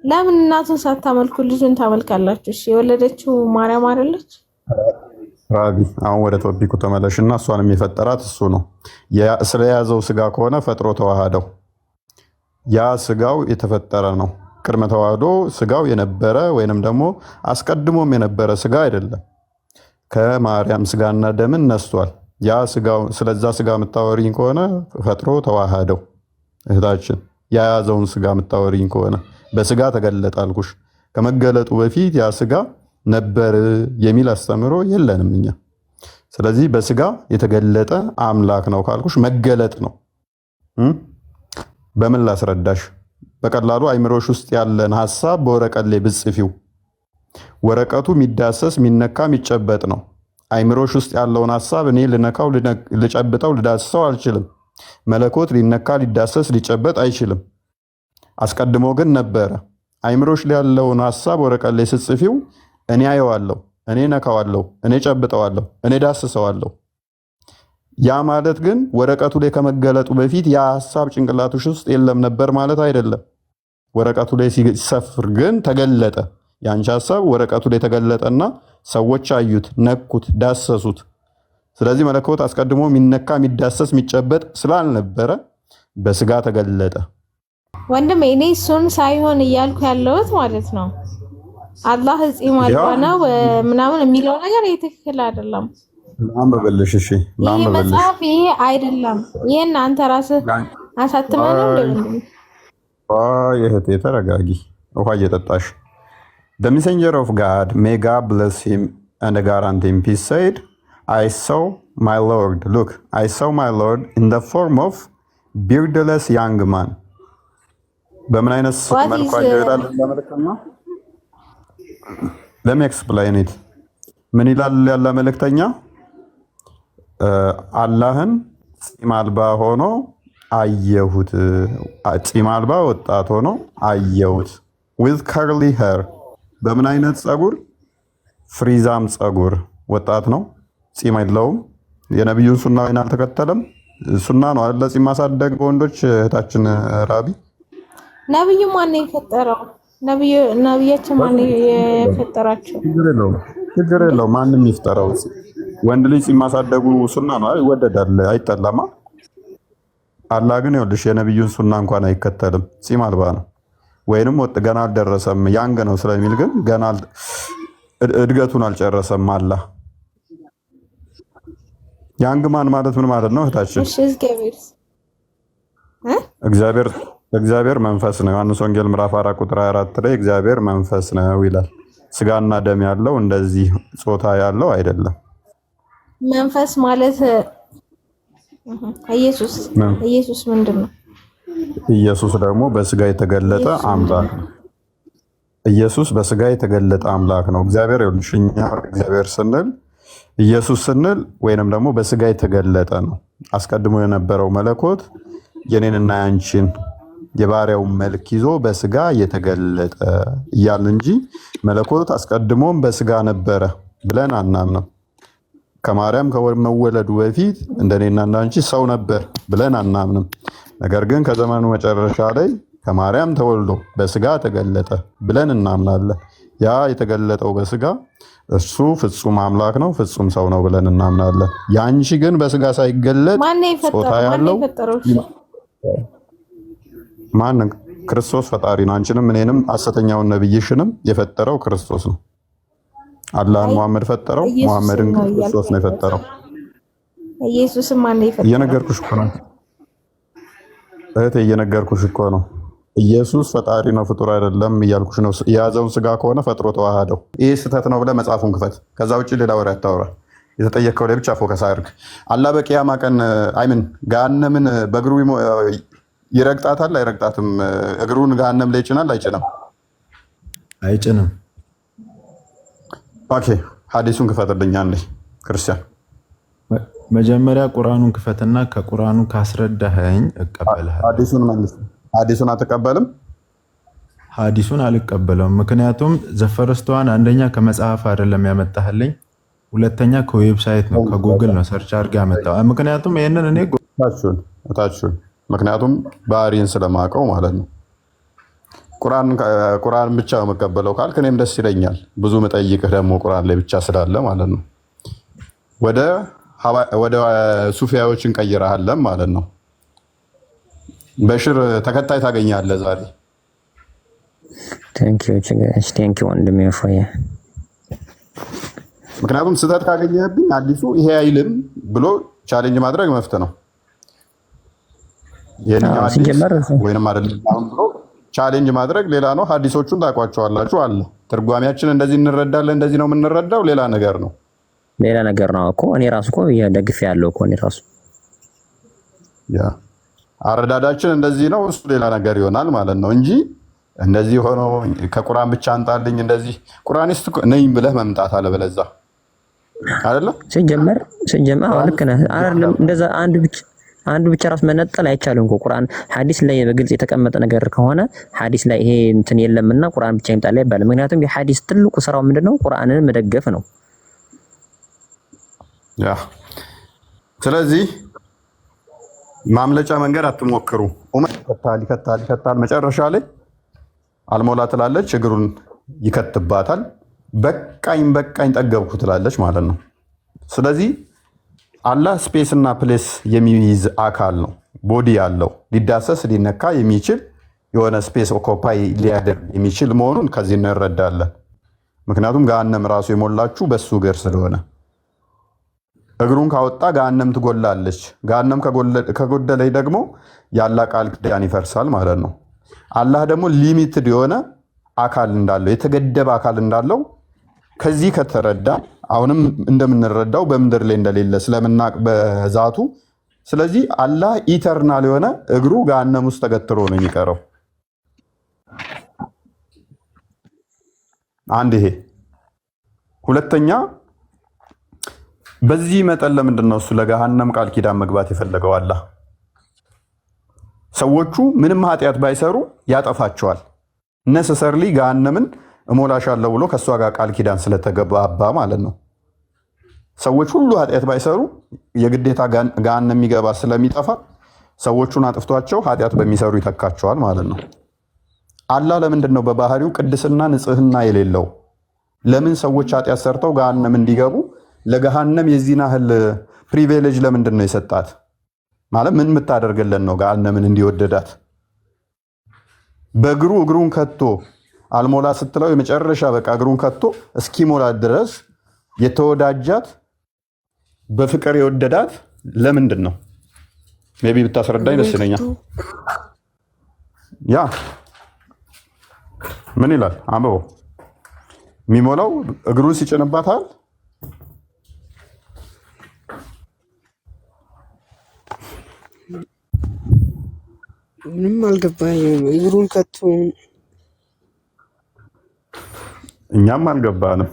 ለምን እናቱን ሳታመልኩ ልጁን ታመልካላችሁ? እሺ የወለደችው ማርያም አይደለች? ራቢ አሁን ወደ ቶፒኩ ተመለሽና እሷን የሚፈጠራት እሱ ነው። ስለያዘው ስጋ ከሆነ ፈጥሮ ተዋሃደው። ያ ስጋው የተፈጠረ ነው። ቅድመ ተዋህዶ ስጋው የነበረ ወይንም ደግሞ አስቀድሞም የነበረ ስጋ አይደለም። ከማርያም ስጋና ደምን ነስቷል። ያ ስጋው ስለዛ ስጋ የምታወሪኝ ከሆነ ፈጥሮ ተዋሃደው። እህታችን የያዘውን ስጋ የምታወሪኝ ከሆነ በስጋ ተገለጠ አልኩሽ። ከመገለጡ በፊት ያ ስጋ ነበር የሚል አስተምሮ የለንም እኛ። ስለዚህ በስጋ የተገለጠ አምላክ ነው ካልኩሽ መገለጥ ነው። በምን ላስረዳሽ? በቀላሉ አይምሮሽ ውስጥ ያለን ሐሳብ በወረቀት ላይ ብጽፊው ወረቀቱ የሚዳሰስ የሚነካ የሚጨበጥ ነው። አይምሮሽ ውስጥ ያለውን ሐሳብ እኔ ልነካው፣ ልጨብጠው፣ ልዳስሰው አልችልም። መለኮት ሊነካ፣ ሊዳሰስ፣ ሊጨበጥ አይችልም። አስቀድሞ ግን ነበረ። አይምሮሽ ላይ ያለውን ሐሳብ ወረቀት ላይ ስትጽፊው እኔ አየዋለሁ፣ እኔ ነካዋለሁ፣ እኔ ጨብጠዋለሁ፣ እኔ ዳስሰዋለሁ። ያ ማለት ግን ወረቀቱ ላይ ከመገለጡ በፊት ያ ሐሳብ ጭንቅላትሽ ውስጥ የለም ነበር ማለት አይደለም። ወረቀቱ ላይ ሲሰፍር ግን ተገለጠ። ያንቺ ሐሳብ ወረቀቱ ላይ ተገለጠና ሰዎች አዩት፣ ነኩት፣ ዳሰሱት። ስለዚህ መለኮት አስቀድሞ የሚነካ የሚዳሰስ የሚጨበጥ ስላልነበረ በስጋ ተገለጠ። ወንድም እኔ እሱን ሳይሆን እያልኩ ያለሁት ማለት ነው አላህ ጺም አልባ ነው ምናምን የሚለው ነገር ትክክል አይደለም። ላንብብልሽ። እሺ ላንብብልሽ። መጽሐፍ ይሄ አይደለም። ይሄን አንተ ራስህ አሳትመህ ነው እንደምን? እህቴ ተረጋጊ፣ ውሃ እየጠጣሽ። The messenger of God, may God bless him and grant him peace, said, I saw my Lord, look, I saw my Lord in the form of beardless young man. በምን አይነት መልኩ ይላል መልእክተኛ? Let me explain it. ምን ይላል ያለ መልእክተኛ? አላህን ጺም አልባ ሆኖ አየሁት። ጺም አልባ ወጣት ሆኖ አየሁት። with curly hair በምን አይነት ጸጉር? ፍሪዛም ጸጉር። ወጣት ነው፣ ጺም የለውም። የነብዩን ሱና ወይን አልተከተለም። ሱና ነው አይደል ጺም ማሳደግ በወንዶች። እህታችን ራቢ ነብዩ ማን ነው የፈጠረው? ነብያችን ማን የፈጠራቸው? ችግር የለውም ማንም ይፍጠረው። ወንድ ልጅ ጺም ማሳደጉ ሱና ነው፣ ይወደዳል፣ አይጠላማ። አላህ ግን ይኸውልሽ የነብዩን ሱና እንኳን አይከተልም። ጺም አልባ ነው ወይንም ወጥ ገና አልደረሰም ያንገ ነው ስለሚል ግን ገና እድገቱን አልጨረሰም። አላህ ያንግ ማን ማለት ምን ማለት ነው እህታችን? እግዚአብሔር መንፈስ ነው። ዮሐንስ ወንጌል ምዕራፍ 4 ቁጥር 24 ላይ እግዚአብሔር መንፈስ ነው ይላል። ስጋና ደም ያለው እንደዚህ ጾታ ያለው አይደለም። መንፈስ ማለት ኢየሱስ ምንድን ነው? ኢየሱስ ደግሞ በስጋ የተገለጠ አምላክ ነው። ኢየሱስ በስጋ የተገለጠ አምላክ ነው። እግዚአብሔር ይልሽኛ እግዚአብሔር ስንል ኢየሱስ ስንል ወይንም ደግሞ በስጋ የተገለጠ ነው። አስቀድሞ የነበረው መለኮት የኔንና ያንቺን የባሪያውን መልክ ይዞ በስጋ የተገለጠ እያልን እንጂ መለኮት አስቀድሞም በስጋ ነበረ ብለን አናምንም። ከማርያም ከመወለዱ በፊት እንደኔና እንዳንቺ ሰው ነበር ብለን አናምንም። ነገር ግን ከዘመኑ መጨረሻ ላይ ከማርያም ተወልዶ በስጋ ተገለጠ ብለን እናምናለን። ያ የተገለጠው በስጋ እሱ ፍጹም አምላክ ነው፣ ፍጹም ሰው ነው ብለን እናምናለን። ያንቺ ግን በስጋ ሳይገለጥ ጾታ ያለው ማን? ክርስቶስ ፈጣሪ ነው። አንቺንም እኔንም ሐሰተኛውን ነብይሽንም የፈጠረው ክርስቶስ ነው። አላህን መሐመድ ፈጠረው፣ መሐመድን ክርስቶስ ነው የፈጠረው። ኢየሱስም ማን ነው የፈጠረው? እየነገርኩሽ እኮ ነው እህቴ፣ እየነገርኩሽ እኮ ነው። ኢየሱስ ፈጣሪ ነው ፍጡር አይደለም እያልኩሽ ነው። የያዘውን ስጋ ከሆነ ፈጥሮ ተዋሃደው። ይህ ስህተት ነው ብለህ መጽሐፉን ክፈት። ከዛ ውጭ ሌላ ወሬ አታውራ። የተጠየቀው ላይ ብቻ ፎከስ አድርግ። አላህ በቂያማ ቀን አይምን ገሃነምን በእግሩ ይረግጣታል አይረግጣትም? እግሩን ገሃነም ላይ ይጭናል አይጭንም? አይጭንም። ኦኬ ሐዲሱን ክፈትልኝ አንዴ ክርስቲያን። መጀመሪያ ቁርአኑን ክፈትና ከቁርአኑ ካስረዳኸኝ እቀበልሃለሁ። ሐዲሱን መልስ። ሐዲሱን አትቀበልም? ሐዲሱን አልቀበለውም። ምክንያቱም ዘፈረስተዋን አንደኛ ከመጽሐፍ አይደለም ያመጣህልኝ፣ ሁለተኛ ከዌብሳይት ነው ከጉግል ነው ሰርች አድርገህ ያመጣው። ምክንያቱም ይሄንን እኔ ታችሁን ምክንያቱም ባህሪን ስለማውቀው ማለት ነው። ቁርአን ብቻ መቀበለው ካልክ እኔም ደስ ይለኛል። ብዙ መጠይቅህ ደግሞ ቁርአን ላይ ብቻ ስላለ ማለት ነው። ወደ ሱፊያዎች እንቀይረሃለን ማለት ነው። በሽር ተከታይ ታገኛለህ ዛሬ። ቴንኪው ወንድሜ ፎየ። ምክንያቱም ስህተት ካገኘህብኝ አዲሱ ይሄ አይልም ብሎ ቻሌንጅ ማድረግ መፍትሄ ነው። ወይንም አይደለም ብሎ ቻሌንጅ ማድረግ ሌላ ነው። ሀዲሶቹን ታውቋቸዋላችሁ አለ ትርጓሜያችን እንደዚህ እንረዳለን፣ እንደዚህ ነው የምንረዳው፣ ሌላ ነገር ነው እኮ እኔ ራሱ እኮ ደግፌ ያለው እኮ እኔ ራሱ አረዳዳችን እንደዚህ ነው፣ እሱ ሌላ ነገር ይሆናል ማለት ነው እንጂ እንደዚህ ሆኖ ከቁርአን ብቻ አንጣልኝ እንደዚህ ቁርአኒስት ነኝ ብለህ መምጣት አለ በለዛ አይደለም ሲጀመር ልክ ነህ አይደለም። እንደዛ አንዱ ብቻ ራስ መነጠል አይቻልም እኮ ቁርአን ሐዲስ ላይ በግልጽ የተቀመጠ ነገር ከሆነ ሐዲስ ላይ ይሄ እንትን የለምና ቁርአን ብቻ ይምጣል አይባልም። ምክንያቱም የሐዲስ ትልቁ ስራው ምንድነው? ቁርአንን መደገፍ ነው። ስለዚህ ማምለጫ መንገድ አትሞክሩ። ኡመር ይከታል መጨረሻ ላይ አልሞላ ትላለች፣ እግሩን ይከትባታል። በቃኝ ጠገብኩ ትላለች ማለት ነው። ስለዚህ አላህ ስፔስ እና ፕሌስ የሚይዝ አካል ነው። ቦዲ ያለው ሊዳሰስ ሊነካ የሚችል የሆነ ስፔስ ኦኮፓይ ሊያደርግ የሚችል መሆኑን ከዚህ እንረዳለን። ምክንያቱም ገሃነም ራሱ የሞላችሁ በሱ እግር ስለሆነ እግሩን ካወጣ ገሃነም ትጎላለች። ገሃነም ከጎደለች ደግሞ የአላህ ቃል ኪዳን ይፈርሳል ማለት ነው። አላህ ደግሞ ሊሚትድ የሆነ አካል እንዳለው የተገደበ አካል እንዳለው ከዚህ ከተረዳ አሁንም እንደምንረዳው በምድር ላይ እንደሌለ ስለምናቅ በዛቱ ስለዚህ አላህ ኢተርናል የሆነ እግሩ ገሃነም ውስጥ ተገትሮ ነው የሚቀረው። አንድ ይሄ ሁለተኛ በዚህ መጠን ለምንድን ነው እሱ ለገሃነም ቃል ኪዳን መግባት የፈለገው? አላህ ሰዎቹ ምንም ኃጢአት ባይሰሩ ያጠፋቸዋል። ነሰሰርሊ ገሃነምን እሞላሻለሁ ብሎ ከእሷ ጋር ቃል ኪዳን ስለተገባባ ማለት ነው። ሰዎች ሁሉ ኃጢአት ባይሰሩ የግዴታ ገሃነም የሚገባ ስለሚጠፋ ሰዎቹን አጥፍቷቸው ኃጢአት በሚሰሩ ይተካቸዋል ማለት ነው። አላህ ለምንድን ነው በባህሪው ቅድስና ንጽህና የሌለው? ለምን ሰዎች ኃጢአት ሰርተው ገሃነም እንዲገቡ ለገሃነም የዚህን ያህል ፕሪቪሌጅ ለምንድን ነው የሰጣት? ማለት ምን የምታደርግልን ነው ገሃነምን እንዲወደዳት? በእግሩ እግሩን ከቶ አልሞላ ስትለው የመጨረሻ በቃ እግሩን ከቶ እስኪሞላ ድረስ የተወዳጃት በፍቅር የወደዳት ለምንድን ነው? ሜቢ ብታስረዳኝ ደስ ይለኛል። ያ ምን ይላል አንብቦ የሚሞላው እግሩን ሲጭንባታል። ምንም አልገባኝም። እግሩን ከቶ እኛም አልገባንም።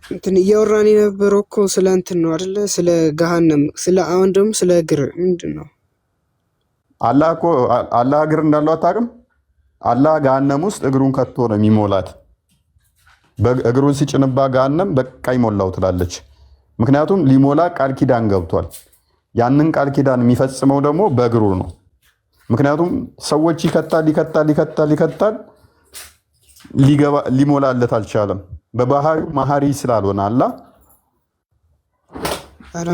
እንትን እያወራን የነበረው እኮ ስለ እንትን ነው አይደለ? ስለ ገሃነም አሁን ደግሞ ስለ እግር ምንድን ነው? አላህ እግር እንዳለው አታውቅም? አላህ ገሃነም ውስጥ እግሩን ከቶ ነው የሚሞላት። እግሩን ሲጭንባ ገሃነም በቃ ይሞላው ትላለች። ምክንያቱም ሊሞላ ቃል ኪዳን ገብቷል። ያንን ቃል ኪዳን የሚፈጽመው ደግሞ በእግሩ ነው። ምክንያቱም ሰዎች ይከታል ሊሞላለት አልቻለም። በባህሪው መሐሪ ስላልሆነ አላህ ያለው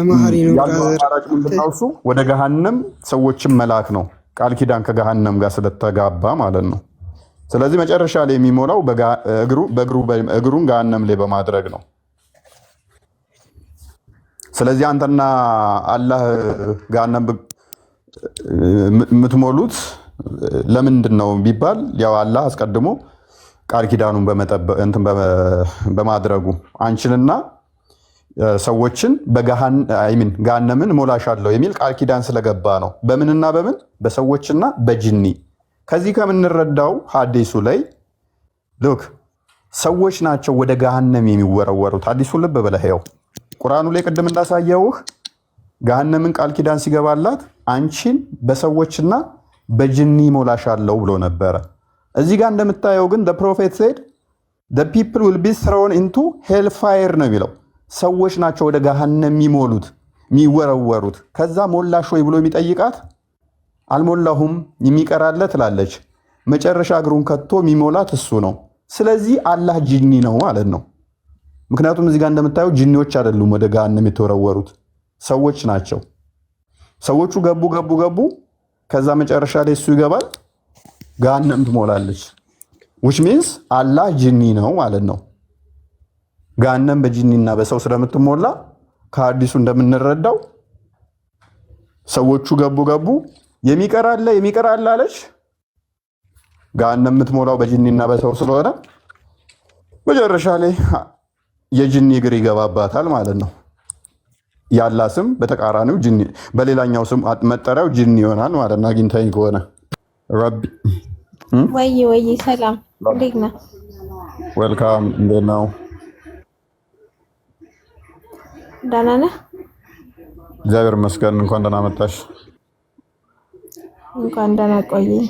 አማራጭ ምንድን ነው? እሱ ወደ ገሃነም ሰዎችን መላክ ነው። ቃል ኪዳን ከገሃነም ጋር ስለተጋባ ማለት ነው። ስለዚህ መጨረሻ ላይ የሚሞላው እግሩን ገሃነም ላይ በማድረግ ነው። ስለዚህ አንተና አላህ ገሃነም የምትሞሉት ለምንድን ነው ቢባል ያው አላህ አስቀድሞ ቃል ኪዳኑን በማድረጉ አንቺንና ሰዎችን ገሃነምን ሞላሻለሁ የሚል ቃል ኪዳን ስለገባ ነው። በምንና በምን? በሰዎችና በጅኒ። ከዚህ ከምንረዳው ሐዲሱ ላይ ሉክ ሰዎች ናቸው ወደ ገሃነም የሚወረወሩት። ሐዲሱ ልብ ብለህ ያው ቁርአኑ ላይ ቅድም እንዳሳየውህ ገሃነምን ቃል ኪዳን ሲገባላት አንቺን በሰዎችና በጅኒ ሞላሻለሁ ብሎ ነበረ። እዚህ ጋር እንደምታየው ግን the prophet said the people will be thrown into hell fire ነው የሚለው። ሰዎች ናቸው ወደ ገሃነም የሚወረወሩት። ከዛ ሞላሽ ወይ ብሎ የሚጠይቃት አልሞላሁም የሚቀራለ ትላለች። መጨረሻ እግሩን ከቶ የሚሞላት እሱ ነው። ስለዚህ አላህ ጂኒ ነው ማለት ነው። ምክንያቱም እዚህ ጋር እንደምታየው ጂኒዎች አይደሉም ወደ ገሃነም የተወረወሩት ሰዎች ናቸው። ሰዎቹ ገቡ። ከዛ መጨረሻ ላይ እሱ ይገባል፣ ገሃነም ትሞላለች። which means አላህ ጂኒ ነው ማለት ነው። ገሃነም በጂኒና በሰው ስለምትሞላ ከሐዲሱ እንደምንረዳው ሰዎቹ ገቡ የሚቀር አለ አለች። ገሃነም የምትሞላው በጂኒና በሰው ስለሆነ መጨረሻ ላይ የጂኒ እግር ይገባባታል ማለት ነው። ያላ ስም በተቃራኒው ጂኒ፣ በሌላኛው ስም መጠሪያው ጂኒ ይሆናል ማለት ነው። አግኝተኸኝ ከሆነ ረቢ ወይ ሰላም፣ እንዴት ነህ? ዌልካም። እንዴት ነው? ደህና ነህ? እግዚአብሔር ይመስገን። እንኳን ደህና መጣሽ። እንኳን ደህና ቆየኝ።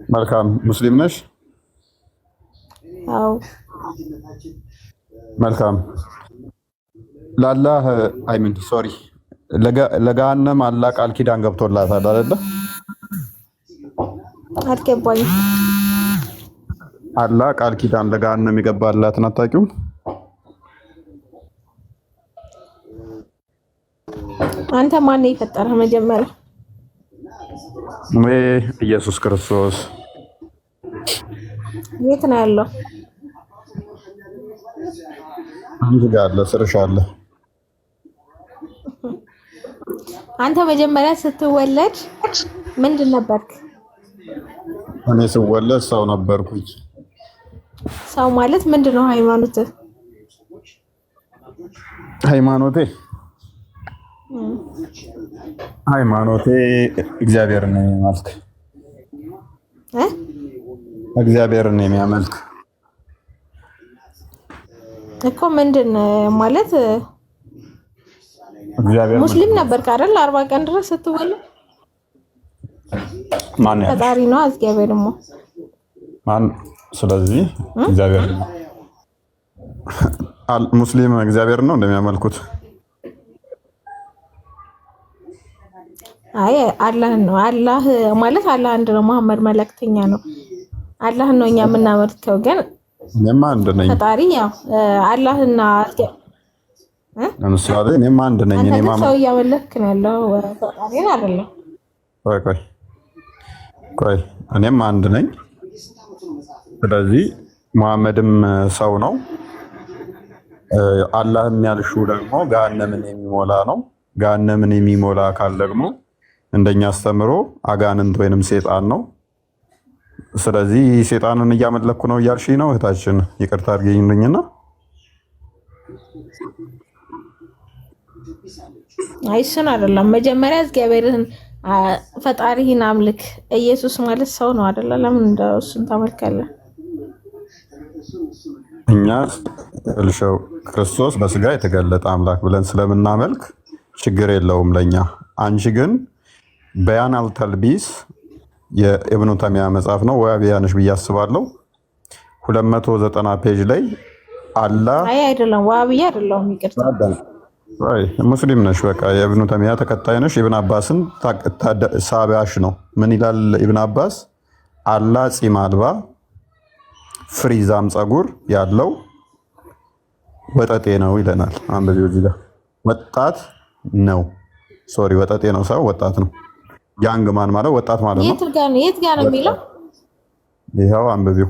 መልካም። ሙስሊም ነሽ? አዎ። መልካም። ለአላህ ሶሪ ለገሃነም አላህ ቃል ኪዳን ገብቶላታል አይደለ? አልገባኝም። አላህ ቃል ኪዳን ለገሃነም የገባላትን አታውቂውም? አንተ ማን የፈጠረህ መጀመሪያ? ኢየሱስ ክርስቶስ። የት ነው ያለው? አንተ ጋር አለ፣ ስርሽ አለ። አንተ መጀመሪያ ስትወለድ ምንድን ነበርክ? እኔ ስወለድ ሰው ነበርኩኝ። ሰው ማለት ምንድን ነው? ሃይማኖቴ እግዚአብሔርን ነው የሚያመልክ። እግዚአብሔርን ነው የሚያመልክ እኮ። ምንድን ማለት ሙስሊም ነበርክ አይደል? 40 ቀን ድረስ ስትወለድ ማን ያለው? ፈጣሪ ነው እግዚአብሔር ነው ማን? ስለዚህ እግዚአብሔር ነው። ሙስሊም እግዚአብሔር ነው እንደሚያመልኩት። አይ አላህ ነው። አላህ ማለት አላህ አንድ ነው። መሐመድ መልእክተኛ ነው። አላህ ነው እኛ የምናመልከው። ግን እኔማ አንድ ነኝ። ፈጣሪ ያው አላህና ለምሳሌ እኔማ አንድ ነኝ። እኔማ ሰው እያመለክ ነው ያለው ፈጣሪን አይደለም። ቆይ እኔም አንድ ነኝ። ስለዚህ መሐመድም ሰው ነው። አላህ የሚያልሹ ደግሞ ገሃነምን የሚሞላ ነው። ገሃነምን የሚሞላ አካል ደግሞ እንደኛ አስተምሮ አጋንንት ወይንም ሴጣን ነው። ስለዚህ ሴጣንን እያመለኩ ነው እያልሽኝ ነው እህታችን? ይቅርታ አድርጊልኝና አይሱን አይደለም። መጀመሪያ እግዚአብሔርን ፈጣሪህን አምልክ። ኢየሱስ ማለት ሰው ነው አይደለ? ለምን እንደሱን ታመልካለህ? እኛ ልሽው ክርስቶስ በስጋ የተገለጠ አምላክ ብለን ስለምናመልክ ችግር የለውም ለኛ። አንቺ ግን በያን አልተልቢስ የኢብኑ ተሚያ መጽሐፍ ነው ወያቢያንሽ ብዬ አስባለሁ 290 ፔጅ ላይ አላህ አይ አይደለም፣ ዋብያ አይደለም፣ ይቅርታ ሙስሊም ነሽ። በቃ የኢብኑ ተሚያ ተከታይ ነሽ። ኢብን አባስን ሳቢያሽ ነው። ምን ይላል ኢብን አባስ? አላህ ጺም አልባ ፍሪዛም ጸጉር ያለው ወጠጤ ነው ይለናል። አንበቢው እዚህ ጋር ወጣት ነው። ሶሪ ወጠጤ ነው ሰው ወጣት ነው። ያንግ ማን ማለት ወጣት ማለት ነው። የት ጋር ነው የሚለው? ይሄው አንበቢው።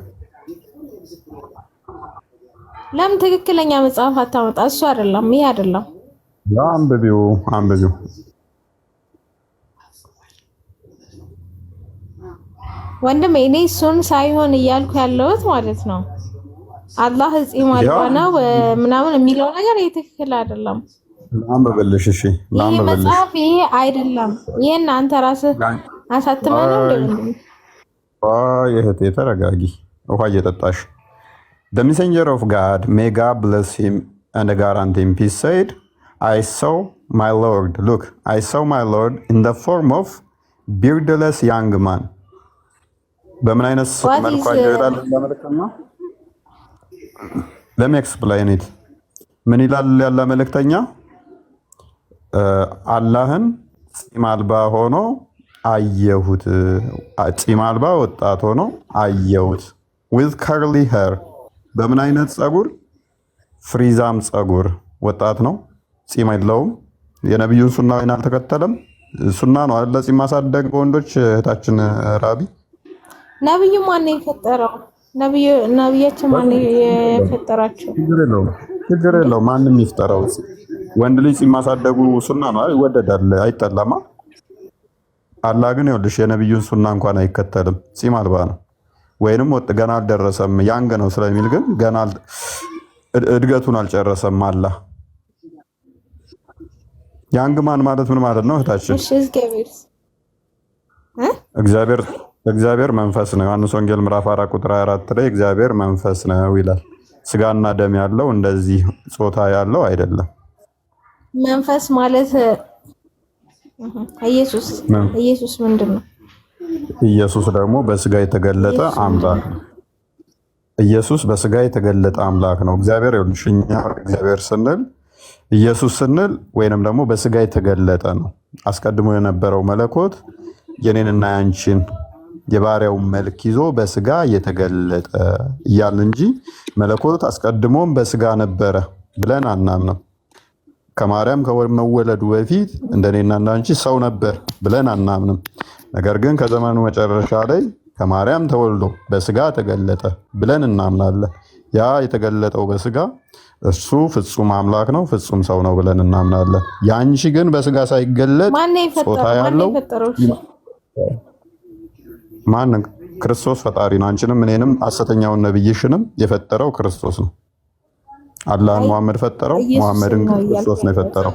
ለምን ትክክለኛ መጽሐፍ አታመጣ? እሱ አይደለም፣ ይሄ አይደለም። ያ አንበቢው ወንድም እኔ እሱን ሳይሆን እያልኩ ያለሁት ማለት ነው አላህ ጺም አልባ ነው ምናምን የሚለው ነገር ትክክል አይደለም። ላንብብልሽ። እሺ ላንብብልሽ። መጽሐፍ ይሄ አይደለም። ይሄን አንተ ራስህ አሳትመህ ነው እንደምን? እህቴ ተረጋጊ፣ ውሃ እየጠጣሽ። The messenger of God, may God bless him and grant him peace, said, I saw my Lord, look, I saw my Lord in the form of beardless young man. በምን አይነት መልኩ ይላል መልእክተኛ? Let me explain it. ምን ይላል ያለ መልእክተኛ? አላህን ጺም አልባ ሆኖ አየሁት። ጺም አልባ ወጣት ሆኖ አየሁት። with curly hair በምን አይነት ጸጉር? ፍሪዛም ጸጉር። ወጣት ነው፣ ጺም የለውም። የነቢዩን ሱና ወይን አልተከተለም። ሱና ነው አይደል ጺም ማሳደግ በወንዶች። እህታችን ራቢ ነብዩ ማን የፈጠረው? ነብያችን ማን የፈጠራቸው? ችግር የለውም ማንም ይፍጠረው። ወንድ ልጅ ጺም ማሳደጉ ሱና ነው አይደል? ይወደዳል፣ አይጠላማ። አላህ ግን ይኸውልሽ የነቢዩን ሱና እንኳን አይከተልም። ጺም አልባ ነው ወይንም ወጥ ገና አልደረሰም ያንግ ነው ስለሚል ግን ገና እድገቱን አልጨረሰም። አላህ ያንግ ማን ማለት ምን ማለት ነው እህታችን? እግዚአብሔር መንፈስ ነው። ዮሐንስ ወንጌል ምዕራፍ 4 ቁጥር 24 ላይ እግዚአብሔር መንፈስ ነው ይላል። ስጋና ደም ያለው እንደዚህ ጾታ ያለው አይደለም። መንፈስ ማለት ኢየሱስ ምንድን ነው? ኢየሱስ ደግሞ በስጋ የተገለጠ አምላክ ነው። ኢየሱስ በስጋ የተገለጠ አምላክ ነው። እግዚአብሔር ይልሽኛ እግዚአብሔር ስንል ኢየሱስ ስንል ወይንም ደግሞ በስጋ የተገለጠ ነው። አስቀድሞ የነበረው መለኮት የኔንና ያንቺን የባሪያውን መልክ ይዞ በስጋ የተገለጠ እያልን እንጂ መለኮት አስቀድሞም በስጋ ነበረ ብለን አናምንም። ከማርያም ከመወለዱ በፊት እንደኔና እንዳንቺ ሰው ነበር ብለን አናምንም። ነገር ግን ከዘመኑ መጨረሻ ላይ ከማርያም ተወልዶ በስጋ ተገለጠ ብለን እናምናለን። ያ የተገለጠው በስጋ እሱ ፍጹም አምላክ ነው፣ ፍጹም ሰው ነው ብለን እናምናለን። ያንቺ ግን በስጋ ሳይገለጥ ጾታ ያለው ማን? ክርስቶስ ፈጣሪ ነው። አንቺንም እኔንም ሐሰተኛውን ነብይሽንም የፈጠረው ክርስቶስ ነው። አላህን መሐመድ ፈጠረው፣ መሐመድን ክርስቶስ ነው የፈጠረው።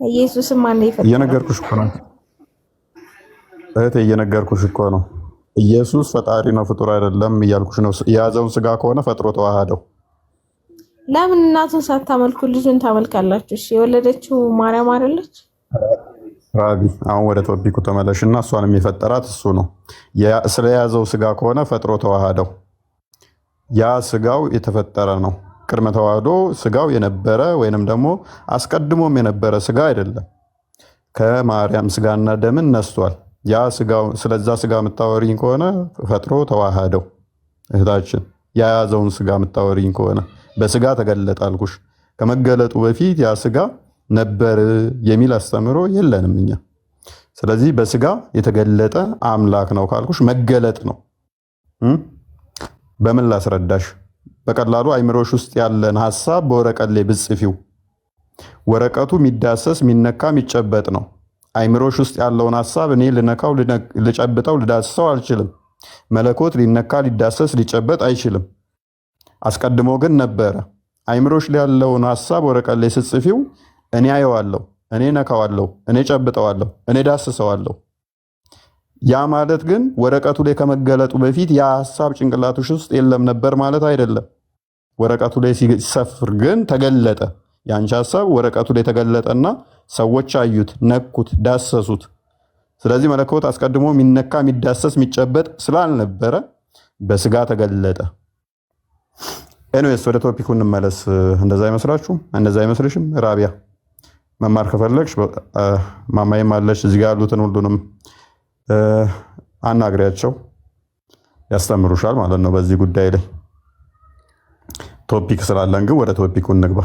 ኢየሱስም ማን ነው የፈጠረው? እየነገርኩሽ እኮ ነው እህቴ፣ እየነገርኩሽ እኮ ነው። ኢየሱስ ፈጣሪ ነው ፍጡር አይደለም እያልኩሽ ነው። የያዘውን ስጋ ከሆነ ፈጥሮ ተዋሃደው። ለምን እናቱን ሳታመልኩ ልጁን ታመልካላችሁ? እሺ የወለደችው ማርያም አይደለች? ራቢ አሁን ወደ ቶፒኩ ተመለሽና እሷንም የፈጠራት እሱ ነው። ስለያዘው ስጋ ከሆነ ፈጥሮ ተዋሃደው። ያ ስጋው የተፈጠረ ነው። ቅድመ ተዋህዶ ስጋው የነበረ ወይንም ደግሞ አስቀድሞም የነበረ ስጋ አይደለም። ከማርያም ስጋና ደምን ነስቷል። ያ ስጋው ስለዛ ስጋ የምታወሪኝ ከሆነ ፈጥሮ ተዋሃደው። እህታችን የያዘውን ስጋ የምታወሪኝ ከሆነ በስጋ ተገለጠ አልኩሽ። ከመገለጡ በፊት ያ ስጋ ነበር የሚል አስተምሮ የለንም እኛ። ስለዚህ በስጋ የተገለጠ አምላክ ነው ካልኩሽ መገለጥ ነው። በምን ላስረዳሽ? በቀላሉ አይምሮሽ ውስጥ ያለን ሐሳብ በወረቀት ላይ ብጽፊው ወረቀቱ የሚዳሰስ የሚነካ የሚጨበጥ ነው። አይምሮሽ ውስጥ ያለውን ሐሳብ እኔ ልነካው፣ ልጨብጠው፣ ልዳስሰው አልችልም። መለኮት ሊነካ፣ ሊዳሰስ፣ ሊጨበጥ አይችልም። አስቀድሞ ግን ነበረ። አይምሮሽ ላይ ያለውን ሐሳብ ወረቀት ላይ ስጽፊው እኔ አየዋለሁ፣ እኔ ነካዋለሁ፣ እኔ ጨብጠዋለሁ፣ እኔ ዳስሰዋለሁ። ያ ማለት ግን ወረቀቱ ላይ ከመገለጡ በፊት ያ ሐሳብ ጭንቅላትሽ ውስጥ የለም ነበር ማለት አይደለም። ወረቀቱ ላይ ሲሰፍር ግን ተገለጠ። ያንቺ ሐሳብ ወረቀቱ ላይ ተገለጠና ሰዎች አዩት፣ ነኩት፣ ዳሰሱት። ስለዚህ መለኮት አስቀድሞ የሚነካ የሚዳሰስ የሚጨበጥ ስላልነበረ በስጋ ተገለጠ። ኤኒዌይስ ወደ ቶፒኩ እንመለስ። እንደዛ አይመስላችሁም? እንደዛ አይመስልሽም? ራቢያ መማር ከፈለግሽ ማማዬም አለች እዚህ ጋር ያሉትን ሁሉንም አናግሪያቸው፣ ያስተምሩሻል ማለት ነው በዚህ ጉዳይ ላይ። ቶፒክ ስላለን ግን ወደ ቶፒኩ እንግባ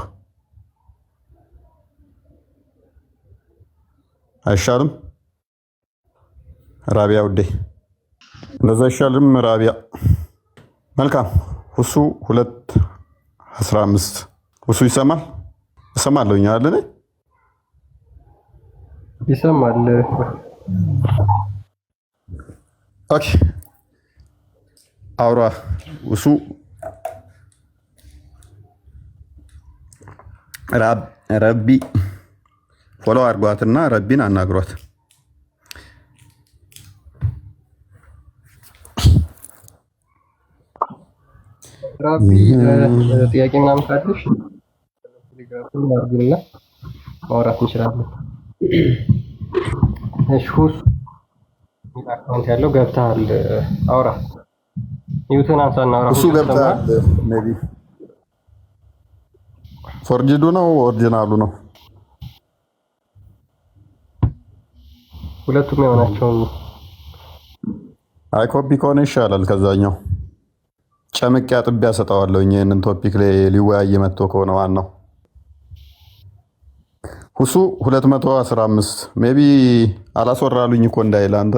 አይሻልም? ራቢያ ውዴ እንደዛ አይሻልም? ራቢያ መልካም። ሁሱ 2:15 ሁሱ ይሰማል? እሰማለሁ አይደል? ይሰማል። ኦኬ አውራ ሁሱ ረቢ ፎሎ አድርጓትና ረቢን አናግሯት። ራቢ ጥያቄ ምናምን ካለሽ ቴሌግራም አድርጊና ማውራት እንችላለን። እሺ ሁሱ አካውንት ያለው ገብተሃል፣ አውራ። ዩቱን አንሳና አውራ። ሁሱ ገብተሃል። ሜቢ ፎርጅዱ ነው ኦሪጂናሉ ነው? ሁለቱም የሆናቸውን አይ ኮፒ ከሆነ ይሻላል ከዛኛው ጨምቄ አጥቤ ያሰጠዋለሁ። ይሄንን ቶፒክ ላይ ሊወያይ መጥቶ ከሆነ ዋናው ሁሱ 215 ሜቢ አላስወራሉኝ እኮ እንዳይል አንተ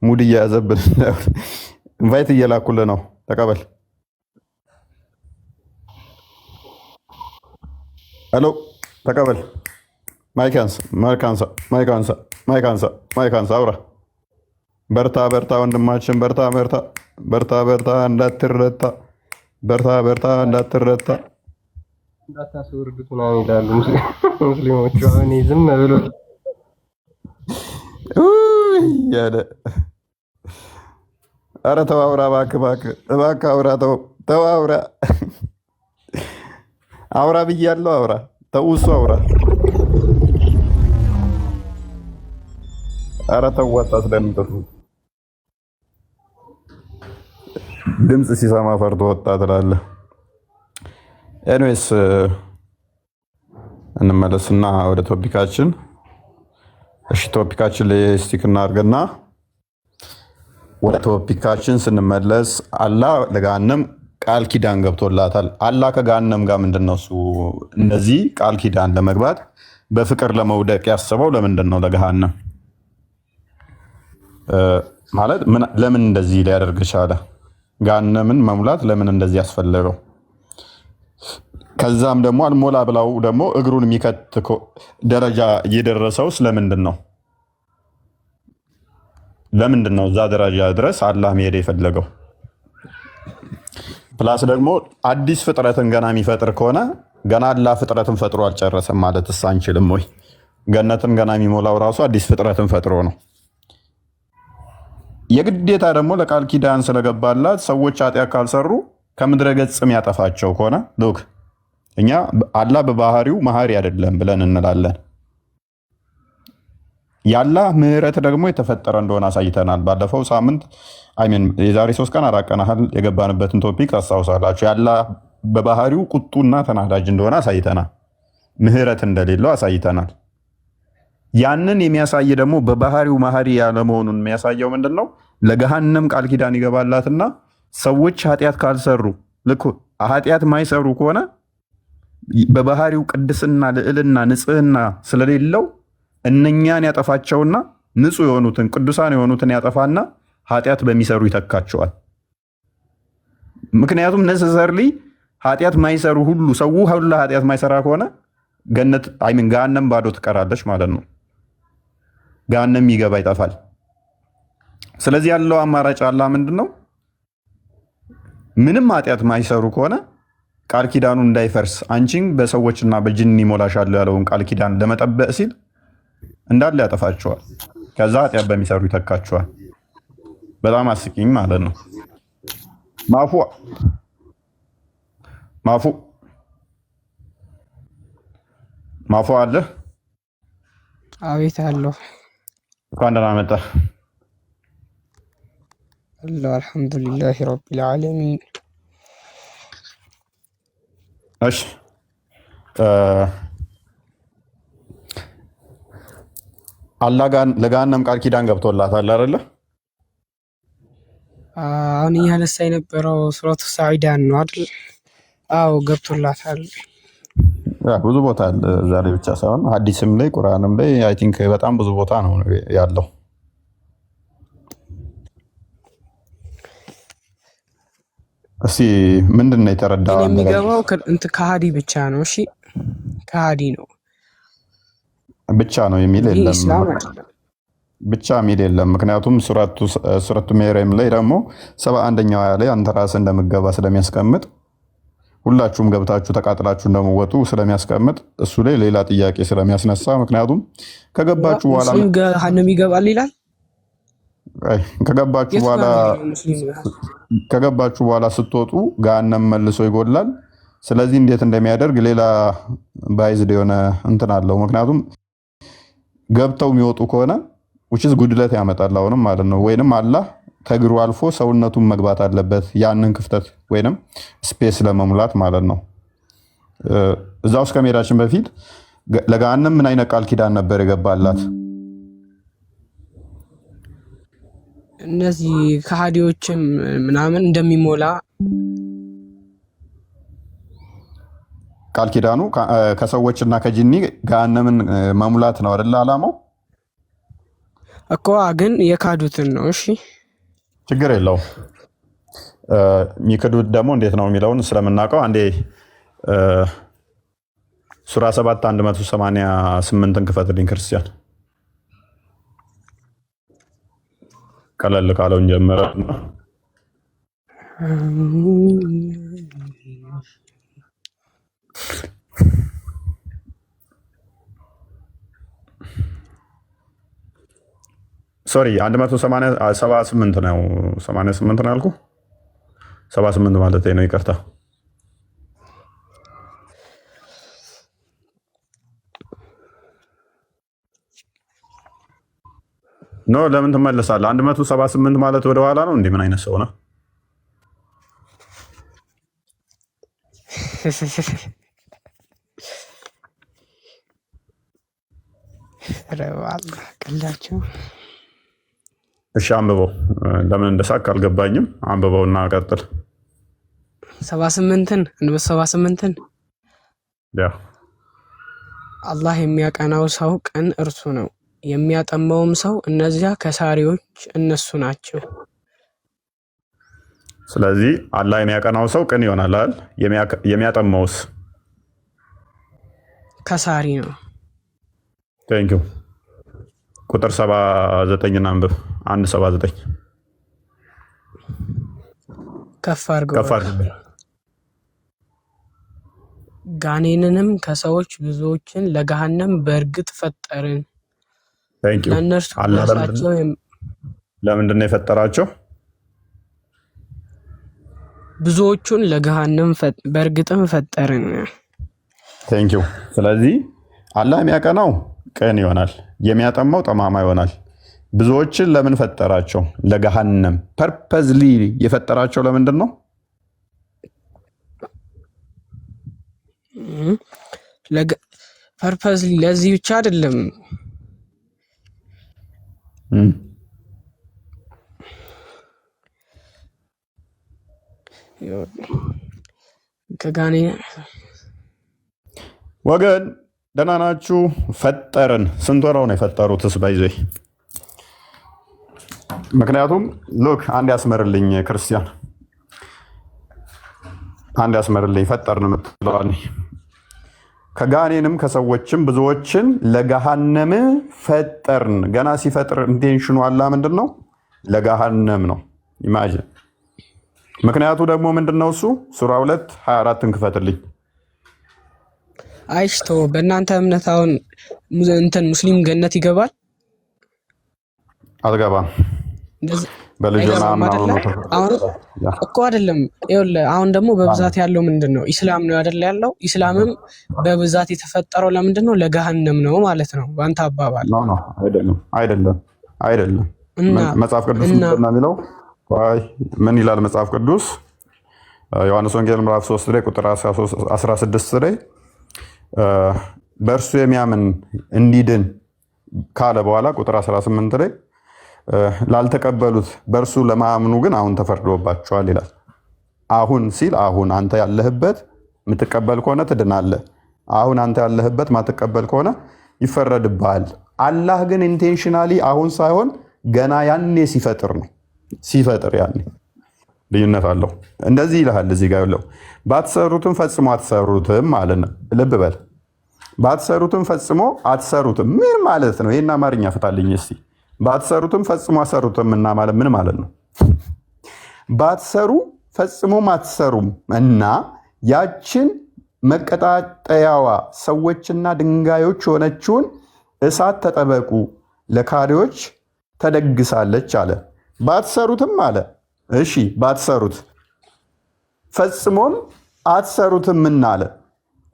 ሙድ እያያዘብን ኢንቫይት እየላኩልህ ነው። ተቀበል። ሄሎ ተቀበል። ማይካንሳ አውራ። በርታ በርታ ወንድማችን በርታ በርታ በርታ በርታ እንዳትረታ በርታ እንዳትረታ እንዳታስወርዱት ምናምን ይላሉ ሙስሊሞቹ። አሁን ዝም ብሎ ያለ ኧረ ተው አውራ እባክህ አውራ ተው አውራ ብያለሁ። አውራ ተው እሱ አውራ። ኧረ ተው አታስደንግጡ። ድምፅ ሲሰማ ፈርቶ ወጣ ትላለህ። ኤኒዌይስ እንመለስና ወደ ቶፒካችን። እሺ ቶፒካችን ላይ ስቲክ እናድርግና ወደ ቶፒካችን ስንመለስ አላህ ለገሃነም ቃል ኪዳን ገብቶላታል። አላህ ከገሃነም ጋር ምንድነው እሱ እንደዚህ ቃል ኪዳን ለመግባት በፍቅር ለመውደቅ ያስበው ለምንድን ነው? ለገሃነም ማለት ለምን እንደዚህ ሊያደርግ ቻለ? ገሃነምን መሙላት ለምን እንደዚህ ያስፈለገው? ከዛም ደግሞ አልሞላ ብላው ደግሞ እግሩን የሚከት ደረጃ እየደረሰው ስለምንድን ነው? ለምንድን ነው እዛ ደረጃ ድረስ አላህ መሄድ የፈለገው? ፕላስ ደግሞ አዲስ ፍጥረትን ገና የሚፈጥር ከሆነ ገና አላህ ፍጥረትን ፈጥሮ አልጨረሰም ማለት አንችልም ወይ? ገነትን ገና የሚሞላው ራሱ አዲስ ፍጥረትን ፈጥሮ ነው። የግዴታ ደግሞ ለቃል ኪዳን ስለገባላት ሰዎች ኃጢአት ካልሰሩ ከምድረ ገጽም ያጠፋቸው ከሆነ ሉክ እኛ አላህ በባህሪው መሐሪ አይደለም ብለን እንላለን። የአላህ ምህረት ደግሞ የተፈጠረ እንደሆነ አሳይተናል። ባለፈው ሳምንት የዛሬ 3 ቀን 4 ቀን ያህል የገባንበትን ቶፒክ ታስታውሳላችሁ። የአላህ በባህሪው ቁጡና ተናዳጅ እንደሆነ አሳይተናል። ምህረት እንደሌለው አሳይተናል። ያንን የሚያሳይ ደግሞ በባህሪው መሐሪ ያለመሆኑን የሚያሳየው ምንድን ነው? ለገሃነም ቃል ኪዳን ይገባላትና ሰዎች ኃጢአት ካልሰሩ ልክ ኃጢአት ማይሰሩ ከሆነ በባህሪው ቅድስና፣ ልዕልና፣ ንጽህና ስለሌለው እነኛን ያጠፋቸውና ንጹህ የሆኑትን ቅዱሳን የሆኑትን ያጠፋና ኃጢአት በሚሰሩ ይተካቸዋል። ምክንያቱም ነሰሰርሊ ኃጢአት ማይሰሩ ሁሉ ሰው ሁሉ ኃጢአት ማይሰራ ከሆነ ገሃነም ባዶ ትቀራለች ማለት ነው። ገሃነም ይገባ ይጠፋል። ስለዚህ ያለው አማራጭ አላህ ምንድን ነው? ምንም ኃጢአት ማይሰሩ ከሆነ ቃል ኪዳኑ እንዳይፈርስ አንቺን በሰዎችና በጅን ይሞላሻል ያለውን ቃል ኪዳን ለመጠበቅ ሲል እንዳለ ያጠፋቸዋል። ከዛ ኃጢአት በሚሰሩ ይተካቸዋል። በጣም አስቂኝ ማለት ነው። ማፉ አለ። አቤት አለሁ። እንኳን ደህና መጣህ። አልሐምዱሊላህ ረቢል ዓለሚን። እሺ አላህ ለገሃነም ቃል ኪዳን ገብቶላታል አይደለ? አሁን እያነሳ የነበረው ሱረቱ ሳዒዳን ነው አይደል? አዎ ገብቶላታል። ብዙ ቦታ አለ። ዛሬ ብቻ ሳይሆን ሐዲስም ላይ ቁርአንም ላይ አይ ቲንክ በጣም ብዙ ቦታ ነው ያለው። እስኪ ምንድን ነው የተረዳው? የሚገባው ከሃዲ ብቻ ነው። እሺ ከሃዲ ነው ብቻ ነው የሚል የለም። ብቻ የሚል የለም። ምክንያቱም ሱረቱ መርየም ላይ ደግሞ 71ኛው አያ ላይ አንተ ራስህ እንደምገባ ስለሚያስቀምጥ ሁላችሁም ገብታችሁ ተቃጥላችሁ እንደምወጡ ስለሚያስቀምጥ እሱ ላይ ሌላ ጥያቄ ስለሚያስነሳ ምክንያቱም ከገባችሁ በኋላ ገሃነም ይገባል ይላል። ከገባችሁ በኋላ ስትወጡ ገሃነም መልሶ ይጎላል። ስለዚህ እንዴት እንደሚያደርግ ሌላ ባይዝድ የሆነ እንትን አለው። ምክንያቱም ገብተው የሚወጡ ከሆነ ውችስ ጉድለት ያመጣል አሁንም ማለት ነው። ወይንም አላህ ከእግሩ አልፎ ሰውነቱን መግባት አለበት ያንን ክፍተት ወይንም ስፔስ ለመሙላት ማለት ነው። እዛ ውስጥ ከመሄዳችን በፊት ለገሃነም ምን አይነት ቃል ኪዳን ነበር የገባላት? እነዚህ ከሃዲዎችም ምናምን እንደሚሞላ ቃል ኪዳኑ ከሰዎችና ከጂኒ ገሃነምን መሙላት ነው አይደል አላማው እኮ ግን የካዱትን ነው። እሺ ችግር የለው። የሚክዱት ደግሞ እንዴት ነው የሚለውን ስለምናውቀው አንዴ ሱራ 7 188ን ክፈትልኝ ክርስቲያን። ቀለል ካለውን ጀምረን ሶሪ 178 ነው 88 ነው ያልኩህ 78 ማለት ነው ይቅርታ ኖ ለምን ትመለሳለህ 178 ማለት ወደ ኋላ ነው እንዴ ምን አይነት ሰው ነው ረዋል ቀላችሁ እሺ አንብበው ለምን እንደሳቅ አልገባኝም አንብበውና ቀጥል 78ን 78ን ያ አላህ የሚያቀናው ሰው ቀን እርሱ ነው የሚያጠመውም ሰው እነዚያ ከሳሪዎች እነሱ ናቸው ስለዚህ አላህ የሚያቀናው ሰው ቅን ይሆናል አይደል የሚያጠመውስ ከሳሪ ነው ቴንክ ዩ ቁጥር 79 እና አንብብ 179 ከፍ አድርገው ጋኔንንም ከሰዎች ብዙዎችን ለገሃነም በእርግጥ ፈጠርን ቴንክ ዩ ለእነርሱ ራሳቸው ለምንድን ነው የፈጠራቸው ብዙዎቹን ለገሃነም በእርግጥም ፈጠርን ቴንክ ዩ ስለዚህ አላህ የሚያቀናው ቅን ይሆናል የሚያጠማው ጠማማ ይሆናል ብዙዎችን ለምን ፈጠራቸው ለገሃነም ፐርፐዝሊ የፈጠራቸው ለምንድን ነው ፐርፐዝሊ ለዚህ ብቻ አይደለም ከጋኔ ወገን ደህና ናችሁ ፈጠርን ስንት ወራው ነው የፈጠሩትስ ባይዘይ ምክንያቱም ሉክ አንድ ያስመርልኝ ክርስቲያን አንድ ያስመርልኝ ፈጠርን ምትለዋል ከጋኔንም ከሰዎችም ብዙዎችን ለገሃነም ፈጠርን ገና ሲፈጥር ኢንቴንሽኑ አላ ምንድነው ለገሃነም ነው ኢማጂን ምክንያቱ ደግሞ ምንድነው እሱ ሱራ 2 24ን ክፈትልኝ አይሽቶ በእናንተ እምነት አሁን እንትን ሙስሊም ገነት ይገባል አልገባም በልጅና ማምኑ አሁን እኮ አይደለም ይኸውልህ አሁን ደግሞ በብዛት ያለው ምንድነው ኢስላም ነው አይደል ያለው ኢስላምም በብዛት የተፈጠረው ለምንድነው ለገሃነም ነው ማለት ነው ባንተ አባባል ነው አይደለም መጽሐፍ ቅዱስ ምንድነው የሚለው ምን ይላል መጽሐፍ ቅዱስ ዮሐንስ ወንጌል ምዕራፍ 3 ላይ ቁጥር 16 ላይ በእርሱ የሚያምን እንዲድን ካለ በኋላ ቁጥር 18 ላይ ላልተቀበሉት በእርሱ ለማያምኑ ግን አሁን ተፈርዶባቸዋል ይላል አሁን ሲል አሁን አንተ ያለህበት የምትቀበል ከሆነ ትድናለህ አሁን አንተ ያለህበት ማትቀበል ከሆነ ይፈረድብሃል አላህ ግን ኢንቴንሽናሊ አሁን ሳይሆን ገና ያኔ ሲፈጥር ነው ሲፈጥር ያኔ ልዩነት አለው እንደዚህ ይልሃል እዚህ ጋር ያለው ባትሰሩትም ፈጽሞ አትሰሩትም ማለት ነው ልብ በል ባትሰሩትም ፈጽሞ አትሰሩትም ምን ማለት ነው ይሄን አማርኛ ፍታልኝ እስቲ ባትሰሩትም ፈጽሞ አትሰሩትም እና ማለት ምን ማለት ነው ባትሰሩ ፈጽሞ አትሰሩም እና ያችን መቀጣጠያዋ ሰዎችና ድንጋዮች ሆነችውን እሳት ተጠበቁ ለካሪዎች ተደግሳለች አለ ባትሰሩትም አለ እሺ ባትሰሩት ፈጽሞም አትሰሩትም እና አለ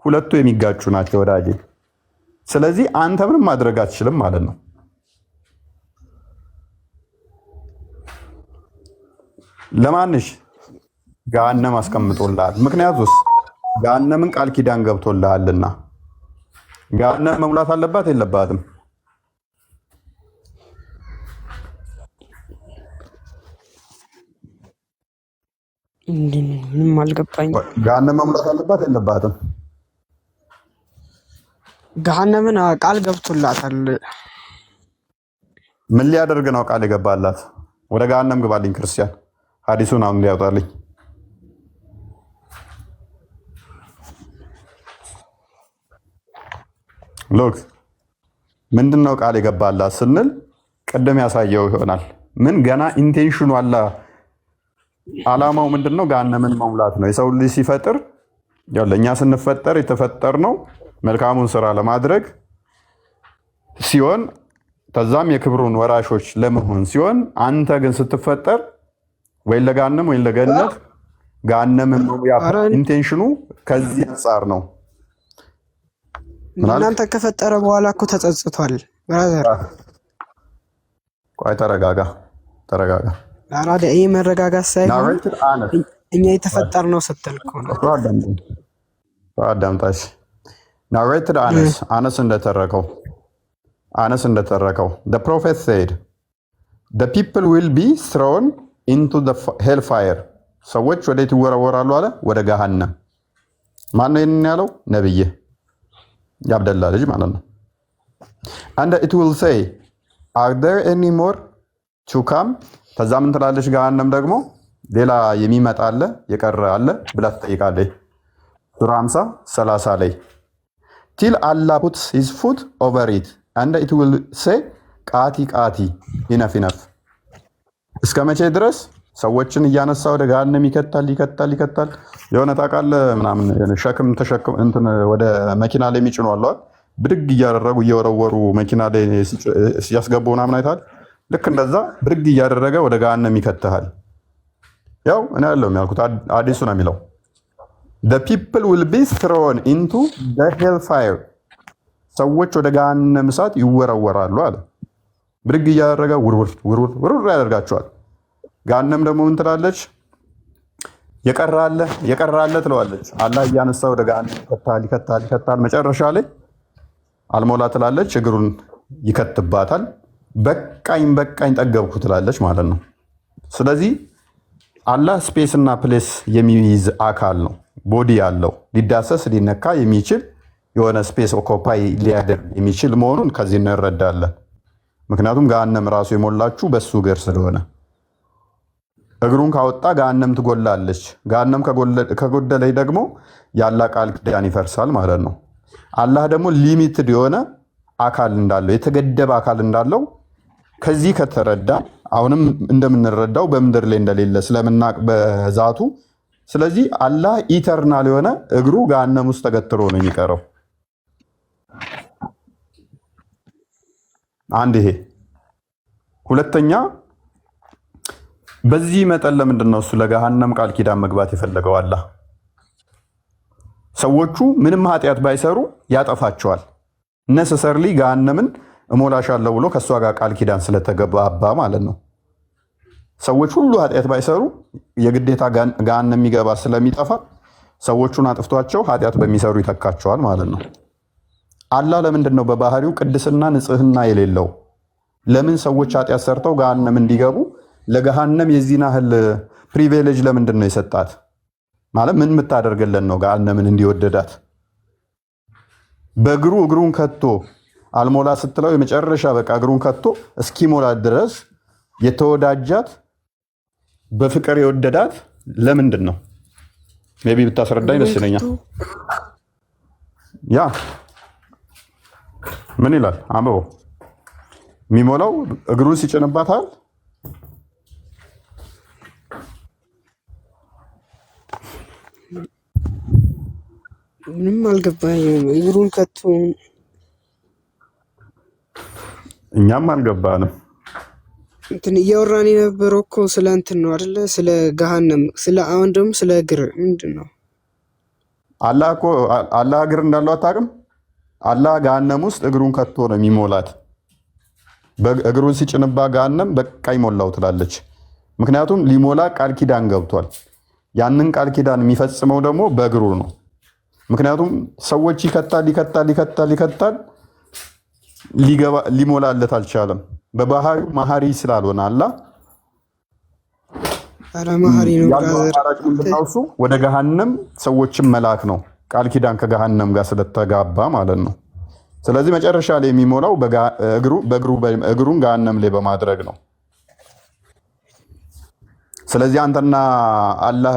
ሁለቱ የሚጋጩ ናቸው ወዳጄ ስለዚህ አንተ ምንም ማድረግ አትችልም ማለት ነው ለማንሽ ገሃነም አስቀምጦልሃል ምክንያቱስ ገሃነምን ቃል ኪዳን ገብቶልሃልና ገሃነም መሙላት አለባት የለባትም ምንም አልገባኝም። ገሃነም መሙላት አለባት የለባትም? ገሃነምን ቃል ገብቶላታል። ምን ሊያደርግ ነው ቃል የገባላት? ወደ ገሃነም ግባልኝ ክርስቲያን፣ ሐዲሱን አሁን ሊያወጣልኝ። ሎክ ምንድነው ቃል የገባላት ስንል ቅድም ያሳየው ይሆናል። ምን ገና ኢንቴንሽኑ አላ አላማው ምንድነው? ገሃነምን መሙላት ነው። የሰው ልጅ ሲፈጥር ያው ለኛ ስንፈጠር የተፈጠር ነው መልካሙን ስራ ለማድረግ ሲሆን ከዛም የክብሩን ወራሾች ለመሆን ሲሆን፣ አንተ ግን ስትፈጠር ወይ ለገሃነም ወይ ለገነት ገሃነምን መሙላት ኢንቴንሽኑ ከዚህ አንጻር ነው። እናንተ ከፈጠረ በኋላ እኮ ተጸጽቷል። ብራዘር ቆይ ተረጋጋ። አራዳ ይሄ መረጋጋት ሳይሆን እኛ የተፈጠርነው ስትል እኮ ነው። አዳምጣሽ ናሬትድ አነስ እንደተረከው the prophet said the people will be thrown into the hellfire ሰዎች ወዴት ይወረወራሉ አለ? ወደ ገሃነም። ማን ነው ይሄን ያለው? ነብይ የአብደላ ልጅ ማለት ነው። and it will say are there any more to come ከዛ ምን ትላለች? ገሃነም ደግሞ ሌላ የሚመጣ አለ የቀረ አለ ብላ ትጠይቃለች። ሱራ 50:30 ላይ till Allah puts his foot over it and it will say ቃቲ enough እስከ መቼ ድረስ ሰዎችን እያነሳ ወደ ገሃነም ይከታል። የሆነ ታውቃለህ ምናምን ሸክም ተሸክም እንትን ወደ መኪና ላይ የሚጭኑ አለ ብድግ እያደረጉ እየወረወሩ መኪና ላይ ሲያስገቡ ምናምን አይታል። ልክ እንደዛ ብድግ እያደረገ ወደ ገሃነም ይከተሃል። ያው እኔ ያለው ያልኩት አዲሱ ነው የሚለው the people will be thrown into the hellfire ሰዎች ወደ ገሃነም እሳት ይወረወራሉ አለ። ብድግ እያደረገ ውርውር ያደርጋቸዋል። ገሃነም ደግሞ ምን ትላለች? የቀራለ ትለዋለች። አላህ እያነሳ ወደ ገሃነም ይከታል። መጨረሻ ላይ አልሞላ ትላለች፣ እግሩን ይከትባታል። በቃኝ ጠገብኩ ትላለች ማለት ነው። ስለዚህ አላህ ስፔስ እና ፕሌስ የሚይዝ አካል ነው። ቦዲ ያለው ሊዳሰስ ሊነካ የሚችል የሆነ ስፔስ ኦኮፓይ ሊያደርግ የሚችል መሆኑን ከዚህ እንረዳለን። ምክንያቱም ገሃነም ራሱ የሞላችሁ በሱ እግር ስለሆነ እግሩን ካወጣ ገሃነም ትጎላለች። ገሃነም ከጎደለች ደግሞ የአላህ ቃል ኪዳን ይፈርሳል ማለት ነው። አላህ ደግሞ ሊሚትድ የሆነ አካል እንዳለው የተገደበ አካል እንዳለው ከዚህ ከተረዳ አሁንም እንደምንረዳው በምድር ላይ እንደሌለ ስለምናቅ በዛቱ ስለዚህ አላህ ኢተርናል የሆነ እግሩ ገሃነም ውስጥ ተገትሮ ነው የሚቀረው። አንድ ይሄ ሁለተኛ በዚህ መጠን ለምንድን ነው እሱ ለገሃነም ቃል ኪዳን መግባት የፈለገው? አላህ ሰዎቹ ምንም ኃጢአት ባይሰሩ ያጠፋቸዋል። ነሰሰርሊ ገሃነምን እሞላሻለሁ ብሎ ከእሷ ጋር ቃል ኪዳን ስለተገባባ ማለት ነው። ሰዎች ሁሉ ኃጢአት ባይሰሩ የግዴታ ገሃነም የሚገባ ስለሚጠፋ ሰዎቹን አጥፍቷቸው ኃጢአት በሚሰሩ ይተካቸዋል ማለት ነው። አላህ ለምንድን ነው በባህሪው ቅድስና ንጽህና የሌለው? ለምን ሰዎች ኃጢአት ሰርተው ገሃነም እንዲገቡ ለገሃነም የዚህን ያህል ፕሪቪሌጅ ለምንድን ነው የሰጣት? ማለት ምን የምታደርግልን ነው ገሃነምን እንዲወደዳት? በእግሩ እግሩን ከቶ አልሞላ ስትለው የመጨረሻ በቃ እግሩን ከቶ እስኪሞላ ድረስ የተወዳጃት በፍቅር የወደዳት ለምንድን ነው? ሜቢ ብታስረዳኝ ደስ ይለኛል። ያ ምን ይላል አንብቦ የሚሞላው እግሩን ሲጭንባታል። ምንም አልገባኝም። እግሩን ከቶ እኛም አልገባንም። እንትን እያወራን የነበረው እኮ ስለ እንትን ነው አይደለ? ስለ ገሃነም አሁን ደግሞ ስለ እግር ምንድን ነው? አላህ እግር እንዳለው አታውቅም? አላህ ገሃነም ውስጥ እግሩን ከቶ ነው የሚሞላት። እግሩን ሲጭንባ ገሃነም በቃ ይሞላው ትላለች። ምክንያቱም ሊሞላ ቃል ኪዳን ገብቷል። ያንን ቃል ኪዳን የሚፈጽመው ደግሞ በእግሩ ነው። ምክንያቱም ሰዎች ይከታል ሊሞላለት አልቻለም። በባህሪው መሐሪ ስላልሆነ አላህ ኧረ መሀሪ ነው ያለው ብራዘር። አማራጭ ምንድነው? እሱ ወደ ገሃነም ሰዎችን መላክ ነው። ቃል ኪዳን ከገሃነም ጋር ስለተጋባ ማለት ነው። ስለዚህ መጨረሻ ላይ የሚሞላው እግሩን ገሃነም ላይ በማድረግ ነው። ስለዚህ አንተና አላህ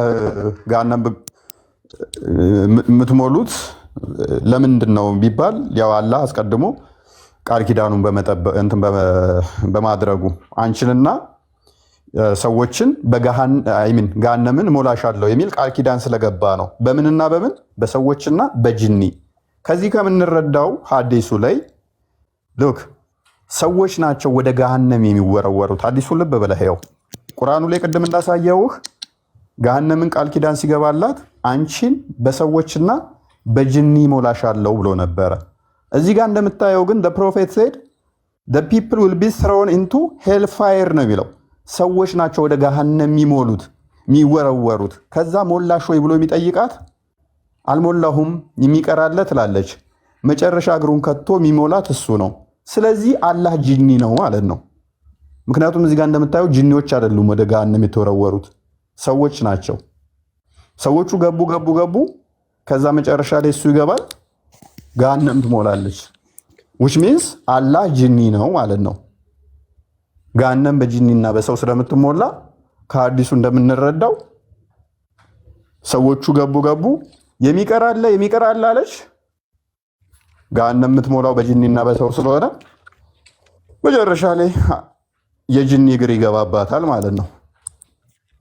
ገሃነም የምትሞሉት ለምንድን ነው ቢባል ያው አላህ አስቀድሞ ቃል ኪዳኑን በማድረጉ አንቺንና ሰዎችን ገሃነምን ሞላሻለሁ የሚል ቃል ኪዳን ስለገባ ነው። በምንና በምን? በሰዎችና በጅኒ። ከዚህ ከምንረዳው ሐዲሱ ላይ ሉክ ሰዎች ናቸው ወደ ገሃነም የሚወረወሩት። ሐዲሱ ልብ ብለህ ያው ቁርአኑ ላይ ቅድም እንዳሳየውህ ገሃነምን ቃል ኪዳን ሲገባላት አንቺን በሰዎችና በጅኒ ሞላሻለሁ ብሎ ነበረ። እዚህ ጋር እንደምታየው ግን ፕሮፌት ሴድ people will be thrown into hellfire ነው የሚለው። ሰዎች ናቸው ወደ ገሃነም የሚወረወሩት። ከዛ ሞላሽ ወይ ብሎ የሚጠይቃት አልሞላሁም የሚቀራለ ትላለች። መጨረሻ እግሩን ከቶ የሚሞላት እሱ ነው። ስለዚህ አላህ ጂኒ ነው ማለት ነው። ምክንያቱም እዚህ ጋር እንደምታየው ጂኒዎች አይደሉም ወደ ገሃነም የተወረወሩት ሰዎች ናቸው። ሰዎቹ ገቡ። ከዛ መጨረሻ ላይ እሱ ይገባል፣ ገሃነም ትሞላለች። which means አላህ ጂኒ ነው ማለት ነው። ገሃነም በጂኒና በሰው ስለምትሞላ ከሐዲሱ እንደምንረዳው ሰዎቹ ገቡ የሚቀራለ አለች። ገሃነም የምትሞላው በጂኒና በሰው ስለሆነ መጨረሻ ላይ የጂኒ እግር ይገባባታል ማለት ነው።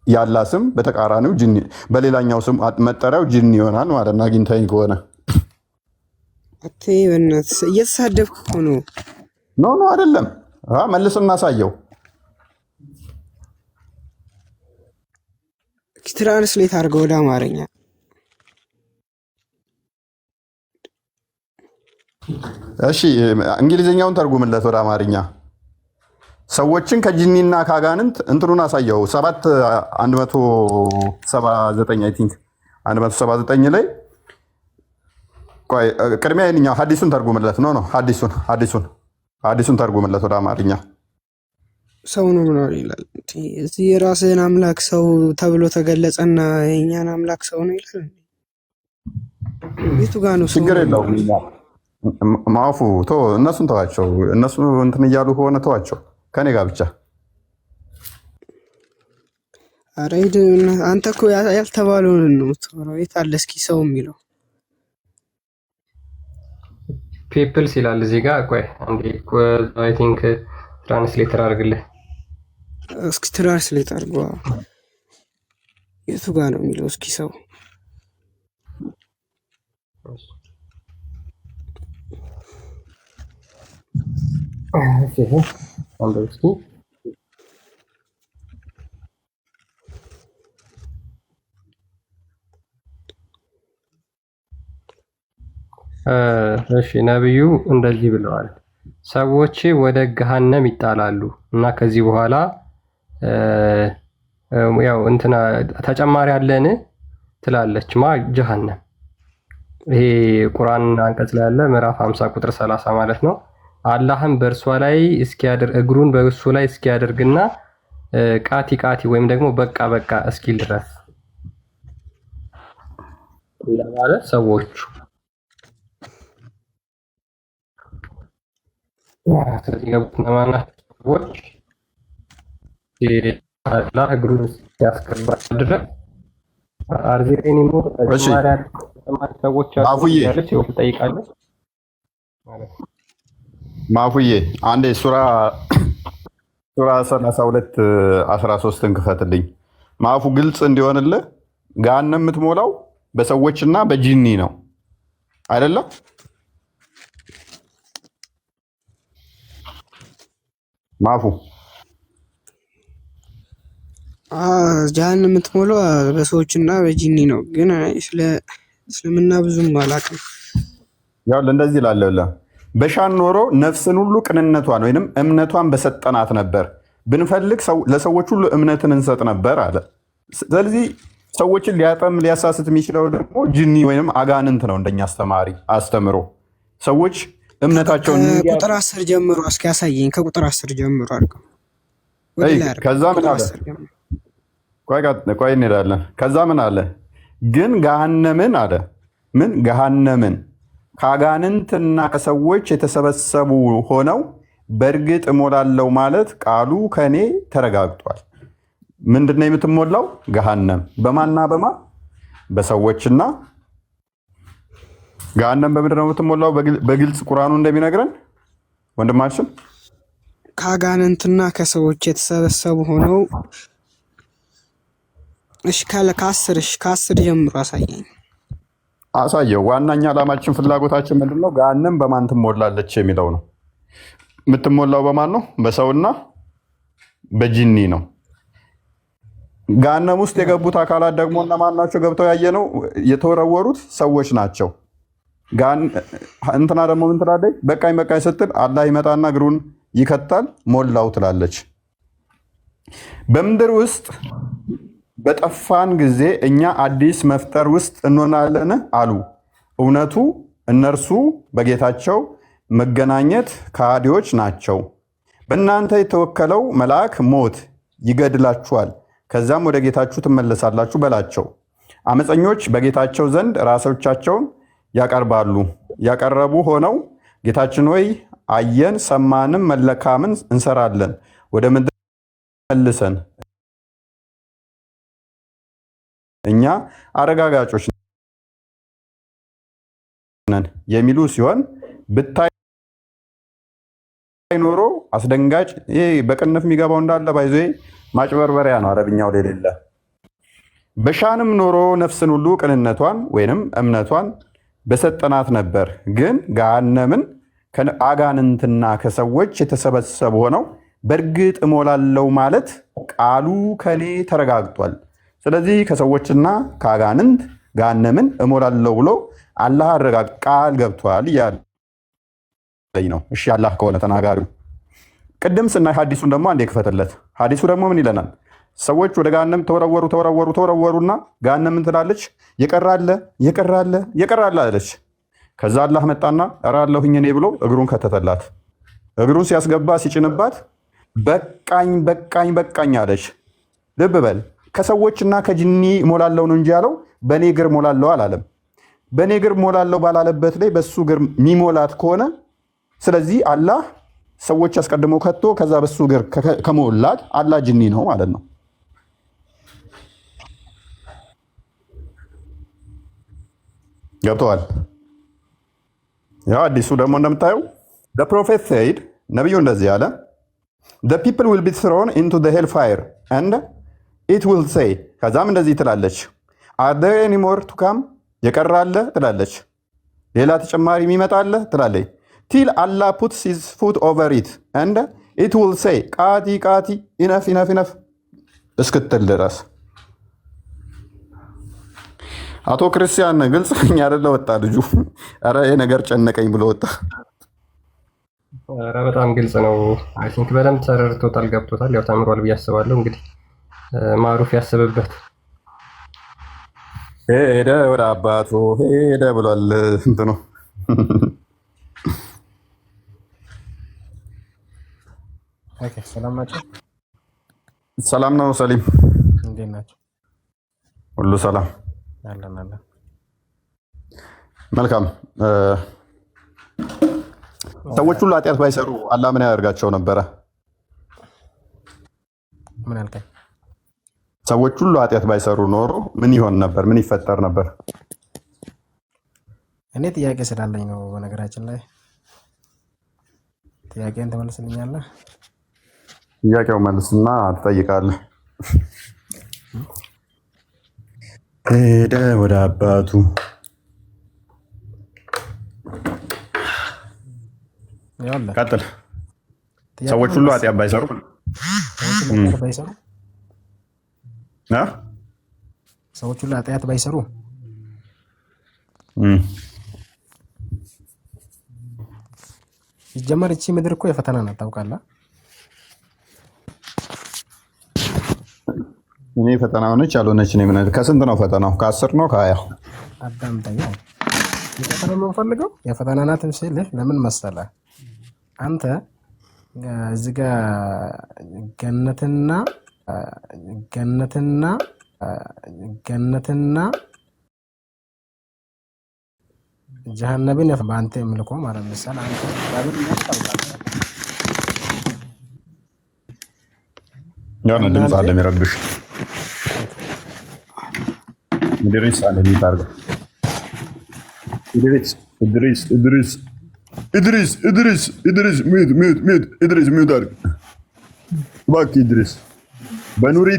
ያላ ስም በተቃራኒው ጂኒ፣ በሌላኛው ስም መጠሪያው ጂኒ ይሆናል ማለት ነው። አግኝተኸኝ ከሆነ አቴ በእናትህ እየተሳደብክ እኮ ነው። ኖ አይደለም። መልስ እናሳየው። ትራንስሌት አድርገው ወደ አማርኛ። እሺ እንግሊዝኛውን ተርጉምለት ወደ አማርኛ። ሰዎችን ከጂኒና ከአጋንንት እንትኑን አሳየው። 179 አይ ቲንክ 179 ላይ ቆይ ቅድሚያ የኛው ሐዲሱን ተርጉምለት። ኖ ሐዲሱን ተርጉምለት ወደ አማርኛ። ሰው ነው ምናምን ይላል። እዚህ የራስህን አምላክ ሰው ተብሎ ተገለጸና የኛን አምላክ ሰው ነው ይላል። ቤቱ ጋር ነው ሰው። ችግር የለውም። ማፉ እነሱን ተዋቸው። እነሱ እንትን እያሉ ከሆነ ተዋቸው። ከኔ ጋር ብቻ ኧረ ሂድ። አንተ እኮ ያልተባለውን ነው የምታወራው። የት አለ እስኪ ሰው የሚለው ፒፕልስ ይላል እዚህ ጋር። ቆይ አንዴ አይ ቲንክ ትራንስሌተር አድርግልህ እስኪ። ትራንስሌት አድርጓ። የቱ ጋር ነው የሚለው እስኪ ሰው እሺ ነብዩ እንደዚህ ብለዋል። ሰዎች ወደ ገሃነም ይጣላሉ እና ከዚህ በኋላ ያው እንትና ተጨማሪ አለን ትላለች ጀሃነም። ይሄ ቁርአን አንቀጽ ላይ ያለ ምዕራፍ 50 ቁጥር 30 ማለት ነው። አላህም በእርሷ ላይ እግሩን በእሱ ላይ እስኪያደርግና ቃቲ ወይም ደግሞ በቃ እስኪል ድረስ ለማለት ሰዎቹ ስለዚህ ገቡትና ማናቸው ሰዎች አላህ እግሩን እስኪያስገባ ድረስ አርዚቀኒ ሞት ተጨማሪ ሰዎች ያለች ትጠይቃለች። ማፉዬ አንዴ ሱራ 32 13ን ክፈትልኝ። ማፉ ግልጽ እንዲሆንልህ ገሃነም የምትሞላው በሰዎችና በጂኒ ነው አይደለም? ማፉ ጀሃነም የምትሞላው በሰዎችና በጂኒ ነው። ግን ስለ እስልምና ብዙም አላውቅም። ያው እንደዚህ ይላል። በሻን ኖሮ ነፍስን ሁሉ ቅንነቷን ወይንም እምነቷን በሰጠናት ነበር፣ ብንፈልግ ለሰዎች ሁሉ እምነትን እንሰጥ ነበር አለ። ስለዚህ ሰዎችን ሊያሳስት የሚችለው ደግሞ ጂኒ ወይንም አጋንንት ነው። እንደኛ አስተምሮ ሰዎች እምነታቸውን ከቁጥር 10 ጀምሮ እስኪ ያሳየኝ። ከቁጥር 10 ጀምሮ አድርገው ከዛ ምን አለ? ቆይ እንሄዳለን። ከዛ ምን አለ? ግን ገሃነምን አለ ምን ገሃነምን ከአጋንንትና ከሰዎች የተሰበሰቡ ሆነው በእርግጥ እሞላለሁ ማለት ቃሉ ከኔ ተረጋግጧል። ምንድነው የምትሞላው? ገሃነም። በማና በማ? በሰዎችና። ገሃነም በምንድነው የምትሞላው? በግልጽ ቁርአኑ እንደሚነግረን ወንድማችን ከአጋንንትና ከሰዎች የተሰበሰቡ ሆነው። እሺ ከአስር ጀምሮ አሳየው። ዋናኛ ዓላማችን ፍላጎታችን ምንድነው? ገሃነም በማን ትሞላለች የሚለው ነው። የምትሞላው በማን ነው? በሰውና በጂኒ ነው። ገሃነም ውስጥ የገቡት አካላት ደግሞ እነማን ናቸው? ገብተው ያየነው የተወረወሩት ሰዎች ናቸው። እንትና ደግሞ ምን ትላለች? በቃኝ በቃኝ ስትል አላህ ይመጣና እግሩን ይከታል፣ ሞላው ትላለች። በምድር ውስጥ በጠፋን ጊዜ እኛ አዲስ መፍጠር ውስጥ እንሆናለን አሉ። እውነቱ እነርሱ በጌታቸው መገናኘት ከሃዲዎች ናቸው። በእናንተ የተወከለው መልአክ ሞት ይገድላችኋል፣ ከዛም ወደ ጌታችሁ ትመለሳላችሁ በላቸው። አመፀኞች በጌታቸው ዘንድ ራሶቻቸውን ያቀርባሉ። ያቀረቡ ሆነው ጌታችን ሆይ አየን፣ ሰማንም፣ መልካምን እንሰራለን፣ ወደ ምድር መልሰን እኛ አረጋጋጮች ነን የሚሉ ሲሆን ብታይ ኖሮ አስደንጋጭ። ይሄ በቅንፍ የሚገባው እንዳለ ባይዞ ማጭበርበሪያ ነው፣ አረብኛው የሌለ። በሻንም ኖሮ ነፍስን ሁሉ ቅንነቷን ወይንም እምነቷን በሰጠናት ነበር። ግን ገሃነምን ከአጋንንትና ከሰዎች የተሰበሰቡ ሆነው በእርግጥ እሞላለሁ ማለት ቃሉ ከኔ ተረጋግጧል። ስለዚህ ከሰዎችና ከአጋንንት ገሃነምን እሞላለሁ ብሎ አላህ ቃል ገብቷል እያለኝ ነው። እሺ አላህ ከሆነ ተናጋሪው። ቅድም ስናይ ሐዲሱን ደግሞ አንዴ ክፈትለት። ሐዲሱ ደግሞ ምን ይለናል? ሰዎች ወደ ገሃነም ተወረወሩና ገሃነም ምን ትላለች? የቀራለ አለች። ከዛ አላህ መጣና ኧረ አለሁኝ እኔ ብሎ እግሩን ከተተላት። እግሩን ሲያስገባ ሲጭንባት በቃኝ አለች። ልብ በል፣ ከሰዎችና ከጅኒ ሞላለው ነው እንጂ ያለው በእኔ እግር ሞላለው አላለም። በእኔ እግር ሞላለው ባላለበት ላይ በሱ እግር ሚሞላት ከሆነ ስለዚህ አላህ ሰዎች አስቀድሞ ከቶ ከዛ በሱ እግር ከሞላት አላህ ጅኒ ነው ማለት ነው። ገብተዋል? ያው አዲሱ ደግሞ እንደምታየው the prophet said ነብዩ እንደዚህ ያለ the people will be thrown into the hell fire and it will say ከዛም እንደዚህ ትላለች are there any more to come የቀራለ ትላለች፣ ሌላ ተጨማሪ የሚመጣለ ትላለች till Allah puts his foot over it and it will say ቃቲ enough እስክትል ድረስ። አቶ ክርስቲያን ግልጽኛ አይደለ? ወጣ ልጁ። ኧረ ይሄ ነገር ጨነቀኝ ብሎ ወጣ። ኧረ በጣም ግልጽ ነው። አይ ቲንክ በደንብ ተረድቶታል፣ ገብቶታል። ያው ተምሯል ብዬ አስባለሁ። እንግዲህ ማሩፍ ያስብበት። ሄደ ወደ አባቱ ሄደ ብሏል እንትኑ። ኦኬ፣ ሰላም ናቸው። ሰላም ነው ሰሊም፣ እንዴት ናቸው? ሁሉ ሰላም አለን። መልካም። ሰዎች ሁሉ ኃጢአት ባይሰሩ አላህ ምን ያደርጋቸው ነበረ? ምን አልከኝ? ሰዎች ሁሉ ኃጢአት ባይሰሩ ኖሮ ምን ይሆን ነበር? ምን ይፈጠር ነበር? እኔ ጥያቄ ስላለኝ ነው። በነገራችን ላይ ጥያቄን ትመልስልኛለህ? ጥያቄው መልስና ትጠይቃለህ። ሄደ ወደ አባቱ። ቀጥል። ሰዎች ሁሉ ኃጢአት ባይሰሩ ሰዎች ሁሉ ኃጢአት ባይሰሩ ሲጀመር እቺ ምድር እኮ የፈተና ናት፣ ታውቃለህ? እኔ ፈተና ሆነች ያልሆነች ነው ምን? ከስንት ነው ፈተናው? ከ10 ነው ከ20? አዳምጠኛ። የፈተና ነው ፈልገው የፈተና ናት ስልህ ለምን መሰለህ? አንተ እዚህ ጋር ገነትና ገነትና ገነትና ጀሃነብን በአንተ የምልኮ ማለት ምሳሌ አንተ ባብል ያነ ድምፅ አለ የሚረብሽ ኢድሪስ አለ የሚታርገው ኢድሪስ ሚዩት አድርግ እባክህ ኢድሪስ በኑሪ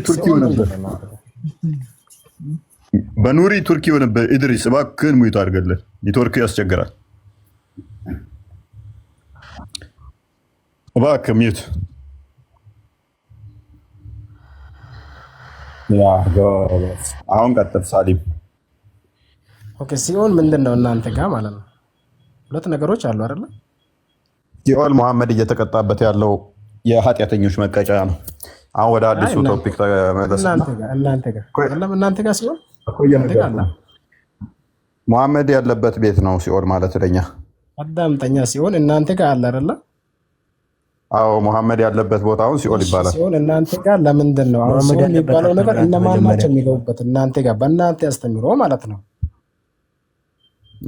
ቱርኪ ሆነበት ኢድሪስ እባክህን ሚዩት አድርገለት ኔትወርክ ያስቸግራል እባክህ ሚዩት አሁን ቀጥል ሳሊም ኦኬ ሲኦል ምንድነው እናንተ ጋር ማለት ነው ሁለት ነገሮች አሉ አይደል ሲኦል መሐመድ እየተቀጣበት ያለው የኃጢአተኞች መቀጫ ነው አሁን ወደ አዲሱ ቶፒክ ተመለስ እናንተ ጋር ሲኦል መሐመድ ያለበት ቤት ነው ሲኦል ማለት ለኛ አዳምጠኛ ሲኦል እናንተ ጋር አለ አይደል አዎ መሐመድ ያለበት ቦታውን ሲኦል ይባላል ሲኦል እናንተ ጋር ለምንድን ነው አሁን ሲኦል የሚባለው ነገር እነማን ናቸው የሚገቡበት እናንተ ጋር በእናንተ ያስተምሮ ማለት ነው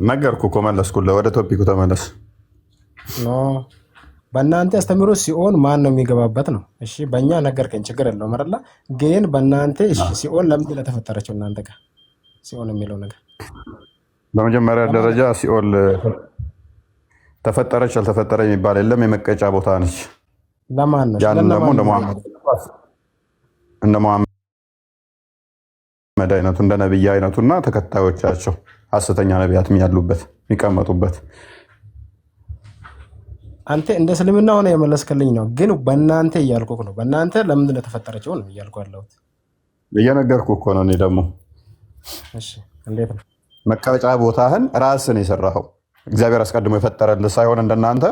ነገርኩ እኮ መለስኩልህ ወደ ቶፒኩ ተመለስ ኖ በእናንተ ያስተምሮ ሲኦል ማን ነው የሚገባበት ነው እሺ በእኛ ነገርከኝ ችግር የለውም አይደል ግን በእናንተ እሺ ሲኦል ለምንድን ነው ተፈጠረችው እናንተ ጋር ሲኦል የሚለው ነገር በመጀመሪያ ደረጃ ሲኦል ተፈጠረች አልተፈጠረ የሚባል የለም የመቀጫ ቦታ ነች ለማን ነው ያን ደግሞ እንደ መሐመድ አይነቱ እንደ ነብይ አይነቱና ተከታዮቻቸው ሐሰተኛ ነቢያትም ያሉበት የሚቀመጡበት አንተ እንደ እስልምና ሆነ የመለስከልኝ ነው ግን በእናንተ እያልኩህ ነው በእናንተ ለምንድን ነው ተፈጠረችው ነው እያልኩህ ያለሁት እየነገርኩህ እኮ ነው እኔ ደግሞ እሺ እንዴት ነው መቀጫ ቦታህን ራስን የሰራኸው እግዚአብሔር አስቀድሞ የፈጠረልህ ሳይሆን እንደናንተ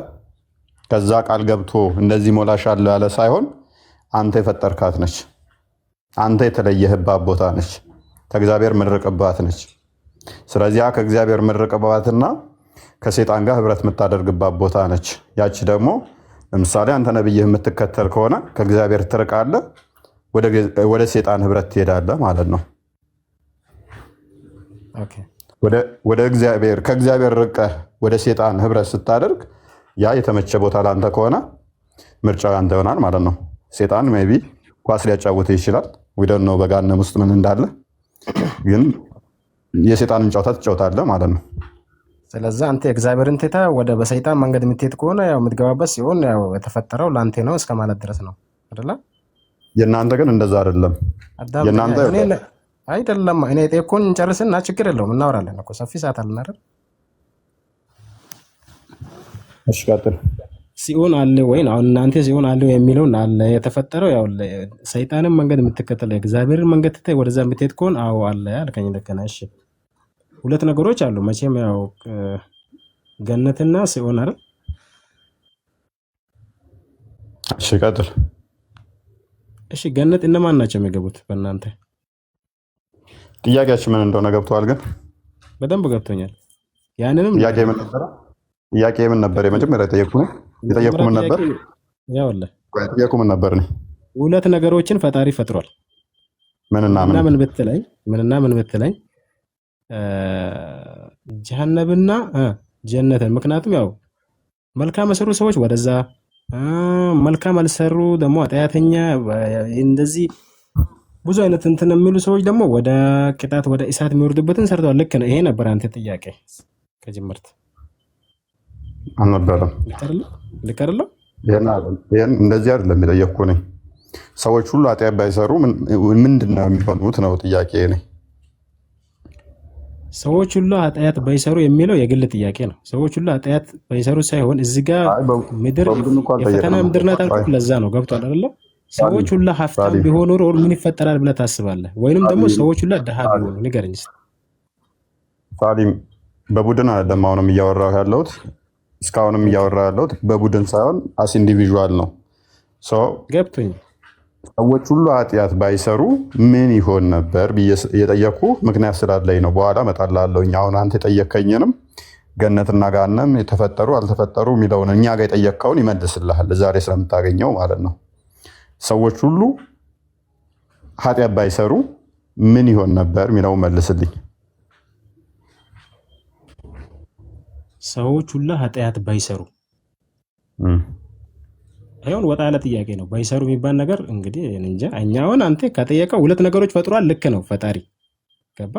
ከዛ ቃል ገብቶ እንደዚህ ሞላሻለሁ ያለ ሳይሆን አንተ የፈጠርካት ነች አንተ የተለየህባት ቦታ ነች ከእግዚአብሔር ምርቅባት ነች ስለዚህ ከእግዚአብሔር ምርቅባትና ከሰይጣን ጋር ህብረት የምታደርግባት ቦታ ነች ያቺ ደግሞ ለምሳሌ አንተ ነብይህ የምትከተል ከሆነ ከእግዚአብሔር ትርቃለህ ወደ ሰይጣን ህብረት ትሄዳለህ ማለት ነው ኦኬ ወደ እግዚአብሔር ከእግዚአብሔር ርቀህ ወደ ሰይጣን ህብረት ስታደርግ ያ የተመቸ ቦታ ላንተ ከሆነ ምርጫው ያንተ ይሆናል ማለት ነው ሰይጣን ሜቢ ኳስ ሊያጫውትህ ይችላል ወይ ደግሞ በጋነም ውስጥ ምን እንዳለ ግን የሰይጣንን ጨዋታ ትጫወታለህ ማለት ነው ስለዚህ አንተ እግዚአብሔርን ትታ ወደ በሰይጣን መንገድ የምትሄድ ከሆነ ያው የምትገባበት ሲሆን ያው የተፈጠረው ላንተ ነው እስከ ማለት ድረስ ነው አይደል የእናንተ ግን እንደዛ አይደለም የእናንተ አይደለም እኔ ጠይቆኝ እንጨርስና ችግር የለውም እናወራለን እኮ ሰፊ ሰዓት አለን አይደል እሺ ቀጥል ሲኦል አለ ወይ አሁን እናንተ ሲኦል አለ የሚለው አለ የተፈጠረው ያው ሰይጣንን መንገድ የምትከተል እግዚአብሔርን መንገድ ትተህ ወደዛ የምትሄድ ከሆነ አዎ አለ አልከኝ ልክ ነህ እሺ ሁለት ነገሮች አሉ መቼም ያው ገነትና ሲኦል አይደል እሺ ቀጥል እሺ ገነት እነማን ናቸው የሚገቡት በእናንተ ጥያቄያችን ምን እንደሆነ ገብቷል ግን በደንብ ገብቶኛል ያንንም ጥያቄ ምን ነበር የመጀመሪያ የጠየኩህ ምን ነበር ያውልህ የጠየኩህ ምን ነበር ነው ሁለት ነገሮችን ፈጣሪ ፈጥሯል ምንና ምን ብትለኝ ጀሃነምና ጀነትን ምክንያቱም ያው መልካም የሰሩ ሰዎች ወደዛ መልካም አልሰሩ ደግሞ ኃጢአተኛ እንደዚህ ብዙ አይነት እንትን የሚሉ ሰዎች ደግሞ ወደ ቅጣት ወደ እሳት የሚወርዱበትን ሰርተዋል ልክ ነው ይሄ ነበር አንተ ጥያቄ ከጅምርት አልነበረም ልክ አይደለም ይሄን እንደዚህ አይደለም የጠየኩህ ነኝ ሰዎች ሁሉ ኃጢአት ባይሰሩ ምንድነው የሚሆኑት ነው ጥያቄ ነኝ ሰዎች ሁሉ ኃጢአት ባይሰሩ የሚለው የግል ጥያቄ ነው ሰዎች ሁሉ ኃጢአት ባይሰሩ ሳይሆን እዚህ ጋር ምድር የፈተና ምድር ናት አልኩህ ለዛ ነው ገብቷል አይደል ሰዎች ሁሉ ሀብታም ቢሆኑ ምን ይፈጠራል ብለህ ታስባለህ ወይንም ደግሞ ሰዎች ሁሉ ደሃ ቢሆኑ ንገረኝ ሳሊም በቡድን አይደለም አሁንም እያወራሁ ያለሁት እስካሁንም እያወራሁ ያለሁት በቡድን ሳይሆን አስ ኢንዲቪዥዋል ነው ገብቶኝ ሰዎች ሁሉ ኃጢአት ባይሰሩ ምን ይሆን ነበር የጠየኩ ምክንያት ስላለኝ ነው በኋላ እመጣልሃለሁኝ አሁን አንተ የጠየከኝንም ገነትና ገሃነም የተፈጠሩ አልተፈጠሩ የሚለውን እኛ ጋር የጠየቅከውን ይመልስልሃል ዛሬ ስለምታገኘው ማለት ነው ሰዎች ሁሉ ኃጢአት ባይሰሩ ምን ይሆን ነበር የሚለው መልስልኝ። ሰዎች ሁላ ኃጢአት ባይሰሩ ይሁን ወጣ ያለ ጥያቄ ነው። ባይሰሩ የሚባል ነገር እንግዲህ እንጃ። እኛ አሁን አንተ ከጠየቀው ሁለት ነገሮች ፈጥሯል። ልክ ነው ፈጣሪ ገባ።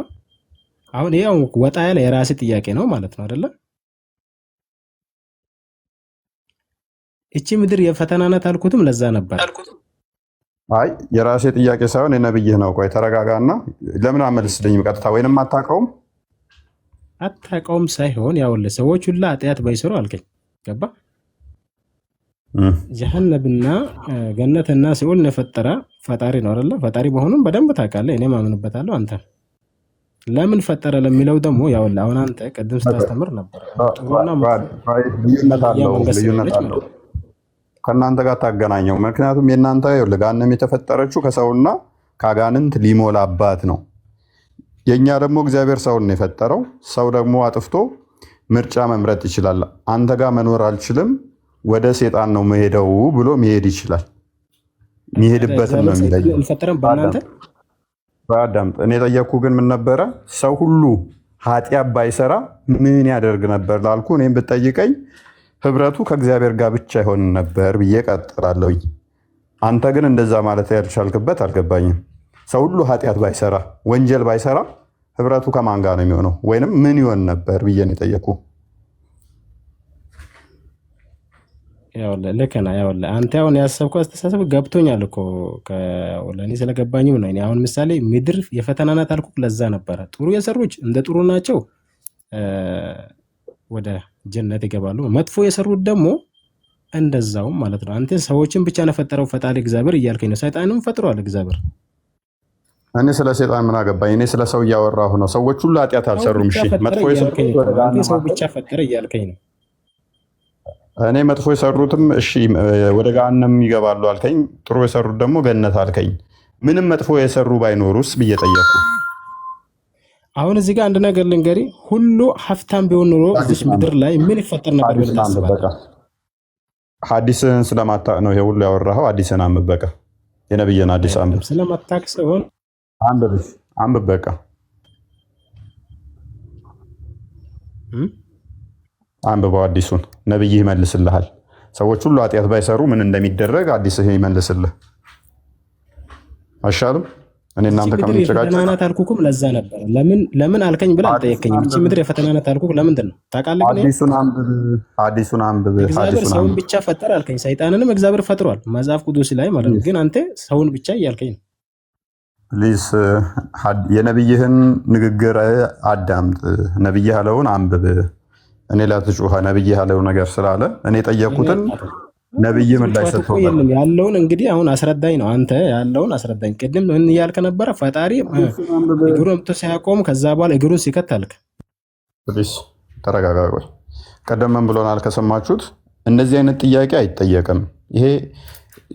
አሁን ይሄው ወጣ ያለ የራሴ ጥያቄ ነው ማለት ነው አይደለ? እቺ ምድር የፈተና ናት አልኩትም ለዛ ነበር። አይ የራሴ ጥያቄ ሳይሆን የነብይህ ነው። ቆይ ተረጋጋና ለምን አመልስልኝም ቀጥታ ወይንም አታውቀውም? አታውቀውም ሳይሆን ያው ሰዎች ሁላ ኃጢአት ባይሰሩ አልከኝ ገባ። ጀሃነምና ገነትና ሲኦልን የፈጠረ ፈጣሪ ነው አይደለ? ፈጣሪ መሆኑን በደንብ ታውቃለህ፣ እኔም አምንበታለሁ። አንተ ለምን ፈጠረ ለሚለው ደግሞ ያው አሁን አንተ ቀደም ስታስተምር ነበር። ልዩነት አለው ከእናንተ ጋር ታገናኘው። ምክንያቱም የእናንተ ገሃነም የተፈጠረችው ከሰውና ከአጋንንት ሊሞላባት ነው። የእኛ ደግሞ እግዚአብሔር ሰውን የፈጠረው ሰው ደግሞ አጥፍቶ ምርጫ መምረጥ ይችላል። አንተ ጋር መኖር አልችልም ወደ ሴጣን ነው መሄደው ብሎ መሄድ ይችላል። የሚሄድበትን ነው የሚለየው። በአዳምጥ እኔ ጠየቅኩ ግን ምን ነበረ? ሰው ሁሉ ኃጢአት ባይሰራ ምን ያደርግ ነበር ላልኩ እኔም ብትጠይቀኝ ህብረቱ ከእግዚአብሔር ጋር ብቻ ይሆን ነበር ብዬ ቀጥላለሁኝ። አንተ ግን እንደዛ ማለት ያልቻልክበት አልገባኝም። ሰው ሁሉ ኃጢአት ባይሰራ ወንጀል ባይሰራ ህብረቱ ከማን ጋር ነው የሚሆነው? ወይንም ምን ይሆን ነበር ብዬ ነው የጠየቅኩ። ልክ ነህ። ያውልህ አንተ አሁን ያሰብከው አስተሳሰብ ገብቶኛል እኮ ለእኔ ስለገባኝም ነው። አሁን ምሳሌ ምድር የፈተና ናት አልኩህ ለዛ ነበረ። ጥሩ የሰሩች እንደ ጥሩ ናቸው ወደ ጀነት ይገባሉ። መጥፎ የሰሩት ደግሞ እንደዛውም ማለት ነው። አንተ ሰዎችን ብቻ ነው ፈጠረው ፈጣሪ እግዚአብሔር እያልከኝ ነው። ሰይጣንም ፈጥሯል እግዚአብሔር። እኔ ስለ ሰይጣን ምን አገባኝ? እኔ ስለ ሰው እያወራሁ ነው። ሰዎች ሁሉ ኃጢአት አልሰሩም። እሺ መጥፎ የሰሩት ሰው ብቻ ፈጠረ እያልከኝ ነው። እኔ መጥፎ የሰሩትም እሺ ወደ ገሃነም ይገባሉ አልከኝ። ጥሩ የሰሩት ደግሞ ገነት አልከኝ። ምንም መጥፎ የሰሩ ባይኖሩስ ብዬ ጠየቅኩ። አሁን እዚህ ጋር አንድ ነገር ልንገሪ። ሁሉ ሀብታም ቢሆን ኖሮ እዚህ ምድር ላይ ምን ይፈጠር ነበር ብለህ ታስባለህ? ሐዲስን ስለማታውቅ ነው ይሄ ሁሉ ያወራኸው። ሐዲስን አንብብ በቃ። የነብይን ሐዲስ አንብብ። ስለማታውቅ ሳይሆን አንብብ በቃ። አንብበው ሐዲሱን። ነብይህ ይመልስልሃል። ሰዎች ሁሉ ኃጢአት ባይሰሩ ምን እንደሚደረግ ሐዲስህ ይመልስልህ። አይሻልም? እኔ እናንተ ከምንጨቃጨቅ ፈተና ናት አልኩህም ለዛ ነበር። ለምን አልከኝ ብለህ አልጠየቀኝም። እቺ ምድር የፈተና ናት አልኩህ ለምንድን ነው ታውቃለህ? ሐዲሱን አንብብ። እግዚአብሔር ሰውን ብቻ ፈጠረ አልከኝ። ሰይጣንንም እግዚአብሔር ፈጥሯል መጽሐፍ ቅዱስ ላይ ማለት ነው። ግን አንተ ሰውን ብቻ እያልከኝ ነው። ፕሊዝ የነብይህን ንግግር አዳምጥ። ነብይህ ያለውን አንብብ። እኔ ላትጩኸ ነብይ ያለው ነገር ስላለ እኔ ጠየቅኩትን ነብይ ምን ላይ ሰጥቶ ያለውን እንግዲህ አሁን አስረዳኝ ነው። አንተ ያለውን አስረዳኝ። ቅድም ምን እያልክ ነበረ? ፈጣሪ እግሩን አምጥቶ ሲያቆም ከዛ በኋላ እግሩን ሲከት አልክ። ፕሊዝ ተረጋጋ። ቆይ ቀደም ምን ብሎናል ከሰማችሁት? እንደዚህ አይነት ጥያቄ አይጠየቅም። ይሄ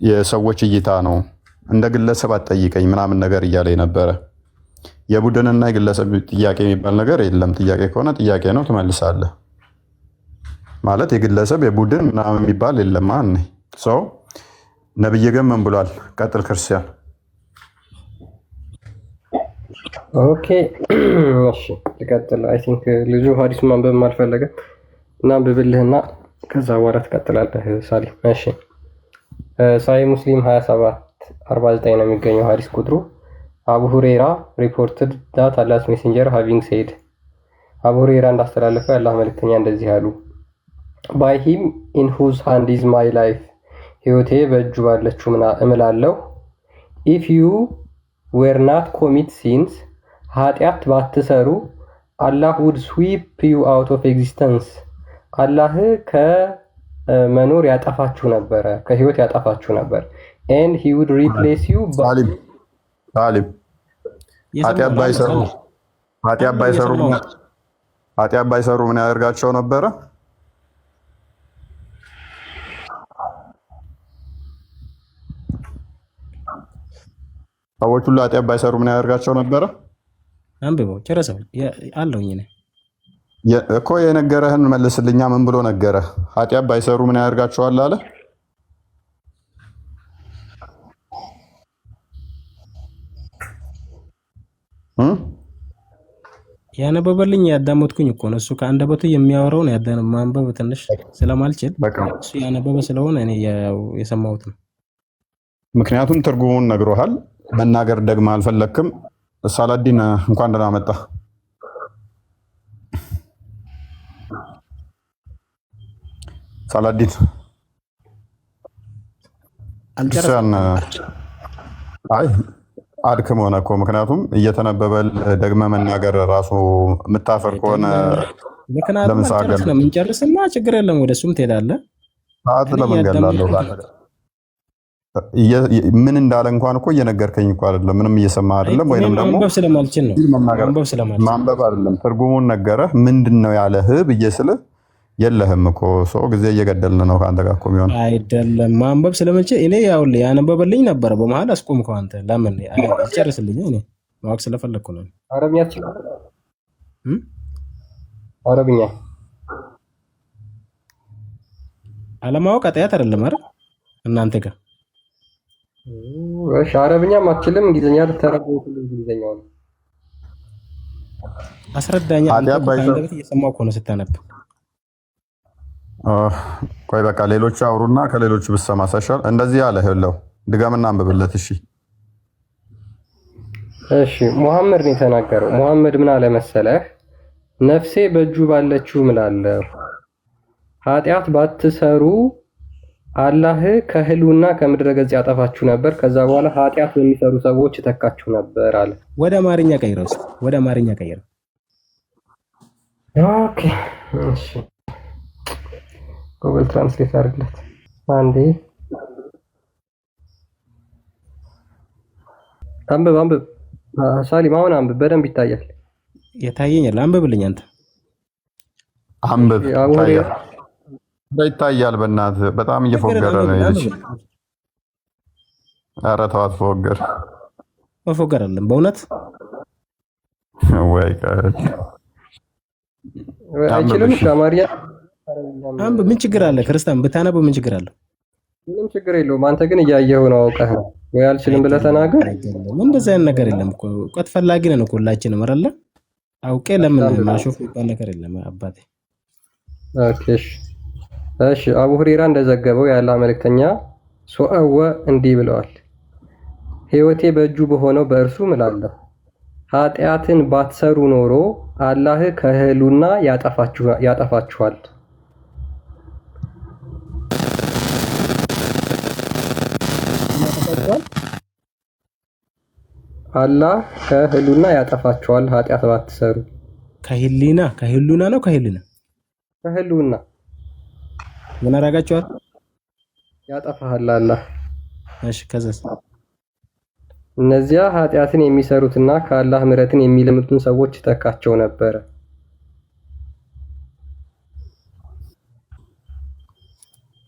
የሰዎች እይታ ነው። እንደ ግለሰብ አትጠይቀኝ ምናምን ነገር እያለ ነበረ። የቡድንና የግለሰብ ጥያቄ የሚባል ነገር የለም። ጥያቄ ከሆነ ጥያቄ ነው፣ ትመልሳለህ። ማለት የግለሰብ የቡድን ምናምን የሚባል የለም። ሰው ነብይ ግን ምን ብሏል? ቀጥል ክርስቲያን። ኦኬ እሺ ልቀጥል። አይ ቲንክ ልጁ ሐዲሱን ማንበብ አልፈለገ እና አንብብልህና ከዛ በኋላ ትቀጥላለህ ሳሊም። እሺ ሳሂህ ሙስሊም 2749 ነው የሚገኘው ሐዲስ ቁጥሩ። አቡ ሁሬራ ሪፖርትድ ዳት አላህስ ሜሴንጀር ሃቪንግ ሴድ፣ አቡ ሁሬራ እንዳስተላለፈ የአላህ መልእክተኛ እንደዚህ አሉ። ባይ ሂም ኢን ሁዝ ሃንድ ኢዝ ማይ ላይፍ፣ ህይወቴ በእጁ ባለችው እምላለሁ። ኢፍ ዩ ዌር ናት ኮሚት ሲንስ፣ ኃጢአት ባትሰሩ፣ አላህ ውድ ስዊፕ ዩ አውት ኦፍ ኤግዚስተንስ፣ አላህ ከመኖር ያጠፋችሁ ነበረ፣ ከህይወት ያጠፋችሁ ነበር። ኤንድ ሂ ውድ ሪፕሌስ ዩ ሳሊም ኃጢአት ባይሰሩ ምን ያደርጋቸው ነበረ? ሰዎች ሁሉ ኃጢአት ባይሰሩ ምን ያደርጋቸው ነበረ? አንብበው ጨረሰው አለውኝ እኔ እኮ የነገረህን መልስልኛ። ምን ብሎ ነገረህ? ኃጢአት ባይሰሩ ምን ያደርጋቸዋል አለ? ያነበበልኝ ያዳመጥኩኝ እኮ ነው። እሱ ከአንደበቱ የሚያወራውን ማንበብ ትንሽ ስለማልችል በቃ እሱ ያነበበ ስለሆነ እኔ የሰማሁት ነው። ምክንያቱም ትርጉሙን ነግሮሃል። መናገር ደግማ አልፈለክም። ሳላዲን እንኳን ደህና መጣ። ሳላዲን ክርስቲያን አይ አድክም ሆነ እኮ ምክንያቱም እየተነበበል ደግመ መናገር ራሱ የምታፈር ከሆነ ምክንያቱም ስለምንጨርስና ችግር የለም ወደ እሱም ትሄዳለህ። ሰዓት ለምን ገላለሁ? ምን እንዳለ እንኳን እኮ እየነገርከኝ እኮ አይደለም፣ ምንም እየሰማህ አይደለም። ወይንም ደግሞ ማንበብ ስለማልችል ነው። ማንበብ አይደለም ትርጉሙን ነገረህ ምንድን ነው ያለህ ብዬ ስልህ የለህም እኮ ሰው ጊዜ እየገደልን ነው ከአንተ ጋር እኮ የሚሆን አይደለም። ማንበብ ስለምንችል እኔ ያው ያነበበልኝ ነበረ በመሀል አስቆምከው አንተ። ለምን አልጨርስልኝ? እኔ ማወቅ ስለፈለግኩ ነው። አረብኛ አለማወቅ ኃጢአት አይደለም አይደል? እናንተ ጋር እሺ፣ አረብኛም አትችልም፣ እንግሊዝኛ ልትተረጉም እንግሊዝኛው ነው። አስረዳኛ። አንተ እየሰማሁ እኮ ነው ስታነብ። ቆይ በቃ ሌሎች አውሩና ከሌሎች ብሰማ ሳይሻል እንደዚህ ያለ ይኸውልህ፣ ድገምና አንብብለት። እሺ እሺ፣ ሙሐመድ ነው የተናገረው። ሙሐመድ ምን አለ መሰለህ? ነፍሴ በእጁ ባለችው እምላለሁ ኃጢአት ባትሰሩ አላህ ከህልውና ከምድረ ገጽ ያጠፋችሁ ነበር፣ ከዛ በኋላ ኃጢአት በሚሰሩ ሰዎች ተካችሁ ነበር አለ። ወደ አማርኛ ቀይረው እስኪ፣ ወደ አማርኛ ቀይረው። ኦኬ እሺ፣ ጉግል ትራንስሌት አድርግለት አንዴ። አንብብ ሳሊም፣ አሁን አንብብ፣ በደንብ ይታያል። የታየኛል። አንብብልኝ አንተ። አንብብ ይታያል። በእናትህ በጣም እየፎገረ ነው ልጅ። ኧረ ተው አትፎገር። መፎገር አለም በእውነት ወይ አይችልም። አማርኛ አንብብ። ምን ችግር አለ? ክርስቲያን ብታነበው ምን ችግር አለው? ምንም ችግር የለውም። አንተ ግን እያየኸው ነው፣ አውቀህ ነው ወይ? አልችልም ብለህ ተናገር። እንደዚህ አይነት ነገር የለም እኮ እውቀት ፈላጊ ነን እኮ ሁላችንም አይደለ? አውቄ ለምን ማሾፍ የሚባል ነገር የለም አባቴ። ኦኬ እሺ። አቡ ሁሬራ እንደዘገበው የአላህ መልእክተኛ ሶአወ እንዲህ ብለዋል፣ ሕይወቴ በእጁ በሆነው በእርሱ እምላለሁ ኃጢአትን ባትሰሩ ኖሮ አላህ ከህሉና ያጠፋችኋል። አላህ ከህሉና ያጠፋችኋል ኃጢአት ባትሰሩ። ከህሊና ነው ከህሊና ከህሉና ምን አደርጋችኋል? ያጠፋሃል አላህ። እሺ ከዛስ? እነዚያ ኃጢአትን የሚሰሩትና ከአላህ ምሕረትን የሚለምኑትን ሰዎች ተካቸው ነበረ።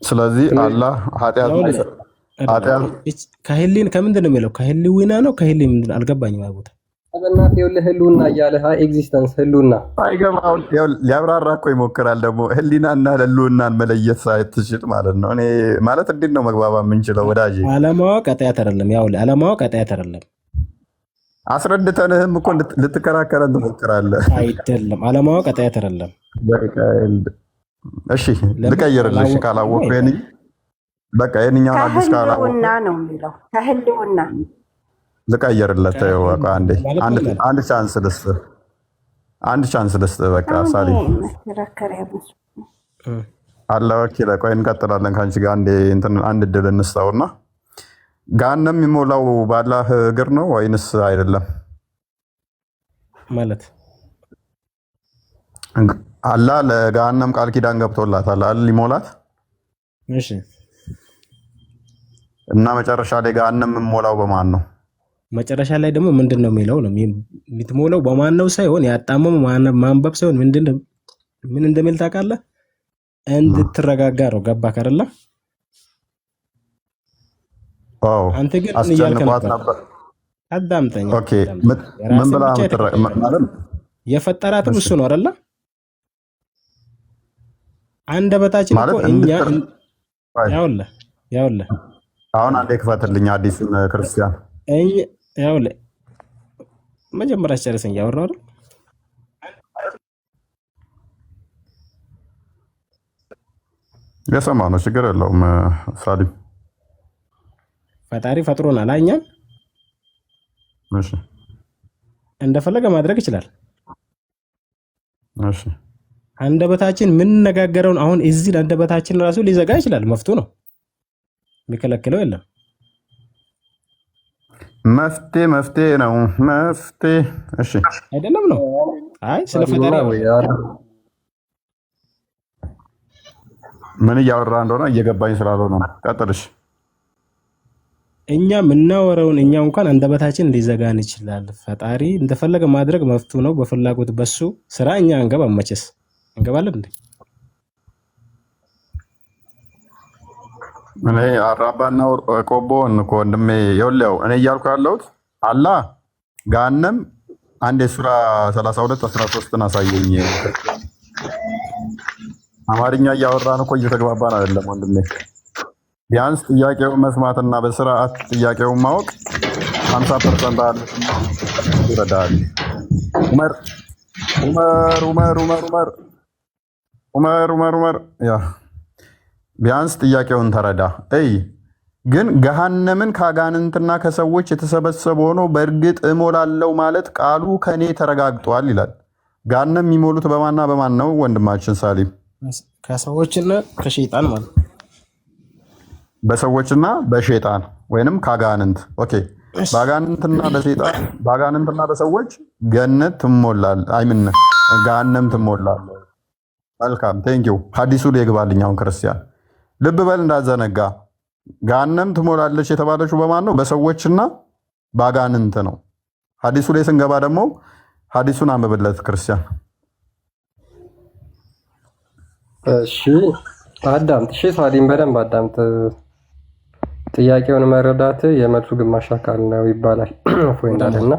ስለዚህ አላህ ኃጢአት ከህሊና ከምንድን ነው የሚለው? ከህሊና ነው ከህሊና ምንድን ነው? አልገባኝም። ማለት አበናት ይኸውልህ ህልውና እያለ ኤግዚስተንስ ህልውና አይገባው። ሊያብራራ እኮ ይሞክራል። ደግሞ ህሊናና ህልውናን መለየት ሳይትችል ማለት ነው። እኔ ማለት እንዴት ነው መግባባ የምንችለው ወዳጄ? አለማወቅ ኃጢአት አይደለም። ያው አለማወቅ ኃጢአት አይደለም። አስረድተንህም እኮ ልትከራከረን ትሞክራለህ። አይደለም አለማወቅ ኃጢአት አይደለም። እሺ ልቀይርልሽ ካላወቅሁ በቃ የእኛውን አዲስ ከህልውና ነው የሚለው ከህልውና ልቀይርለት። አንድ ቻንስ ልስጥ። በቃ ሳሊ አለ ወኪለ። ቆይ እንቀጥላለን ከአንቺ ጋር አንድ እድል እንስጠውና ገሃነም የሚሞላው ባላህ እግር ነው ወይንስ አይደለም? ማለት አላህ ለገሃነም ቃል ኪዳን ገብቶላታል አይደል? ሊሞላት። እሺ። እና መጨረሻ ላይ ገሃነም የምሞላው በማን ነው? መጨረሻ ላይ ደግሞ ምንድን ነው የሚለው ነው የምትሞላው በማን ነው ሳይሆን ያጣመሙ ማንበብ ሳይሆን ምን እንደሚል ታውቃለህ? እንድትረጋጋ ነው። ገባህ አይደለ? አንተ ግን አስጨንቋት ነበር። አዳምጠኝ። ኦኬ ምን ብላ ማለት የፈጠራትም እሱ ነው አይደለ? አንደበታችን እኮ እኛ ያውልህ አሁን አንዴ ክፈትልኝ አዲሱን ክርስቲያን። ያውልህ መጀመሪያ ጨርሰኝ ያወራው አይደል? የሰማ ነው፣ ችግር የለውም። ሳሊም ፈጣሪ ፈጥሮናል እኛን እሺ እንደፈለገ ማድረግ ይችላል። እሺ አንደበታችን የምንነጋገረውን አሁን እዚህ አንደበታችን ራሱ ሊዘጋ ይችላል። መፍቱ ነው፣ የሚከለክለው የለም። መፍትሄ ነው መፍትሄ። እሺ አይደለም ነው። አይ ስለ ፈጣሪ ምን እያወራ እንደሆነ እየገባኝ ስላልሆነ ነው። ቀጥልሽ። እኛ የምናወራውን እኛ እንኳን አንደበታችን ሊዘጋን ይችላል። ፈጣሪ እንደፈለገ ማድረግ መፍቱ ነው። በፍላጎት በሱ ስራ እኛ አንገባም። መቼስ እንገባለን እንዴ? እኔ አራባና ቆቦን እኮ ወንድሜ ይኸውልህ፣ እኔ እያልኩ ያለሁት አላህ ገሃነም አንድ የሱራ 32:13 አሳየኝ። አማርኛ እያወራን እኮ እየተግባባን አይደለም ወንድሜ። ቢያንስ ጥያቄውን መስማትና በስርዓት ጥያቄውን ማወቅ 50% አለ ይረዳል። ዑመር ያ ቢያንስ ጥያቄውን ተረዳ። ግን ገሃነምን ከአጋንንትና ከሰዎች የተሰበሰበ ሆኖ በእርግጥ እሞላለው ማለት ቃሉ ከኔ ተረጋግጧል ይላል። ገሃነም የሚሞሉት በማንና በማን ነው ወንድማችን ሳሊም? ከሰዎችና ከሸይጣን ማለት በሰዎችና በሸይጣን ወይንም ከአጋንንት። ኦኬ በአጋንንትና በሰዎች ገነት ትሞላል። አይምን ገሃነም ትሞላል። መልካም ቴንኪው። ሐዲሱ ላይ ይግባልኝ። አሁን ክርስቲያን ልብ በል እንዳዘነጋ። ገሃነም ትሞላለች የተባለችው በማን ነው? በሰዎችና በአጋንንት ነው። ሐዲሱ ላይ ስንገባ ደግሞ ሐዲሱን አንብብለት ክርስቲያን። እሺ አዳምጥ። እሺ ሳሊም በደንብ አዳምጥ። ጥያቄውን መረዳት የመልሱ ግማሽ አካል ነው ይባላል። እፎይ እንዳለና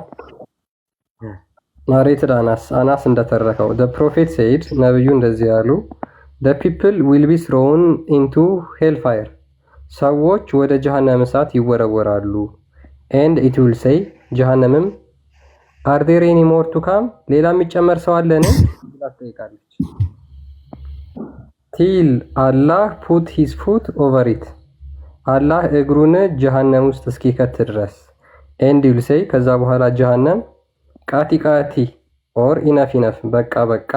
ናሬትድ አናስ እንደተረከው the prophet said ነብዩ እንደዚህ ያሉ the people will be thrown into hellfire ሰዎች ወደ ጀሃነም እሳት ይወረወራሉ and it will say ጀሃነምም are there any more to come ሌላ የሚጨመር ሰው አለን ብላ ትጠይቃለች till Allah put his foot over it አላህ እግሩን ጀሃነም ውስጥ እስኪከት ድረስ and it will say ከዛ በኋላ ጀሃነም ቃቲ ኦር ኢነፍ በቃ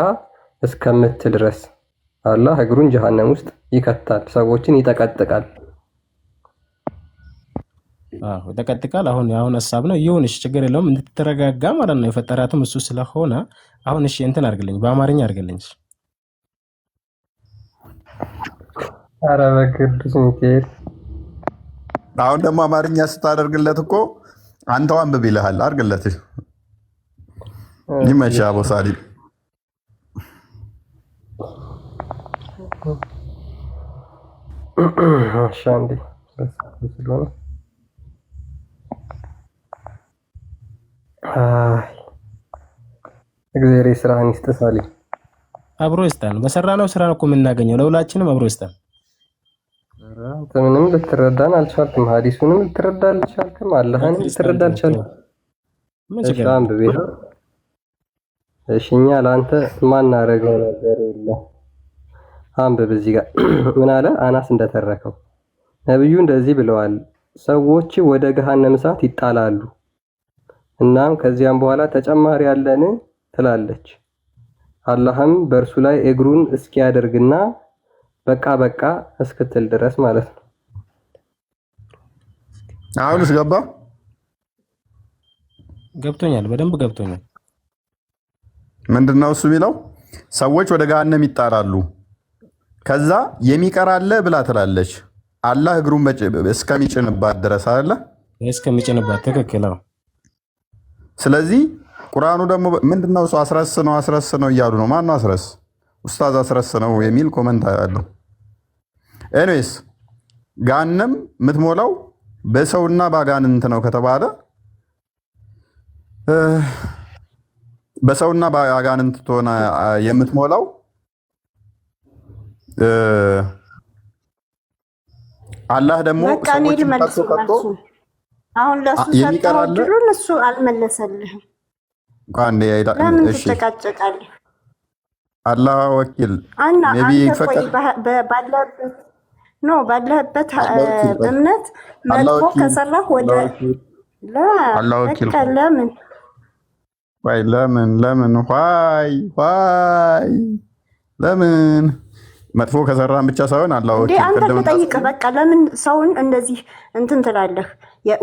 እስከምትል ድረስ አላህ እግሩን ጀሃነም ውስጥ ይከታል፣ ሰዎችን ይጠቀጥቃል። ይጠቀጥቃል። አሁን ሐሳብ ነው ይሁን፣ እሺ ችግር የለውም። እንድትረጋጋ ማለት ነው። የፈጠራትም እሱ ስለሆነ አሁን እሺ እንትን አድርግልኝ፣ በአማርኛ አድርግልኝ። ኧረ በቅዱስ ሚካኤል አሁን ደግሞ አማርኛ ስታደርግለት እኮ አንተው አንብብ ይልሃል። አድርግለት። ይመችህ አቦ ሳሊም። ሻንዲ እግዚአብሔር ስራህን ይስጥ ሳሊም። አብሮ ይስጠን። በሰራነው ስራ እኮ የምናገኘው ለሁላችንም አብሮ ይስጠን። ምንም ልትረዳን አልቻልክም። ሐዲሱንም ልትረዳ አልቻልክም። አላህንም ልትረዳ አልቻልክም። እሺ እኛ ለአንተ ማናረገው ነገር የለም። አንብብ እዚህ ጋር ምን አለ? አናስ እንደተረከው ነብዩ እንደዚህ ብለዋል፣ ሰዎች ወደ ገሃነም እሳት ይጣላሉ። እናም ከዚያም በኋላ ተጨማሪ ያለን ትላለች። አላህም በእርሱ ላይ እግሩን እስኪያደርግና በቃ እስክትል ድረስ ማለት ነው። አሁንስ ገባ? ገብቶኛል፣ በደንብ ገብቶኛል። ምንድነው እሱ የሚለው? ሰዎች ወደ ገሃነም ይጣላሉ፣ ከዛ የሚቀር አለ ብላ ትላለች። አላህ እግሩን እስከሚጭንባት ድረስ አለ እስከሚጭንባት። ትክክል ነው። ስለዚህ ቁርአኑ ደግሞ ምንድነው እሱ አስረስ ነው እያሉ ነው። ማነው አስረስ? ኡስታዝ አስረስ ነው የሚል ኮመንት አለው። ኤኒዌይስ ገሃነም የምትሞላው በሰውና በአጋንንት ነው ከተባለ በሰውና በአጋንንት ሆነ የምትሞላው አላህ ደግሞ ሰዎች ተከቶ አሁን ለሱ ሰጠው ድሩን እሱ አልመለሰልህም። ቃንዴ ለምን ትጨቃጨቃለህ? አላህ ወኪል እና ሜቢ አንተ ቆይ ባለህበት እምነት መጥፎ ከሰራህ ወደ አላህ ወኪል ለምን ዋይ ለምን ለምን መጥፎ ከሰራን ብቻ ሳይሆን አላህ ወኪል አንተ ልጠይቅህ በቃ ለምን ሰውን እንደዚህ እንትን ትላለህ?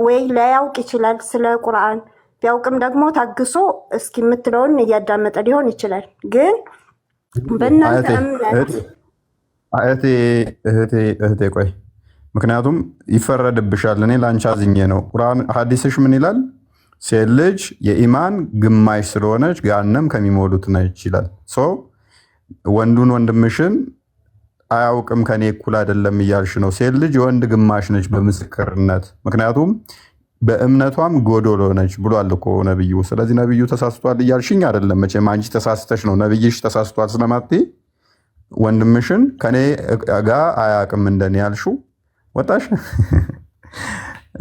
ወይ ላያውቅ ይችላል ስለ ቁርአን ቢያውቅም ደግሞ ታግሶ እስኪ የምትለውን እያዳመጠ ሊሆን ይችላል። ግን በእናንተ እምነት እህቴ ቆይ፣ ምክንያቱም ይፈረድብሻል። እኔ ላንቺ አዝኜ ነው። ቁርአን ሐዲስሽ ምን ይላል? ሴት ልጅ የኢማን ግማሽ ስለሆነች ገሃነም ከሚሞሉት ነች ይላል። ወንዱን ወንድምሽን አያውቅም ከኔ እኩል አይደለም እያልሽ ነው። ሴት ልጅ የወንድ ግማሽ ነች በምስክርነት፣ ምክንያቱም በእምነቷም ጎዶሎ ነች ብሏል እኮ ነብዩ። ስለዚህ ነብዩ ተሳስቷል እያልሽኝ አይደለም። መቼም አንቺ ተሳስተሽ ነው ነብይሽ ተሳስቷል ስለማትይ ወንድምሽን ከኔ ጋር አያውቅም እንደኔ ያልሽው ወጣሽ።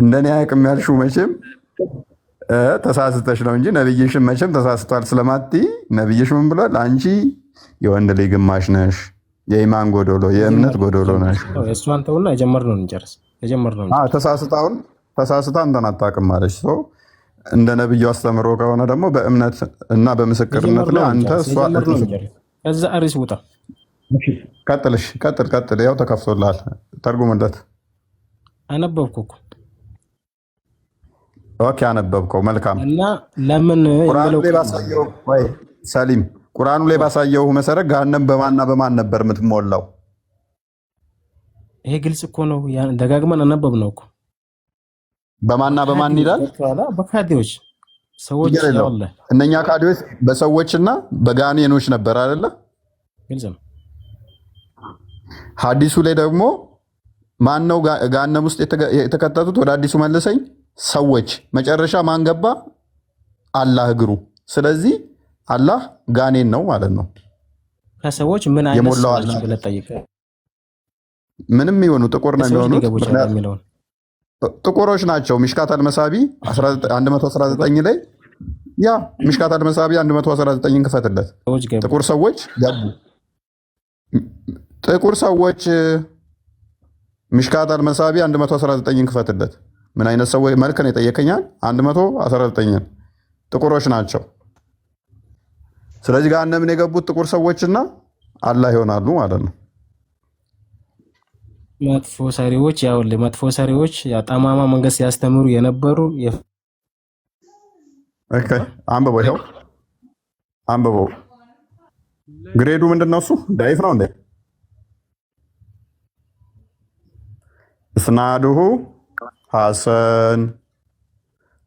እንደኔ አያውቅም ያልሽው መቼም ተሳስተሽ ነው እንጂ ነብይሽን መቼም ተሳስቷል ስለማትይ ነብይሽ ምን ብሏል? አንቺ የወንድ ልጅ ግማሽ ነሽ፣ የኢማን ጎዶሎ፣ የእምነት ጎዶሎ ነሽ። እሷን ተውና የጀመርነውን እንጨርስ። ተሳስታ እንትን አታውቅም ማለች። እንደ ነብዩ አስተምሮ ከሆነ ደግሞ በእምነት እና በምስክርነት ላይ አንተ እሷ ከዛ አሪስ ውጣ። ቀጥል። ያው ተከፍቶልሃል፣ ተርጉምለት። አነበብኩ እኮ። ኦኬ አነበብከው፣ መልካም። እና ለምን ሰሊም ቁርአኑ ላይ ባሳየው መሰረት ገሃነም በማንና በማን ነበር የምትሞላው? ይሄ ግልጽ እኮ ነው። ደጋግመን አነበብ ነው እኮ። በማንና በማን ይላል? በካዲዎች ሰዎች። እነኛ ካዲዎች በሰዎችና በጋኔኖች ነበር አይደለ? ግልጽ ነው። ሐዲሱ ላይ ደግሞ ማን ነው ገሃነም ውስጥ የተከተቱት? ወደ አዲሱ መልሰኝ። ሰዎች። መጨረሻ ማን ገባ? አላህ እግሩ። ስለዚህ አላህ ጋኔን ነው ማለት ነው። ከሰዎች ምን አይነት ሰዎች ብለህ ጠይቀህ ምንም ይሆኑ ጥቁር ነው የሚሆኑት። ጥቁሮች ናቸው። ሚሽካት አልመሳቢ 119 ላይ ያ ሚሽካት አልመሳቢ 119ን ክፈትለት። ጥቁር ሰዎች ገቡ። ጥቁር ሰዎች ሚሽካት አልመሳቢ 119ን ክፈትለት። ምን አይነት ሰዎች መልክ ነው የጠየቀኛል? 119ን ጥቁሮች ናቸው። ስለዚህ ገሃነምን የገቡት ጥቁር ሰዎችና አላህ ይሆናሉ ማለት ነው። መጥፎ ሰሪዎች መጥፎ ሰሪዎች ጠማማ መንገድ ሲያስተምሩ የነበሩ አንብበው። ይኸው አንብበው። ግሬዱ ምንድን ነው? እሱ ዳይፍ ነው እንዴ? እስናዱሁ ሐሰን።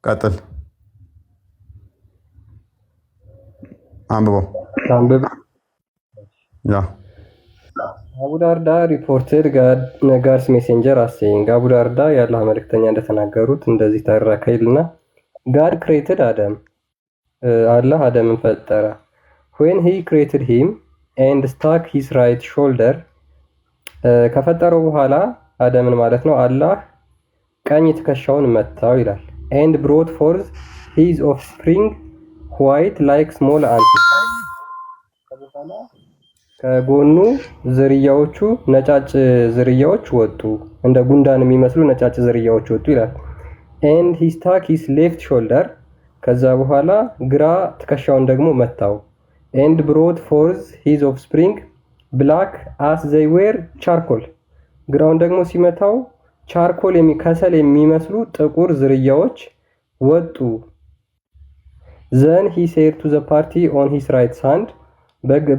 ቀጥል አንብበው። አቡ ዳርዳ ሪፖርትድ ጋድስ ሜሴንጀር አሴይንግ አቡ ዳርዳ የአላህ መልእክተኛ እንደተናገሩት እንደዚህ ተረከ ይልና ጋድ ክሬትድ አደም አላህ አደምን ፈጠረ። when he created him and stuck his right shoulder ከፈጠረው በኋላ አደምን ማለት ነው አላህ ቀኝ ትከሻውን መታው ይላል። and brought forth his offspring white like small ants ከጎኑ ዝርያዎቹ ነጫጭ ዝርያዎች ወጡ፣ እንደ ጉንዳን የሚመስሉ ነጫጭ ዝርያዎች ወጡ ይላል። and he stuck his left shoulder ከዛ በኋላ ግራ ትከሻውን ደግሞ መታው። and brought forth his offspring black as they were charcoal ግራውን ደግሞ ሲመታው ቻርኮል ከሰል የሚመስሉ ጥቁር ዝርያዎች ወጡ። then he said to the party on his right hand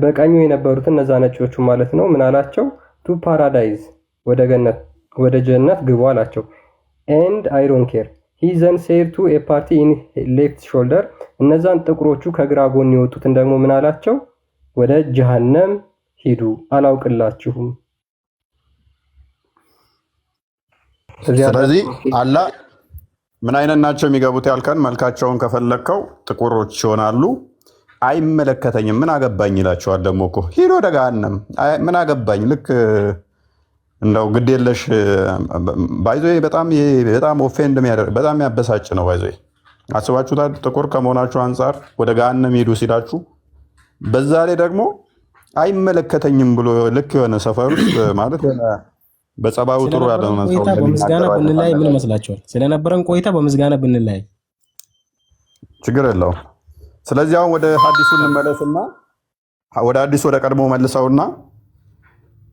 በቀኙ የነበሩትን እነዛ ነጮቹ ማለት ነው ምን አላቸው? to paradise ወደ ጀነት ግቡ አላቸው። and I don't care he then said to a party in left shoulder እነዛን ጥቁሮቹ ከግራ ጎን የወጡትን ደግሞ ምን አላቸው? ወደ ጀሃነም ሂዱ አላውቅላችሁም። ስለዚህ አላህ ምን አይነት ናቸው የሚገቡት ያልከን? መልካቸውን ከፈለከው ጥቁሮች ይሆናሉ። አይመለከተኝም ምን አገባኝ ይላቸዋል። ደግሞ እኮ ሂዶ ወደ ገሃነም ምን አገባኝ። ልክ እንደው ግድ የለሽ ባይዞ በጣም ኦፌንድ የሚያደርግ በጣም ያበሳጭ ነው። ባይዞ አስባችሁታል? ጥቁር ከመሆናችሁ አንጻር ወደ ገሃነም ሂዱ ሲላችሁ፣ በዛ ላይ ደግሞ አይመለከተኝም ብሎ ልክ የሆነ ሰፈር ውስጥ ማለት በጸባዩ ጥሩ ያለው ነው ሰው በምስጋና ብንላይ ምን መስላችኋል? ስለነበረን ቆይታ በምስጋና ብንላይ ችግር የለውም። ስለዚህ አሁን ወደ ሐዲሱ እንመለስና ወደ ቀድሞ መልሰውና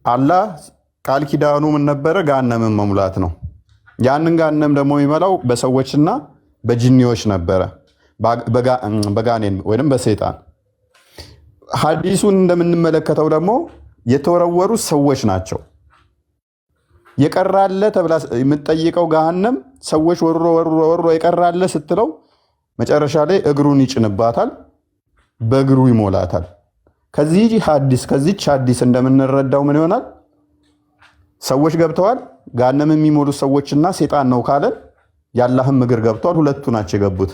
አላህ ቃል ኪዳኑ ምን ነበረ? ገሃነምን መሙላት ነው። ያንን ገሃነም ደግሞ የሚመላው በሰዎችና በጅኒዎች ነበረ፣ በጋኔን ወይም በሰይጣን። ሐዲሱን እንደምንመለከተው ደግሞ የተወረወሩ ሰዎች ናቸው። የቀራለ ተብላ የምትጠይቀው ገሃነም ሰዎች ወሮ የቀራለ ስትለው መጨረሻ ላይ እግሩን ይጭንባታል፣ በእግሩ ይሞላታል። ከዚህች ሐዲስ እንደምንረዳው ምን ይሆናል? ሰዎች ገብተዋል። ገሃነም የሚሞሉ ሰዎችና ሴጣን ነው ካለን የአላህም እግር ገብተዋል። ሁለቱ ናቸው የገቡት።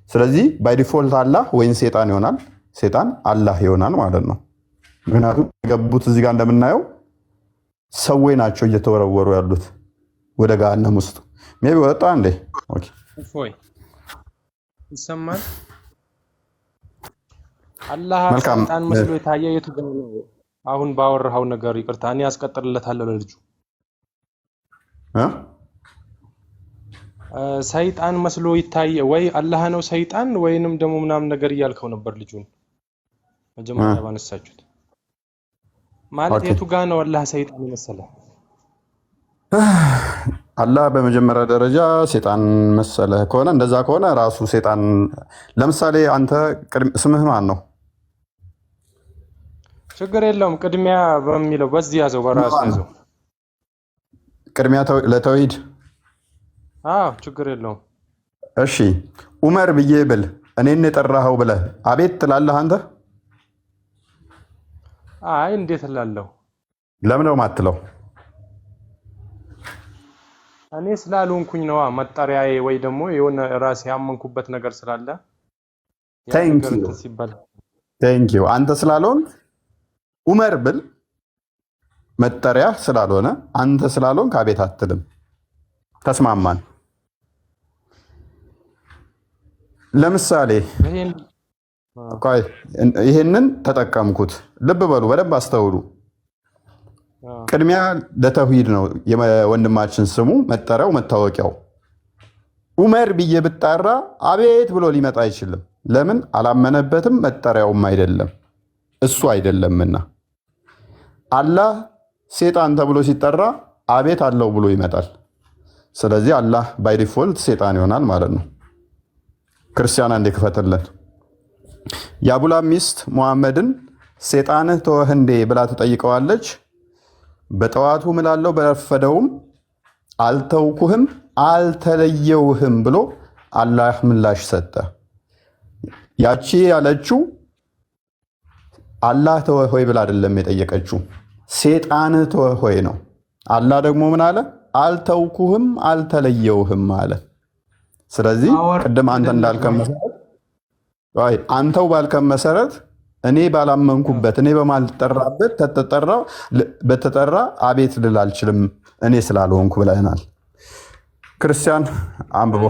ስለዚህ ባይ ዲፎልት አላህ ወይም ሴጣን ይሆናል፣ ሴጣን አላህ ይሆናል ማለት ነው። ምክንያቱም የገቡት እዚህ ጋር እንደምናየው ሰዎች ናቸው እየተወረወሩ ያሉት ወደ ገሃነም ውስጥ። ሜቢ ወጣ እንዴ? ኦኬ እፎይ ይሰማል። አላህ ሰይጣን መስሎ የታየ የቱ ጋር ነው? አሁን ባወራው ነገር ይቅርታ፣ እኔ ያስቀጥልለታለሁ ለልጁ። ሰይጣን መስሎ ይታየ ወይ አላህ ነው ሰይጣን ወይንም ደግሞ ምናምን ነገር እያልከው ነበር ልጁን መጀመሪያ ባነሳችሁት። ማለት የቱ ጋር ነው አላህ ሰይጣን መሰለ? አላህ በመጀመሪያ ደረጃ ሴጣን መሰለ ከሆነ እንደዛ ከሆነ ራሱ ሴጣን። ለምሳሌ አንተ ስምህ ማን ነው? ችግር የለውም ቅድሚያ በሚለው በዚህ ያዘው፣ በራሱ ያዘው። ቅድሚያ ለተውሂድ። አዎ ችግር የለውም። እሺ ዑመር ብዬ ብል እኔን የጠራኸው ብለህ አቤት ትላለህ አንተ? አይ እንዴት እላለሁ? ለምን ነው የማትለው? እኔ ስላልሆንኩኝ ነዋ መጠሪያዬ፣ ወይ ደግሞ የሆነ ራሴ ያመንኩበት ነገር ስላለ። ቴንክ ዩ። አንተ ስላልሆንክ ዑመር ብል መጠሪያ ስላልሆነ አንተ ስላልሆንክ አቤት አትልም። ተስማማን? ለምሳሌ ይሄንን ተጠቀምኩት። ልብ በሉ፣ በደንብ አስተውሉ። ቅድሚያ ለተውሂድ ነው የወንድማችን ስሙ መጠሪያው መታወቂያው። ዑመር ብዬ ብጣራ አቤት ብሎ ሊመጣ አይችልም። ለምን? አላመነበትም፣ መጠሪያውም አይደለም እሱ አይደለምና። አላህ ሴጣን ተብሎ ሲጠራ አቤት አለው ብሎ ይመጣል። ስለዚህ አላህ ባይ ዲፎልት ሴጣን ይሆናል ማለት ነው። ክርስቲያን አንዴ ክፈትልን። የአቡላ ሚስት ሙሐመድን ሴጣንህ ተወህ እንዴ ብላ ትጠይቀዋለች። በጠዋቱ ምላለው በረፈደውም አልተውኩህም አልተለየውህም ብሎ አላህ ምላሽ ሰጠ። ያቺ ያለችው አላህ ተወህ ሆይ ብላ አይደለም የጠየቀችው፣ ሴጣንህ ተወህ ሆይ ነው። አላህ ደግሞ ምን አለ? አልተውኩህም አልተለየውህም አለ። ስለዚህ ቅድም አንተ እንዳልከም መሰረት አንተው ባልከም መሰረት እኔ ባላመንኩበት እኔ በማልጠራበት በተጠራ አቤት ልል አልችልም እኔ ስላልሆንኩ ብለናል። ክርስቲያን አንብቦ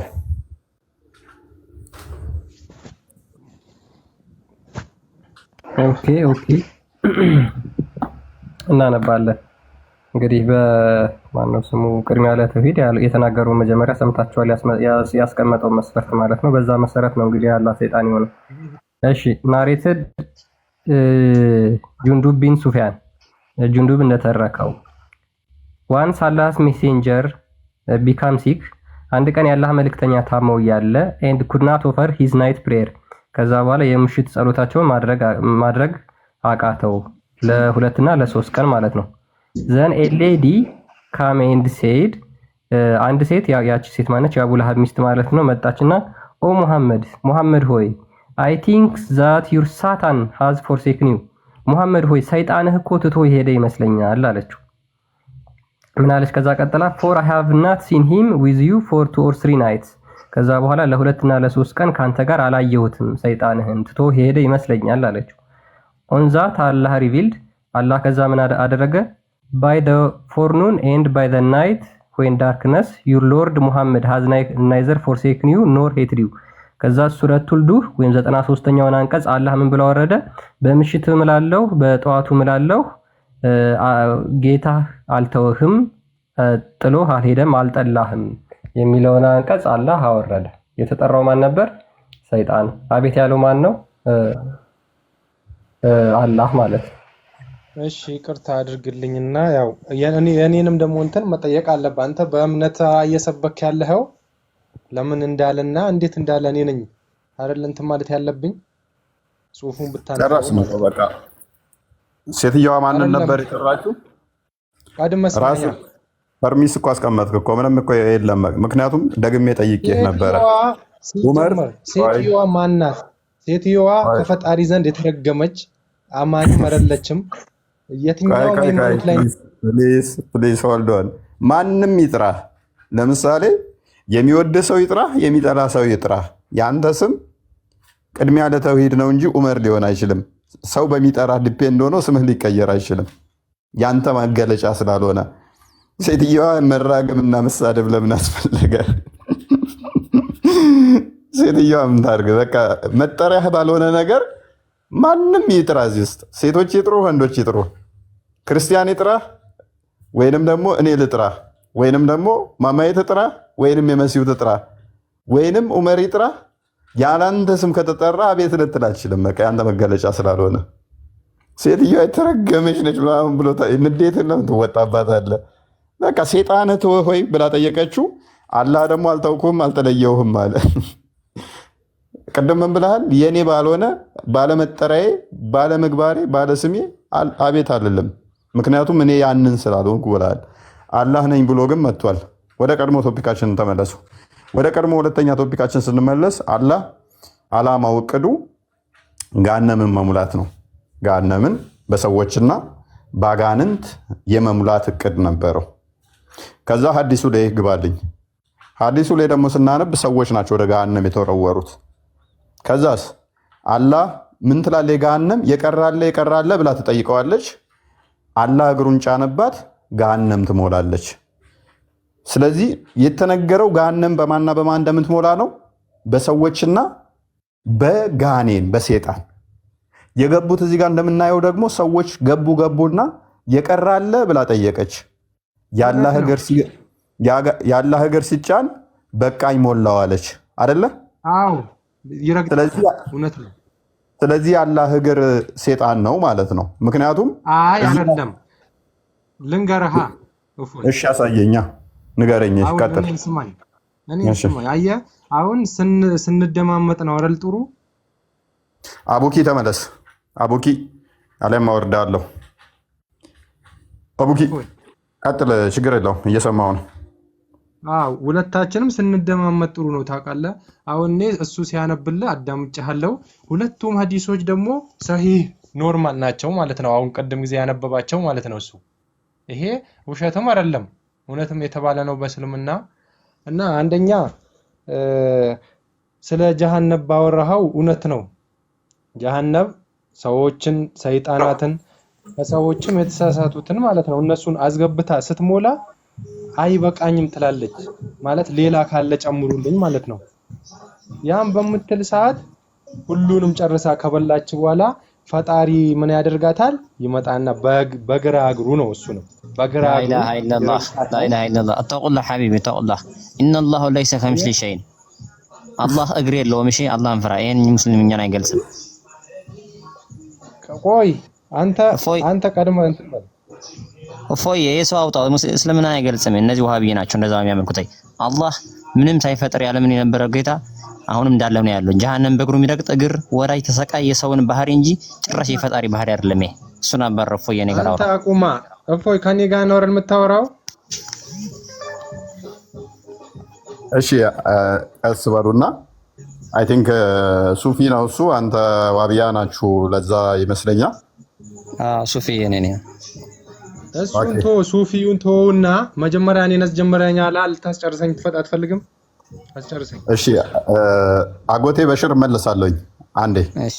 ኦኬ እናነባለን። እንግዲህ በማነው ስሙ ቅድሚያ ለተውሂድ የተናገሩ መጀመሪያ ሰምታችኋል። ያስቀመጠው መስፈርት ማለት ነው። በዛ መሰረት ነው እንግዲህ ያላ ሰይጣን ይሆነ። እሺ ናሬትድ ጁንዱብ ቢን ሱፊያን ጁንዱብ እንደተረከው ዋንስ አላህስ ሜሴንጀር ቢካም ሲክ አንድ ቀን የአላህ መልእክተኛ ታመው እያለ ኤንድ ኩድ ናት ኦፈር ሂዝ ናይት ፕሬየር ከዛ በኋላ የምሽት ጸሎታቸውን ማድረግ አቃተው ለሁለትና ለሶስት ቀን ማለት ነው። ዘን ኤ ሌዲ ካም ኤንድ ሴድ አንድ ሴት ያቺ ሴት ማነች? የአቡ ለሀብ ሚስት ማለት ነው። መጣችና ኦ ሙሐመድ ሆይ አይ ቲንክ ዛት ዩር ሳታን ሃዝ ፎርሴክን ዩ ሙሐመድ ሆይ ሰይጣንህ እኮ ትቶ ሄደ ይመስለኛል አለችው። ምን አለች? ከዛ ቀጥላ ፎር አይ ሃቭ ናት ሲን ሂም ዊዝ ዩ ፎር 2 or 3 ናይትስ ከዛ በኋላ ለሁለትና ለሶስት ቀን ካንተ ጋር አላየሁትም ሰይጣንህን ትቶ ሄደ ይመስለኛል አለችው። ኦን ዛት አላህ ሪቪልድ አላህ ከዛ ምን አደረገ? by the forenoon and by the night when darkness your lord Muhammad has neither forsaken you nor hated you ከዛ ሱረቱል ዱህ ወይም 93ኛውን አንቀጽ አላህ ምን ብሎ ወረደ? በምሽት እምላለሁ በጠዋቱ እምላለሁ ጌታ አልተውህም ጥሎህ አልሄደም አልጠላህም የሚለውን አንቀጽ አላህ አወረደ። የተጠራው ማን ነበር? ሰይጣን። አቤት ያለው ማን ነው? አላህ ማለት ነው። እሺ ይቅርታ አድርግልኝና ያው የኔንም ደግሞ እንትን መጠየቅ አለብህ። አንተ በእምነት እየሰበክ ያለኸው ለምን እንዳለና እንዴት እንዳለ እኔ ነኝ አይደል እንትን ማለት ያለብኝ። ጽሁፉን ጨራስ ነው በቃ። ሴትዮዋ ማንን ነበር የጠራችው? ራሱ ፐርሚስ እኮ አስቀመጥክ እኮ ምንም እኮ የለም። ምክንያቱም ደግሜ ጠይቄህ ነበረ። ዑመር ሴትዮዋ ማናት? ሴትዮዋ ከፈጣሪ ዘንድ የተረገመች አማኝ አይደለችም። የትኛው ሃይማኖት ላይ ፕሊዝ ሆልድ ኦን። ማንም ይጥራ፣ ለምሳሌ የሚወድ ሰው ይጥራ፣ የሚጠላ ሰው ይጥራ፣ ያንተ ስም ቅድሚያ ለተውሂድ ነው እንጂ ዑመር ሊሆን አይችልም። ሰው በሚጠራ ዲፔንድ ሆኖ ስምህ ሊቀየር አይችልም፣ ያንተ ማገለጫ ስላልሆነ። ሴትዮዋ መራገምና መሳደብ ለምን አስፈለገ? ሴትዮዋ ምን ታርግ? በቃ መጠሪያህ ባልሆነ ነገር ማንም ይጥራ። እዚህ ውስጥ ሴቶች ይጥሩ፣ ወንዶች ይጥሩ፣ ክርስቲያን ይጥራ ወይንም ደግሞ እኔ ልጥራ ወይንም ደግሞ ማማዬ ትጥራ ወይንም የመሲሁ ትጥራ ወይንም ዑመር ይጥራ፣ ያላንተ ስም ከተጠራ አቤት ልትል አትችልም። በቃ ያንተ መገለጫ ስላልሆነ። ሴትዮዋ የተረገመች ነች ብሎ ንዴት ነው ትወጣባታለህ። በቃ ሴጣን ተወህ ሆይ ብላ ጠየቀችው። አላህ ደግሞ አልተውኩም አልተለየውህም አለ። ቅድም ምን ብለሃል? የኔ ባልሆነ ባለመጠሪያዬ፣ ባለምግባሬ፣ ባለስሜ አቤት አልልም፣ ምክንያቱም እኔ ያንን ስላልሆንኩ ብለሃል። አላህ ነኝ ብሎ ግን መጥቷል። ወደ ቀድሞ ቶፒካችን ተመለሱ። ወደ ቀድሞ ሁለተኛ ቶፒካችን ስንመለስ አላህ አላማው እቅዱ ገሃነምን መሙላት ነው። ገሃነምን በሰዎችና በአጋንንት የመሙላት እቅድ ነበረው። ከዛ ሀዲሱ ላይ ግባልኝ። ሀዲሱ ላይ ደግሞ ስናነብ ሰዎች ናቸው ወደ ገሃነም የተወረወሩት። ከዛስ አላህ ምን ትላለች? ገሃነም የቀራለ ብላ ትጠይቀዋለች። አላህ እግሩን ጫነባት፣ ገሃነም ትሞላለች። ስለዚህ የተነገረው ገሃነም በማንና በማን እንደምትሞላ ነው? በሰዎችና በጋኔን በሴጣን የገቡት። እዚህ ጋር እንደምናየው ደግሞ ሰዎች ገቡና የቀራለ ብላ ጠየቀች። የአላህ እግር ሲጫን በቃኝ ሞላዋለች አይደለ? አዎ ይረግጣል። እውነት ነው። ስለዚህ የአላህ እግር ሴጣን ነው ማለት ነው። ምክንያቱም አይ አይደለም፣ ልንገርሃ። እሺ አሳየኛ፣ ንገረኝ። ቀጥል። እኔ ስማኝ። አየህ አሁን ስንደማመጥ ነው አይደል? ጥሩ አቡኪ ተመለስ። አቡኪ አለም አወርዳለሁ። አቡኪ ቀጥል፣ ችግር የለውም እየሰማሁ ነው። ሁለታችንም ስንደማመጥ ጥሩ ነው ታውቃለህ። አሁን እኔ እሱ ሲያነብልህ አዳምጬሃለሁ። ሁለቱም ሀዲሶች ደግሞ ሰሂህ ኖርማል ናቸው ማለት ነው። አሁን ቀደም ጊዜ ያነበባቸው ማለት ነው። እሱ ይሄ ውሸትም አይደለም እውነትም የተባለ ነው በእስልምና። እና አንደኛ ስለ ጀሃነም ባወራኸው እውነት ነው። ጀሃነም ሰዎችን፣ ሰይጣናትን፣ ከሰዎችም የተሳሳቱትን ማለት ነው እነሱን አስገብታ ስትሞላ አይበቃኝም ትላለች ማለት ሌላ ካለ ጨምሩልኝ ማለት ነው። ያም በምትል ሰዓት ሁሉንም ጨርሳ ከበላች በኋላ ፈጣሪ ምን ያደርጋታል? ይመጣና በግራ እግሩ ነው እሱ ነው በግራ እግሩ ላ ኢላሃ ኢላላህ አተቁላህ ሐቢቢ ተቁላህ ኢነላሁ ለይሰ ከሚስሊ ሸይን። አላህ እግር የለውም። እሺ አላህን ፍራ። ይሄን ሙስሊምኛን አይገልጽም። ቆይ አንተ ቀድመህ እንትን በል እፎይ የሰው አውጣው። እስልምና አይገልጽም። እነዚህ ዋሃብይ ናቸው እንደዛ የሚያመልኩት። አላህ ምንም ሳይፈጥር ያለምን የነበረው ጌታ አሁንም እንዳለ ነው ያለው። ጀሃነም በእግሩ የሚረግጥ እግር ወራጅ ተሰቃይ የሰውን ባህሪ እንጂ ጭራሽ የፈጣሪ ባህሪ አይደለም። ይሄ እሱ ነበር እፎይ የኔ ጋር አውራ። አንተ አቁማ እፎይ ከኔ ጋር ነው የምታወራው። እሺ ቀስ በሉና አይ ቲንክ ሱፊ ነው እሱ፣ አንተ ዋብያ ናችሁ። ለዛ ይመስለኛል ሱፊ የኔ ነው። እሱን ሱፊዩን ተውና መጀመሪያ እኔን አስጀምረኛል። አልታስጨርሰኝ አትፈልግም? አስጨርሰኝ። እሺ አጎቴ በሽር መለሳለኝ። አንዴ እሺ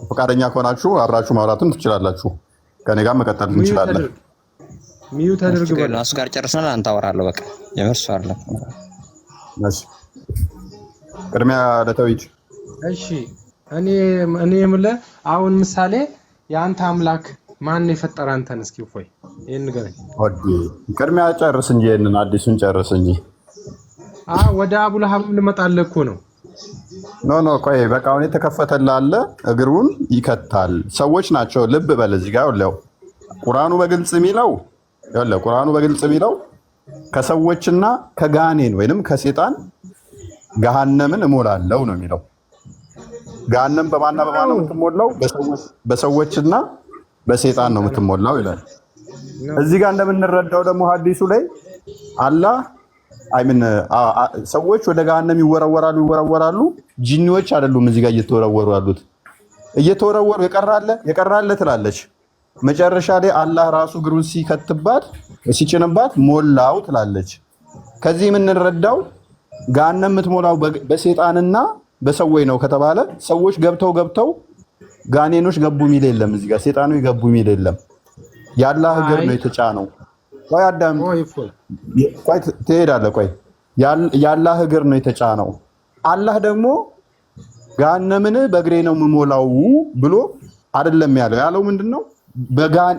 ፈቃደኛ ከሆናችሁ አብራችሁ ማውራቱን ትችላላችሁ። ከኔ ጋር መቀጠል እንችላለን። ሚዩት አድርግ በል። እሱ ጋር ጨርሰናል። አንተ አወራለሁ። በቃ የመርሱ አይደለም። እሺ ቅድሚያ ለተውሂድ። እሺ እኔ የምልህ አሁን ምሳሌ የአንተ አምላክ ማን የፈጠረ አንተን? እስኪ እፎይ ይሄን ንገረኝ። ቅድሚያ ጨርስ እንጂ ይሄንን አዲሱን ጨርስ እንጂ። ወደ አቡለሀብ ልመጣልህ እኮ ነው። ኖ ቆይ በቃ አሁን የተከፈተልህ አለ እግሩን ይከታል። ሰዎች ናቸው። ልብ በል እዚህ ጋር ያለው ቁርአኑ በግልጽ የሚለው ከሰዎችና ከጋኔን ወይንም ከሴጣን ገሃነምን እሞላለሁ ነው የሚለው። ገሃነም በማና በማን ነው የምትሞላው? በሰዎችና በሴጣን ነው የምትሞላው ይላል። እዚህ ጋር እንደምንረዳው ደግሞ ሐዲሱ ላይ አላህ ሰዎች ወደ ገሃነም ይወረወራሉ። ጂኒዎች አይደሉም እዚህ ጋር እየተወረወሩ ያሉት። እየተወረወሩ የቀራለ ትላለች። መጨረሻ ላይ አላህ ራሱ እግሩን ሲጭንባት ሞላው ትላለች። ከዚህ የምንረዳው ገሃነም የምትሞላው በሴጣንና በሰዎች ነው ከተባለ ሰዎች ገብተው ጋኔኖች ገቡ የሚል የለም። እዚህ ጋር ሴጣኖች ገቡ የሚል የለም። የአላህ እግር ነው የተጫነው። ቆይ አዳም ቆይ ትሄዳለህ። ቆይ የአላህ እግር ነው የተጫነው። አላህ ደግሞ ገሃነምን በእግሬ ነው የምሞላው ብሎ አይደለም ያለው ምንድነው?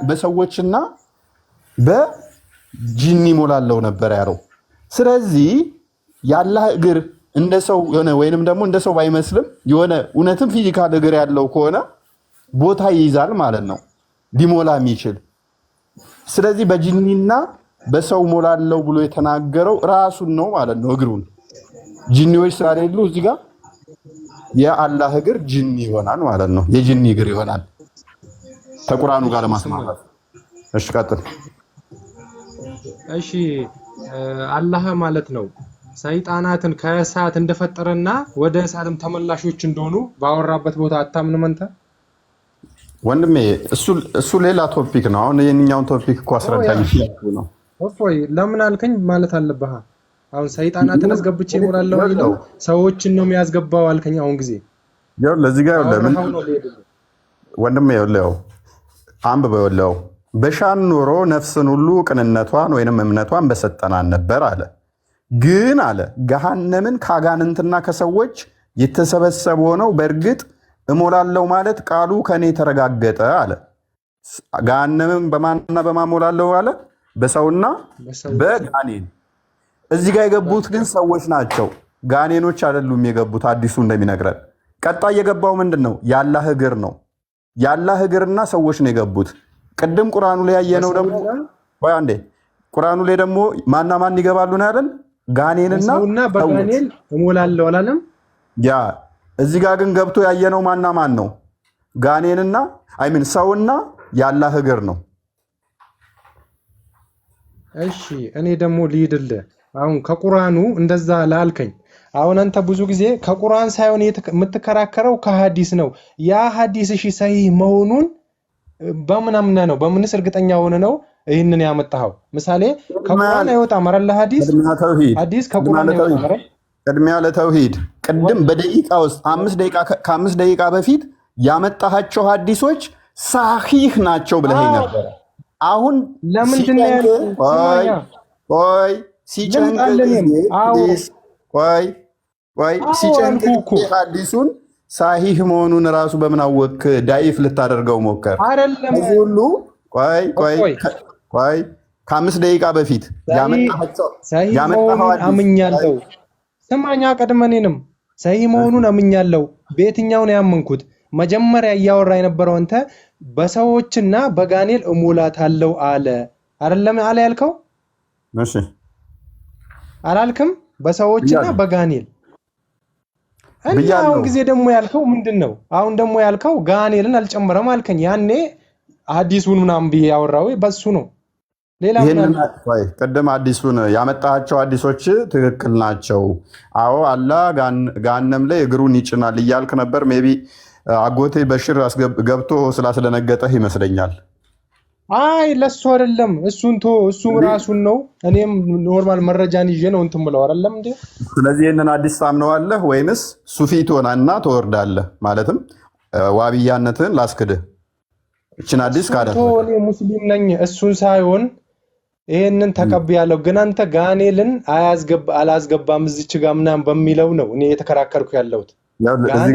በሰዎችና በጂኒ ሞላለው ነበር ያለው። ስለዚህ የአላህ እግር እንደ ሰው የሆነ ወይንም ደግሞ እንደ ሰው ባይመስልም የሆነ እውነትም ፊዚካል እግር ያለው ከሆነ ቦታ ይይዛል ማለት ነው ሊሞላ የሚችል። ስለዚህ በጂኒና በሰው ሞላለው ብሎ የተናገረው ራሱን ነው ማለት ነው እግሩን። ጂኒዎች ስላሌሉ እዚህ ጋር የአላህ እግር ጂኒ ይሆናል ማለት ነው። የጂኒ እግር ይሆናል ከቁርአኑ ጋር ለማስማማት። እሺ ቀጥል። እሺ አላህ ማለት ነው ሰይጣናትን ከእሳት እንደፈጠረና ወደ እሳትም ተመላሾች እንደሆኑ ባወራበት ቦታ አታምንም አንተ? ወንድሜ እሱ ሌላ ቶፒክ ነው። አሁን የኛውን ቶፒክ እኮ አስረዳኝ ነው። እፎይ ለምን አልከኝ ማለት አለብህ። አሁን ሰይጣናትን አስገብቼ እሞላለሁ ይለው ሰዎችን ነው የሚያስገባው አልከኝ። አሁን ጊዜ ያው ለዚህ ጋር ለምን ወንድሜ ያለው አንብበው በሻን ኖሮ ነፍስን ሁሉ ቅንነቷን ወይንም እምነቷን በሰጠናን ነበር አለ። ግን አለ ገሃነምን ከአጋንንትና ከሰዎች የተሰበሰበ ሆነው በእርግጥ እሞላለሁ ማለት ቃሉ ከኔ ተረጋገጠ አለ። ገሃነምን በማንና በማሞላለሁ አለ? በሰውና በጋኔን። እዚህ ጋር የገቡት ግን ሰዎች ናቸው፣ ጋኔኖች አይደሉም የገቡት። አዲሱ እንደሚነግረን ቀጣይ የገባው ምንድነው? የአላህ እግር ነው። የአላህ እግርና ሰዎች ነው የገቡት። ቅድም ቁርአኑ ላይ ያየነው ደግሞ ወይ አንዴ ቁርአኑ ላይ ደግሞ ማና ማን ይገባሉ ነው ያለን? ጋኔንና በጋኔን እሞላለሁ አላለም? ያ እዚህ ጋር ግን ገብቶ ያየነው ማና ማን ነው? ጋኔንና ሰውና የአላህ እግር ነው። እሺ እኔ ደግሞ ልሂድልህ። አሁን ከቁርአኑ እንደዛ ላልከኝ አሁን አንተ ብዙ ጊዜ ከቁርአን ሳይሆን የምትከራከረው ከሐዲስ ነው። ያ ሐዲስ እሺ ሰሂህ መሆኑን በምን አምነህ ነው? በምንስ እርግጠኛ ሆነ ነው ይሄንን ያመጣኸው? ምሳሌ ከቁርአን አይወጣም አይደል? ሐዲስ ከቁርአን አይወጣም አይደል? ቅድሚያ ለተውሂድ ቅድም በደቂቃ ውስጥ 5 ደቂቃ በፊት ያመጣሃቸው ሐዲሶች ሳሂህ ናቸው ብለኸኝ ነበር። አሁን ለምንድን ነው ሲጨንቅ ሐዲሱን ሳሂህ መሆኑን ራሱ በምን አወክ? ዳይፍ ልታደርገው ሞከር አይደለም? እዚህ ሁሉ ቆይ ከ5 ደቂቃ በፊት ያመጣሃቸው አምኛለሁ። ስማኛ ቀድመኔንም ሰሂህ መሆኑን አምኛለሁ። በየትኛው ነው ያመንኩት? መጀመሪያ እያወራ የነበረው አንተ በሰዎችና በጋኔል እሞላታለሁ አለ አይደለም አለ ያልከው? እሺ አላልክም? በሰዎችና በጋኔል አሁን ጊዜ ደግሞ ያልከው ምንድነው? አሁን ደግሞ ያልከው ጋኔልን አልጨመረም አልከኝ። ያኔ ሐዲሱን ምናምን ብዬ ያወራው በሱ ነው። ሌላ ምን ቀደም ሐዲሱን ያመጣቸው ሐዲሶች ትክክል ናቸው። አዎ አላህ ጋነም ላይ እግሩን ይጭናል እያልክ ነበር። ሜቢ አጎቴ በሽር ገብቶ ስላስደነገጠህ ይመስለኛል። አይ ለሱ አይደለም፣ እሱ ራሱን ነው። እኔም ኖርማል መረጃን ይዤ ነው እንትን ብለው አይደለም እንዴ። ስለዚህ ይሄንን አዲስ ታምነዋለህ ወይንስ ሱፊ ትሆናና ትወርዳለህ? ማለትም ዋብያነትን ላስክድህ እችን አዲስ ካደረገ እኔ ሙስሊም ነኝ እሱን ሳይሆን ይሄንን ተቀብያለሁ። ግን አንተ ጋኔልን አላስገባም እዚች ጋር ምናምን በሚለው ነው እኔ የተከራከርኩ ያለሁት።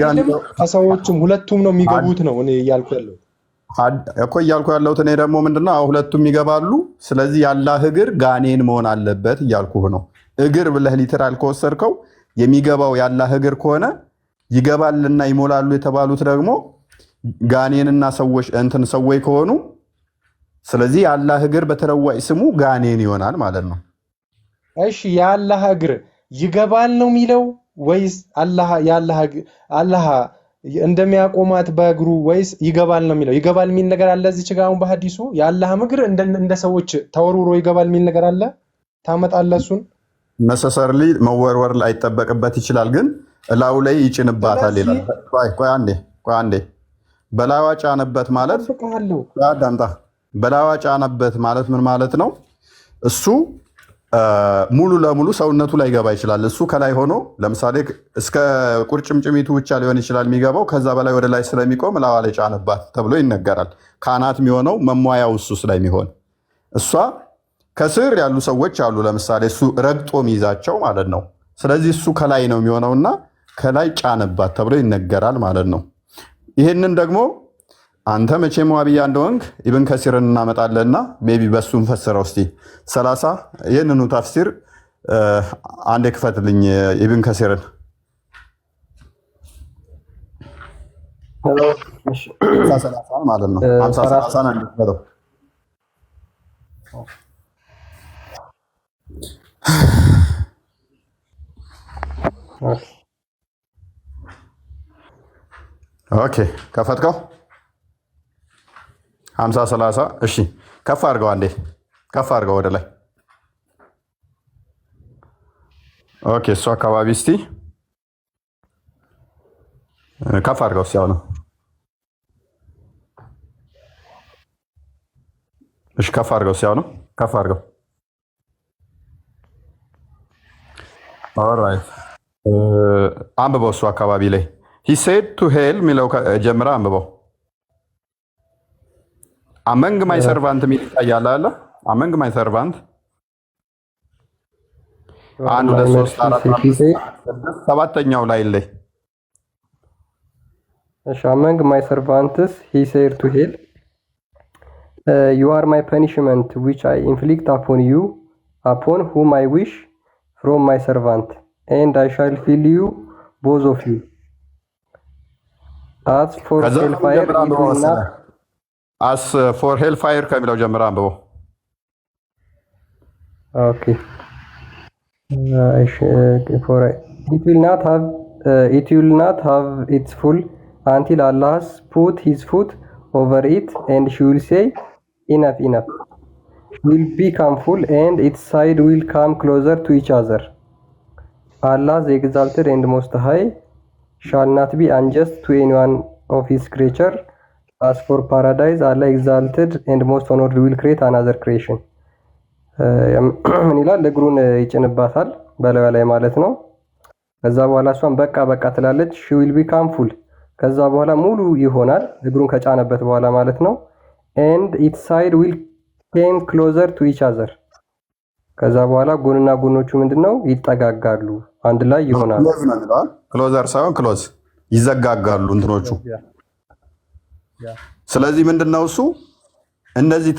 ጋኔልም ከሰዎችም ሁለቱም ነው የሚገቡት ነው እኔ እያልኩ ያለሁት እኮ እያልኩ ያለሁት እኔ ደግሞ ምንድነው ሁለቱም ይገባሉ። ስለዚህ የአላህ እግር ጋኔን መሆን አለበት እያልኩህ ነው። እግር ብለህ ሊትራል ከወሰድከው የሚገባው የአላህ እግር ከሆነ ይገባልና ይሞላሉ የተባሉት ደግሞ ጋኔንና ሰዎች ሰዎች ከሆኑ ስለዚህ የአላህ እግር በተለዋጭ ስሙ ጋኔን ይሆናል ማለት ነው። እሺ የአላህ እግር ይገባል ነው የሚለው ወይስ አላህ እንደሚያቆማት በእግሩ ወይስ ይገባል ነው የሚለው? ይገባል የሚል ነገር አለ እዚህ ጋር አሁን በሐዲሱ የአላህ እግር እንደ ሰዎች ተወርውሮ ይገባል የሚል ነገር አለ። ታመጣለህ እሱን? ነሰሰርሊ መወርወር ላይ ይጠበቅበት ይችላል፣ ግን እላው ላይ ይጭንባታል ይላል። ቆይ አንዴ በላዋ ጫነበት ማለት ዳምጣ በላዋ ጫነበት ማለት ምን ማለት ነው? እሱ ሙሉ ለሙሉ ሰውነቱ ላይ ገባ ይችላል። እሱ ከላይ ሆኖ ለምሳሌ እስከ ቁርጭምጭሚቱ ብቻ ሊሆን ይችላል የሚገባው። ከዛ በላይ ወደ ላይ ስለሚቆም ላዋ ላይ ጫነባት ተብሎ ይነገራል። ካህናት የሚሆነው መሟያው እሱ ስለሚሆን እሷ ከስር ያሉ ሰዎች አሉ። ለምሳሌ እሱ ረግጦ ሚይዛቸው ማለት ነው። ስለዚህ እሱ ከላይ ነው የሚሆነውና ከላይ ጫነባት ተብሎ ይነገራል ማለት ነው። ይህንን ደግሞ አንተ መቼም ዋብያ እንደሆንክ ኢብን ከሲርን እናመጣለና ሜቢ በሱ እንፈስረው እስቲ 30 ይህንኑ ተፍሲር አንዴ ክፈትልኝ ኢብን ከሲርን 30 ማለት ነው 50 ነው እንደተባለው ኦኬ ከፈትከው 50 30 እሺ ከፍ አድርገው አንዴ ከፍ አድርገው ወደ ላይ ኦኬ እሱ አካባቢ እስቲ ከፍ አድርገው ሲያው ነው እሺ ከፍ አድርገው ሲያው ነው ከፍ አድርገው ኦልራይት አንብበው እሱ አካባቢ ላይ he said to hell ሚለው ጀምራ አንብበው among my servant ሚል ይታያል አለ among my servant 1 2 3 4 7ኛው ላይ ላይ እሺ among my servants he said to hell you are my punishment which I inflict upon you upon whom I wish from my servant and I shall fill you both of you as for hellfire it will not as for hellfire ከሚለው ጀምራ አንብበው ኦኬ for it will not have its full until Allah has put his foot over it and she will say enough she will become full and its side will come closer to each other Allah the exalted and most high shall not be unjust to anyone of his creature. As for paradise, Allah exalted and most honored will create another creation. ምን ይላል? እግሩን ይጭንባታል በላዩ ላይ ማለት ነው። ከዛ በኋላ እሷን በቃ ትላለች። she will become full ከዛ በኋላ ሙሉ ይሆናል እግሩን ከጫነበት በኋላ ማለት ነው። and its side will came closer to each other ከዛ በኋላ ጎንና ጎኖቹ ምንድነው ይጠጋጋሉ አንድ ላይ ይሆናሉ። ክሎዘር ሳይሆን ክሎዝ ይዘጋጋሉ እንትኖቹ። ስለዚህ ምንድነው እሱ እነዚህ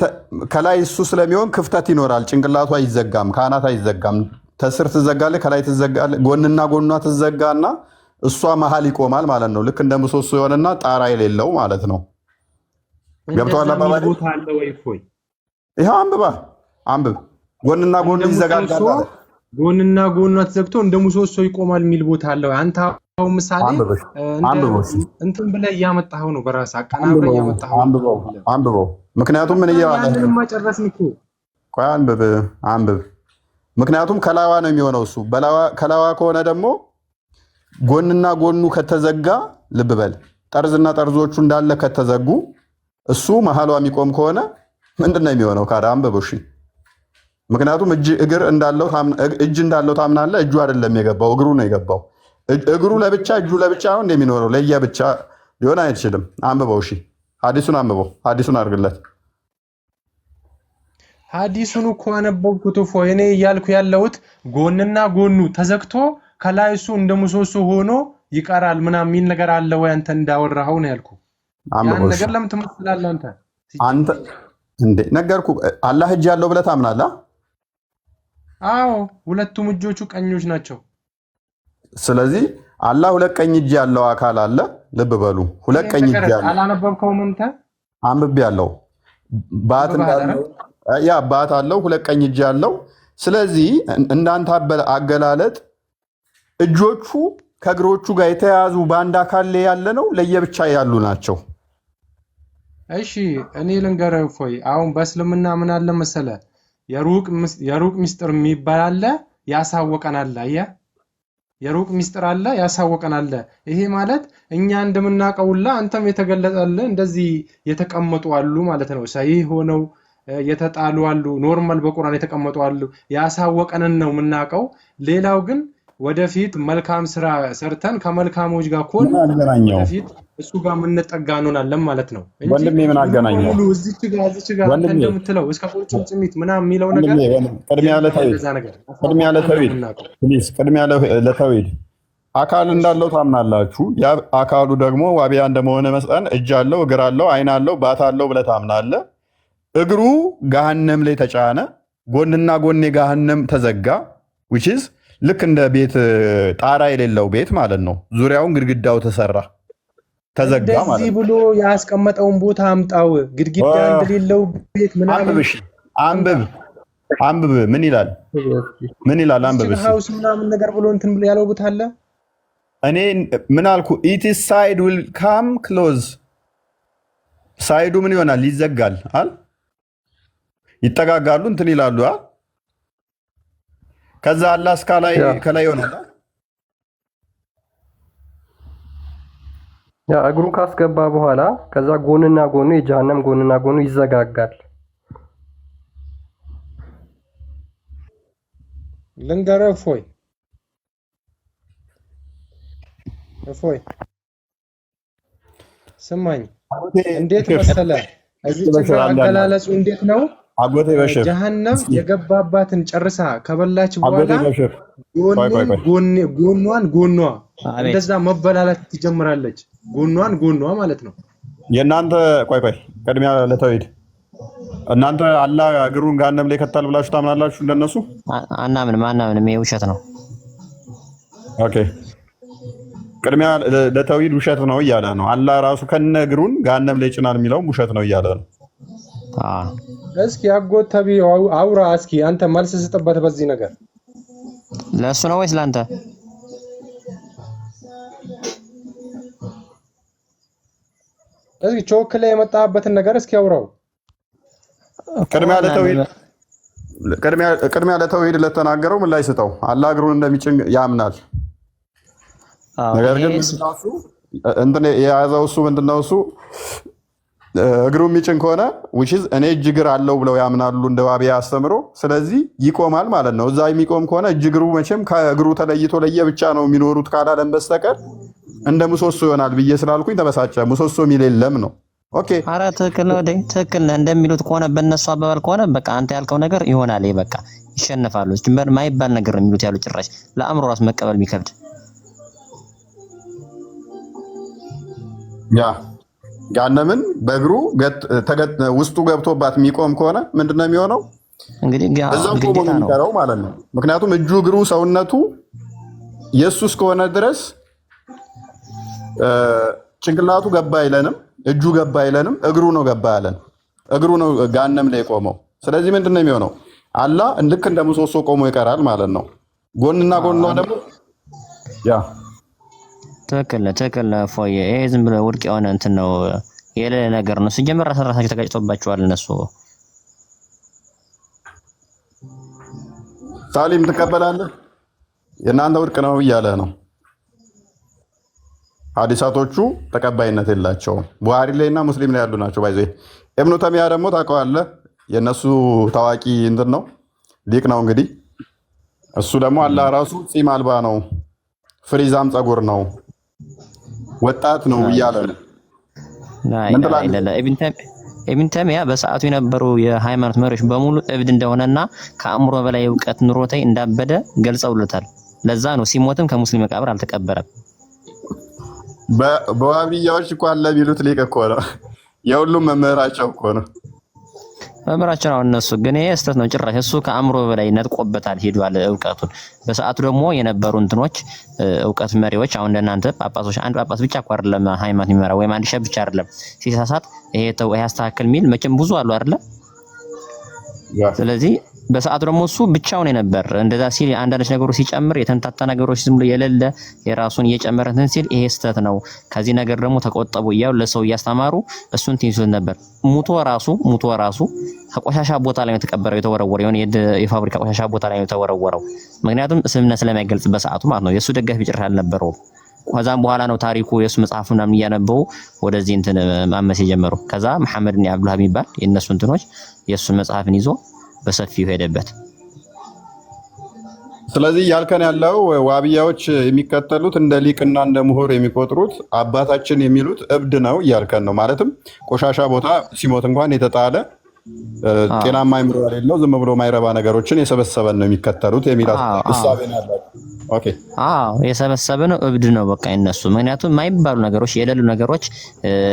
ከላይ እሱ ስለሚሆን ክፍተት ይኖራል። ጭንቅላቱ አይዘጋም፣ ካናት አይዘጋም። ተስር ትዘጋለህ፣ ከላይ ትዘጋለህ፣ ጎንና ጎኗ ትዘጋና እሷ መሀል ይቆማል ማለት ነው። ልክ እንደ ምሰሶ የሆነና ጣራ የሌለው ማለት ነው። ገብቷል አባባሌ? ይሄ አንብብ ጎንና ጎኑ ይዘጋጋል። ጎንና ጎኗ ተዘግቶ እንደ ምሰሶ ይቆማል የሚል ቦታ አለው። አንተ አሁን ምሳሌ እንትን ብለህ እያመጣኸው ነው፣ በራስህ አቀናብረህ እያመጣኸው አንብበው። ምክንያቱም ምን እያወራህ ነው? ማጨረስን እኮ ቆይ አንብብ። ምክንያቱም ከላዋ ነው የሚሆነው እሱ ከላዋ ከሆነ ደግሞ ጎንና ጎኑ ከተዘጋ ልብ በል ጠርዝና ጠርዞቹ እንዳለ ከተዘጉ እሱ መሀሏ የሚቆም ከሆነ ምንድነው የሚሆነው? ካዳ አንብበው እሺ። ምክንያቱም እጅ እንዳለው ታምናለህ። እጁ አይደለም የገባው እግሩ ነው የገባው። እግሩ ለብቻ እጁ ለብቻ ነው እንደሚኖረው ለየብቻ ሊሆን አይችልም። አንብበው እሺ። ሐዲሱን አንብበው። ሐዲሱን አድርግለት። ሐዲሱን እኮ አነበብኩት እፎይ። እኔ እያልኩ ያለሁት ጎንና ጎኑ ተዘግቶ ከላይ እሱ እንደ ምሰሶ ሆኖ ይቀራል ምናምን የሚል ነገር አለ ወይ አንተ እንዳወራኸው ነው ያልኩ። ያን ነገር ለምን ትመስላለህ አንተ? አንተ እንዴ ነገርኩ። አላህ እጅ ያለው ብለህ ታምናለህ? አዎ ሁለቱም እጆቹ ቀኞች ናቸው። ስለዚህ አላህ ሁለት ቀኝ እጅ ያለው አካል አለ። ልብ በሉ፣ ሁለት ቀኝ እጅ ያለው አላነበብከውም አንተ? አንብቤያለሁ። ባት እንዳለው ያ ባት አለው፣ ሁለት ቀኝ እጅ ያለው። ስለዚህ እንዳንተ አገላለጥ እጆቹ ከእግሮቹ ጋር የተያያዙ በአንድ አካል ላይ ያለ ነው፣ ለየብቻ ያሉ ናቸው። እሺ እኔ ልንገርህ እፎይ፣ አሁን በእስልምና ምን አለ መሰለ፣ የሩቅ ሚስጥር የሚባል አለ፣ ያሳወቀናል። አየህ፣ የሩቅ ሚስጥር አለ፣ ያሳወቀናል። ይሄ ማለት እኛ እንደምናውቀውላ አንተም የተገለጸልህ እንደዚህ የተቀመጡ አሉ ማለት ነው። ሰሂህ ሆነው የተጣሉ አሉ፣ ኖርማል በቁርአን የተቀመጡ አሉ። ያሳወቀንን ነው የምናውቀው። ሌላው ግን ወደፊት መልካም ስራ ሰርተን ከመልካሞች ጋር ኮን ወደፊት እሱ ጋር የምንጠጋ እንሆናለን ማለት ነው። ወንድሜ ምን አገናኘው? ሁሉ እዚች ጋር አንተ እንደምትለው እስከ ቁርጭምጭሚት ምናምን የሚለው ነገር ቅድሚያ ለተውሂድ አካል እንዳለው ታምናላችሁ። ያ አካሉ ደግሞ ዋቢያ እንደመሆነ መጠን እጅ አለው፣ እግር አለው፣ አይን አለው፣ ባት አለው ብለህ ታምናለህ። እግሩ ገሃነም ላይ ተጫነ፣ ጎንና ጎኔ ገሃነም ተዘጋ። which is ልክ እንደ ቤት ጣራ የሌለው ቤት ማለት ነው። ዙሪያውን ግድግዳው ተሰራ፣ ተዘጋ ማለት ነው። እንደዚህ ብሎ ያስቀመጠውን ቦታ አምጣው። ግድግዳ እንደሌለው ቤት ምናምን አንብብ። ምን ይላል? አንብብ። ሃውስ ምናምን ነገር ብሎ እንትን ብሎ ያለው ቦታ አለ። እኔ ምን አልኩ? ኢት ሳይድ ዊል ካም ክሎዝ። ሳይዱ ምን ይሆናል? ይዘጋል አል ይጠጋጋሉ፣ እንትን ይላሉ። ከዛ አላህ እስከላይ ከላይ ይሆናል። ያ እግሩን ካስገባ በኋላ ከዛ ጎንና ጎኑ የጀሃነም ጎንና ጎኑ ይዘጋጋል። ልንገርህ እፎይ ስማኝ፣ እንዴት መሰለ እዚህ ጋር አገላለጹ እንዴት ነው? አጎቴ በሽር ጀሃነም የገባባትን ጨርሳ ከበላች በኋላ ጎኗ እንደዛ መበላላት ትጀምራለች። ጎኗ ማለት ነው። የእናንተ ቆይ ቅድሚያ ለተውሂድ እናንተ አላህ እግሩን ገሃነም ላይ ከታል ብላችሁ ታምናላችሁ? እንደነሱ አናምንም። ይሄ ውሸት ነው። ኦኬ ቅድሚያ ለተውሂድ ውሸት ነው እያለ ነው። አላህ ራሱ ከነ እግሩን ገሃነም ላይ ይጭናል የሚለውም ውሸት ነው እያለ ነው። እስኪ አጎት ተብዬው አውራ እስኪ አንተ መልስ ስጥበት በዚህ ነገር። ለእሱ ነው ወይስ ለአንተ? እስኪ ቾክ ላይ የመጣበትን ነገር እስኪ አውራው። ቅድሚያ ለተውሂድ ለተናገረው ምን ላይ ስጠው። አላህ እግሩን እንደሚጭን ያምናል። ነገር ግን እንትን የያዘው እሱ ምንድነው? እሱ እግሩ የሚጭን ከሆነ እኔ እጅ እግር አለው ብለው ያምናሉ እንደ ዋቢያ አስተምሮ። ስለዚህ ይቆማል ማለት ነው። እዛ የሚቆም ከሆነ እጅ እግሩ መቼም ከእግሩ ተለይቶ ለየብቻ ነው የሚኖሩት ካላለም በስተቀር እንደ ምሰሶ ይሆናል ብዬ ስላልኩኝ ተበሳጨ። ምሰሶ የሚል የለም ነው። ኦኬ ኧረ ትክክል ነው። ትክክል ነህ። እንደሚሉት ከሆነ በእነሱ አባባል ከሆነ በቃ አንተ ያልከው ነገር ይሆናል። በቃ ይሸነፋሉ። ጅምበር ማይባል ነገር ነው የሚሉት ያሉ ጭራሽ ለአእምሮ ራስ መቀበል የሚከብድ ያ ገሃነምን በእግሩ ውስጡ ገብቶባት የሚቆም ከሆነ ምንድነው የሚሆነው? እንግዲህ እዛው ቆሞ ነው የሚቀረው ማለት ነው። ምክንያቱም እጁ እግሩ ሰውነቱ የሱ እስከሆነ ድረስ ጭንቅላቱ ገባ አይለንም፣ እጁ ገባ አይለንም፣ እግሩ ነው ገባ ያለን። እግሩ ነው ገሃነም ላይ ቆመው። ስለዚህ ምንድነው የሚሆነው? አላህ ልክ እንደ ምሰሶ ቆሞ ይቀራል ማለት ነው። ጎንና ጎን ነው ደግሞ ያ ትክክል ነው። ፎይ ይሄ ዝም ብሎ ውድቅ የሆነ እንትን ነው፣ የሌለ ነገር ነው። ሲጀመር ራሳቸው ተጋጭቶባቸዋል እነሱ። ሳሊም ትቀበላለህ? የእናንተ ውድቅ ነው እያለ ነው። ሐዲሳቶቹ ተቀባይነት የላቸውም። ቡሃሪ ላይ እና ሙስሊም ላይ ያሉ ናቸው። ባይዘ ኢብኑ ተሚያ ደግሞ ታውቀዋለህ፣ የእነሱ ታዋቂ እንትን ነው፣ ሊቅ ነው። እንግዲህ እሱ ደግሞ አላህ ራሱ ፂም አልባ ነው፣ ፍሪዛም ፀጉር ነው፣ ወጣት ነው እያለ ነው። ኢብን ተይሚያ በሰዓቱ የነበሩ የሃይማኖት መሪዎች በሙሉ እብድ እንደሆነና ከአእምሮ በላይ እውቀት ኑሮታይ እንዳበደ ገልጸውለታል። ለዛ ነው ሲሞትም ከሙስሊም መቃብር አልተቀበረም። በዋህብያዎች እኮ አለ ቢሉት ሊቅ እኮ ነው። የሁሉም መምህራቸው እኮ ነው። መምህራቸው ነው እነሱ። ግን ይሄ ስህተት ነው ጭራሽ። እሱ ከአእምሮ በላይ ነጥቆበታል ሄዷል እውቀቱን። በሰዓቱ ደግሞ የነበሩ እንትኖች እውቀት መሪዎች አሁን እንደናንተ ጳጳሶች፣ አንድ ጳጳስ ብቻ እኮ አይደለም ሃይማኖት የሚመራ ወይም አንድ ሸህ ብቻ አይደለም። ሲሳሳት ይሄ ተው ይሄ አስተካክል የሚል መቼም ብዙ አሉ አይደለ? ስለዚህ በሰዓቱ ደግሞ እሱ ብቻውን ነበር። እንደዛ ሲል አንዳንድ ነገሮች ሲጨምር የተንታታ ነገሮች ዝም ብሎ የሌለ የራሱን እየጨመረ እንትን ሲል ይሄ ስህተት ነው፣ ከዚህ ነገር ደግሞ ተቆጠቡ እያሉ ለሰው እያስተማሩ እሱን ትንሱት ነበር። ሙቶ ራሱ ከቆሻሻ ቦታ ላይ የተቀበረው የተወረወረው የሆነ የፋብሪካ ቆሻሻ ቦታ ላይ የተወረወረው። ምክንያቱም እስልምና ስለማይገልጽ በሰዓቱ ማለት ነው። የሱ ደጋፊ ጭራሽ አልነበረው። ከዛም በኋላ ነው ታሪኩ የሱ መጽሐፍ ምናምን እያነበቡ ወደዚህ እንትን ማመስ የጀመሩ። ከዛ መሐመድ ኢብኑ አብዱልሃብ የሚባል የነሱ እንትኖች የሱን መጽሐፍን ይዞ በሰፊው ሄደበት። ስለዚህ ያልከን ያለው ዋህብያዎች የሚከተሉት እንደ ሊቅና እንደ ምሁር የሚቆጥሩት አባታችን የሚሉት እብድ ነው እያልከን ነው። ማለትም ቆሻሻ ቦታ ሲሞት እንኳን የተጣለ ጤናማ አይምሮ የሌለው ዝም ብሎ ማይረባ ነገሮችን የሰበሰበን ነው የሚከተሉት የሚላት እሳቤ ነው ያለው። ኦኬ የሰበሰበ ነው እብድ ነው በቃ እነሱ። ምክንያቱም የማይባሉ ነገሮች የሌሉ ነገሮች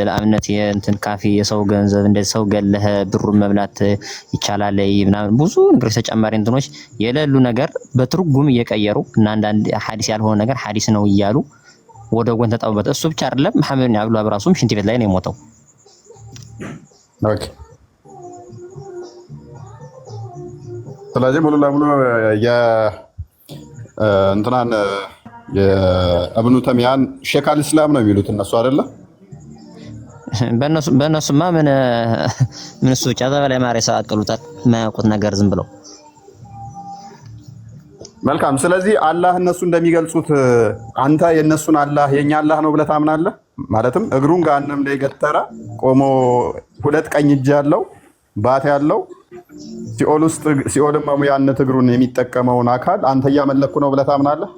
ለአብነት የእንትን ካፌ የሰው ገንዘብ እንደዚህ ሰው ገለህ ብሩን መብላት ይቻላል ምናምን ብዙ ነገሮች ተጨማሪ እንትኖች የሌሉ ነገር በትርጉም እየቀየሩ እና አንዳንድ ሐዲስ ያልሆነ ነገር ሐዲስ ነው እያሉ ወደ ጎን ተጣበበት። እሱ ብቻ አይደለም መሐመድ ኢብኑ አብዱልሃብ ራሱም ሽንት ቤት ላይ ነው የሞተው። ኦኬ ስለዚህ ሙሉ ለሙሉ እንትናን የእብኑ ተይሚያን ሼክ አልእስላም ነው የሚሉት እነሱ አይደለ? በእነሱማ ምን እሱ ብቻ በላይ ማር ያሳቅሉታል። የማያውቁት ነገር ዝም ብለው። መልካም። ስለዚህ አላህ እነሱ እንደሚገልጹት አንተ የእነሱን አላህ የኛ አላህ ነው ብለህ ታምናለህ? ማለትም እግሩን ገሃነም ላይ ገተረ ቆሞ ሁለት ቀኝ እጅ ያለው ባት ያለው ሲኦል ውስጥ ሲኦልም መሙያነት እግሩን የሚጠቀመውን አካል አንተ እያመለኩ ነው ብለህ ታምናለህ?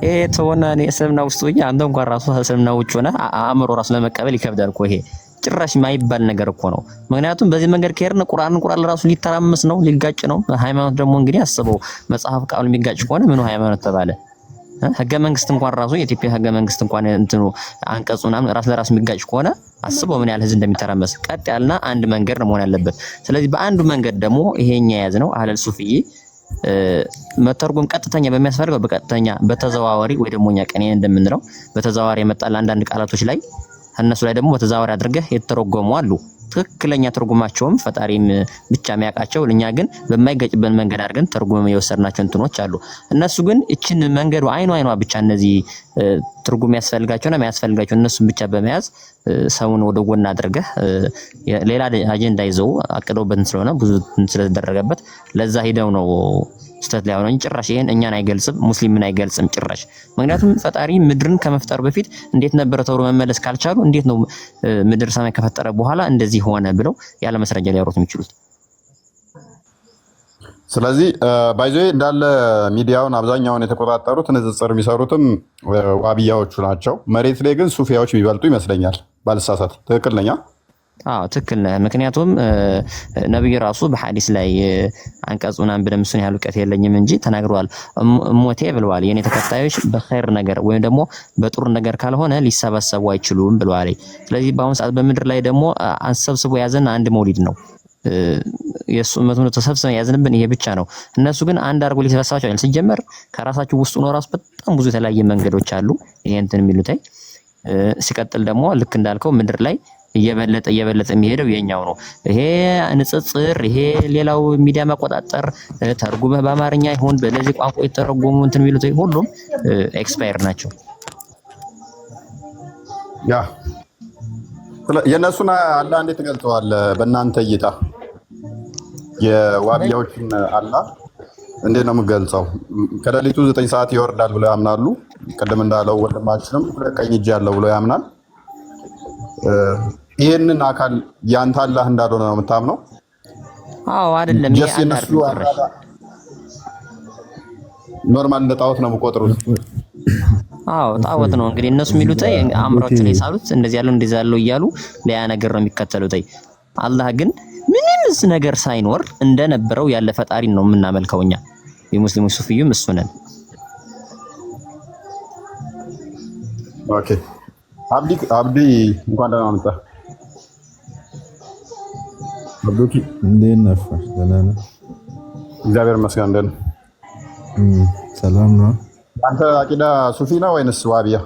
ይሄ ተወና እኔ እስልምና ውስጥ ሆኜ አንተ እንኳን ራሱ እስልምና ውጭ ሆነ አእምሮ ራሱ ለመቀበል ይከብዳል እኮ። ይሄ ጭራሽ የማይባል ነገር እኮ ነው። ምክንያቱም በዚህ መንገድ ከሄድን ቁርአን ራሱ ሊተራመስ ነው፣ ሊጋጭ ነው። ሃይማኖት ደግሞ እንግዲህ አስበው መጽሐፍ ቃሉ የሚጋጭ ከሆነ ምኑ ሃይማኖት ተባለ? ህገ መንግስት እንኳን ራሱ የኢትዮጵያ ህገ መንግስት እንኳን እንትኑ አንቀጹ ምናምን ራስ ለራስ የሚጋጭ ከሆነ አስበው ምን ያህል ህዝብ እንደሚተራመስ። ቀጥ ያልና አንድ መንገድ ነው መሆን ያለበት። ስለዚህ በአንዱ መንገድ ደግሞ ይሄኛ ያዝ ነው አህለል ሱፍይ መተርጎም ቀጥተኛ በሚያስፈልገው በቀጥተኛ በተዘዋዋሪ ወይ ደግሞ እኛ ቀኔ እንደምንለው በተዘዋዋሪ የመጣል አንዳንድ ቃላቶች ላይ እነሱ ላይ ደግሞ በተዘዋዋሪ አድርገህ የተረጎሙ አሉ። ትክክለኛ ትርጉማቸውም ፈጣሪም ብቻ የሚያውቃቸው፣ እኛ ግን በማይገጭበት መንገድ አድርገን ትርጉም የወሰድናቸው እንትኖች አሉ። እነሱ ግን እችን መንገዱ አይኗ ብቻ እነዚህ ትርጉም ያስፈልጋቸውና የማያስፈልጋቸው እነሱን ብቻ በመያዝ ሰውን ወደ ጎን አድርገህ ሌላ አጀንዳ ይዘው አቅደውበትን ስለሆነ ብዙ ስለተደረገበት ለዛ ሂደው ነው ስተት ላይ ሆነው ጭራሽ ይሄን እኛን አይገልጽም፣ ሙስሊምን አይገልጽም ጭራሽ። ምክንያቱም ፈጣሪ ምድርን ከመፍጠር በፊት እንዴት ነበር ተብሎ መመለስ ካልቻሉ እንዴት ነው ምድር ሰማይ ከፈጠረ በኋላ እንደዚህ ሆነ ብለው ያለ መስረጃ ሊያወሩት የሚችሉት? ስለዚህ ባይዞ እንዳለ ሚዲያውን አብዛኛውን የተቆጣጠሩት ንጽጽር የሚሰሩትም ዋህብያዎቹ ናቸው። መሬት ላይ ግን ሱፊያዎች የሚበልጡ ይመስለኛል ባልሳሳት። ትክክል ነኝ? አዎ ትክክል ነህ። ምክንያቱም ነብዩ ራሱ በሐዲስ ላይ አንቀጹን አንብበን እሱን ያህል እውቀት የለኝም እንጂ ተናግረዋል። ሞቴ ብለዋል የኔ ተከታዮች በኸይር ነገር ወይም ደግሞ በጥሩ ነገር ካልሆነ ሊሰበሰቡ አይችሉም ብለዋል። ስለዚህ በአሁኑ ሰዓት በምድር ላይ ደግሞ አንሰብስቦ ያዘን አንድ መውሊድ ነው። የሱ መቱን ተሰብስበን ያዘንብን ይሄ ብቻ ነው። እነሱ ግን አንድ አድርጎ ሊሰበስባቸው አይደል። ሲጀመር ከራሳቸው ውስጥ ነው ራሱ በጣም ብዙ የተለያየ መንገዶች አሉ ይሄ እንትን የሚሉት። ሲቀጥል ደግሞ ልክ እንዳልከው ምድር ላይ እየበለጠ የሚሄደው የኛው ነው። ይሄ ንጽጽር፣ ይሄ ሌላው ሚዲያ መቆጣጠር፣ ተርጉመህ በአማርኛ ይሁን በለዚህ ቋንቋ የተረጎሙ እንትን የሚሉት ሁሉም ኤክስፓየር ናቸው። ያ የነሱን አላህ እንዴት ትገልጸዋለህ? በእናንተ እይታ የዋህብያዎችን አላህ እንዴት ነው የምገልጸው? ከሌሊቱ 9 ሰዓት ይወርዳል ብለው ያምናሉ። ቅድም እንዳለው ወንድማችንም ቀኝ እጅ ያለው ብለው ያምናል። ይሄንን አካል ያንተ አላህ እንዳልሆነ ነው የምታምነው? አዎ አይደለም። ይሄ እነሱ ኖርማል እንደ ጣዖት ነው የምቆጥሩት። አዎ ጣዖት ነው እንግዲህ እነሱ የሚሉት አእምሯቸው ላይ ሳሉት እንደዚህ ያለው እያሉ ሌላ ነገር ነው የሚከተሉት። አላህ ግን ምንም ነገር ሳይኖር እንደነበረው ያለ ፈጣሪ ነው የምናመልከው እኛ የሙስሊሞች ሱፊዩም እሱ ነን። ኦኬ አብዲ እንኳን ደህና መጣህ። አብዱኪ እንዴት ነህ? ደህና ነህ? እግዚአብሔር ይመስገን። ደህና ሰላም ነው። አንተ አቂዳ ሱፊ ነው ወይንስ ዋቢያ?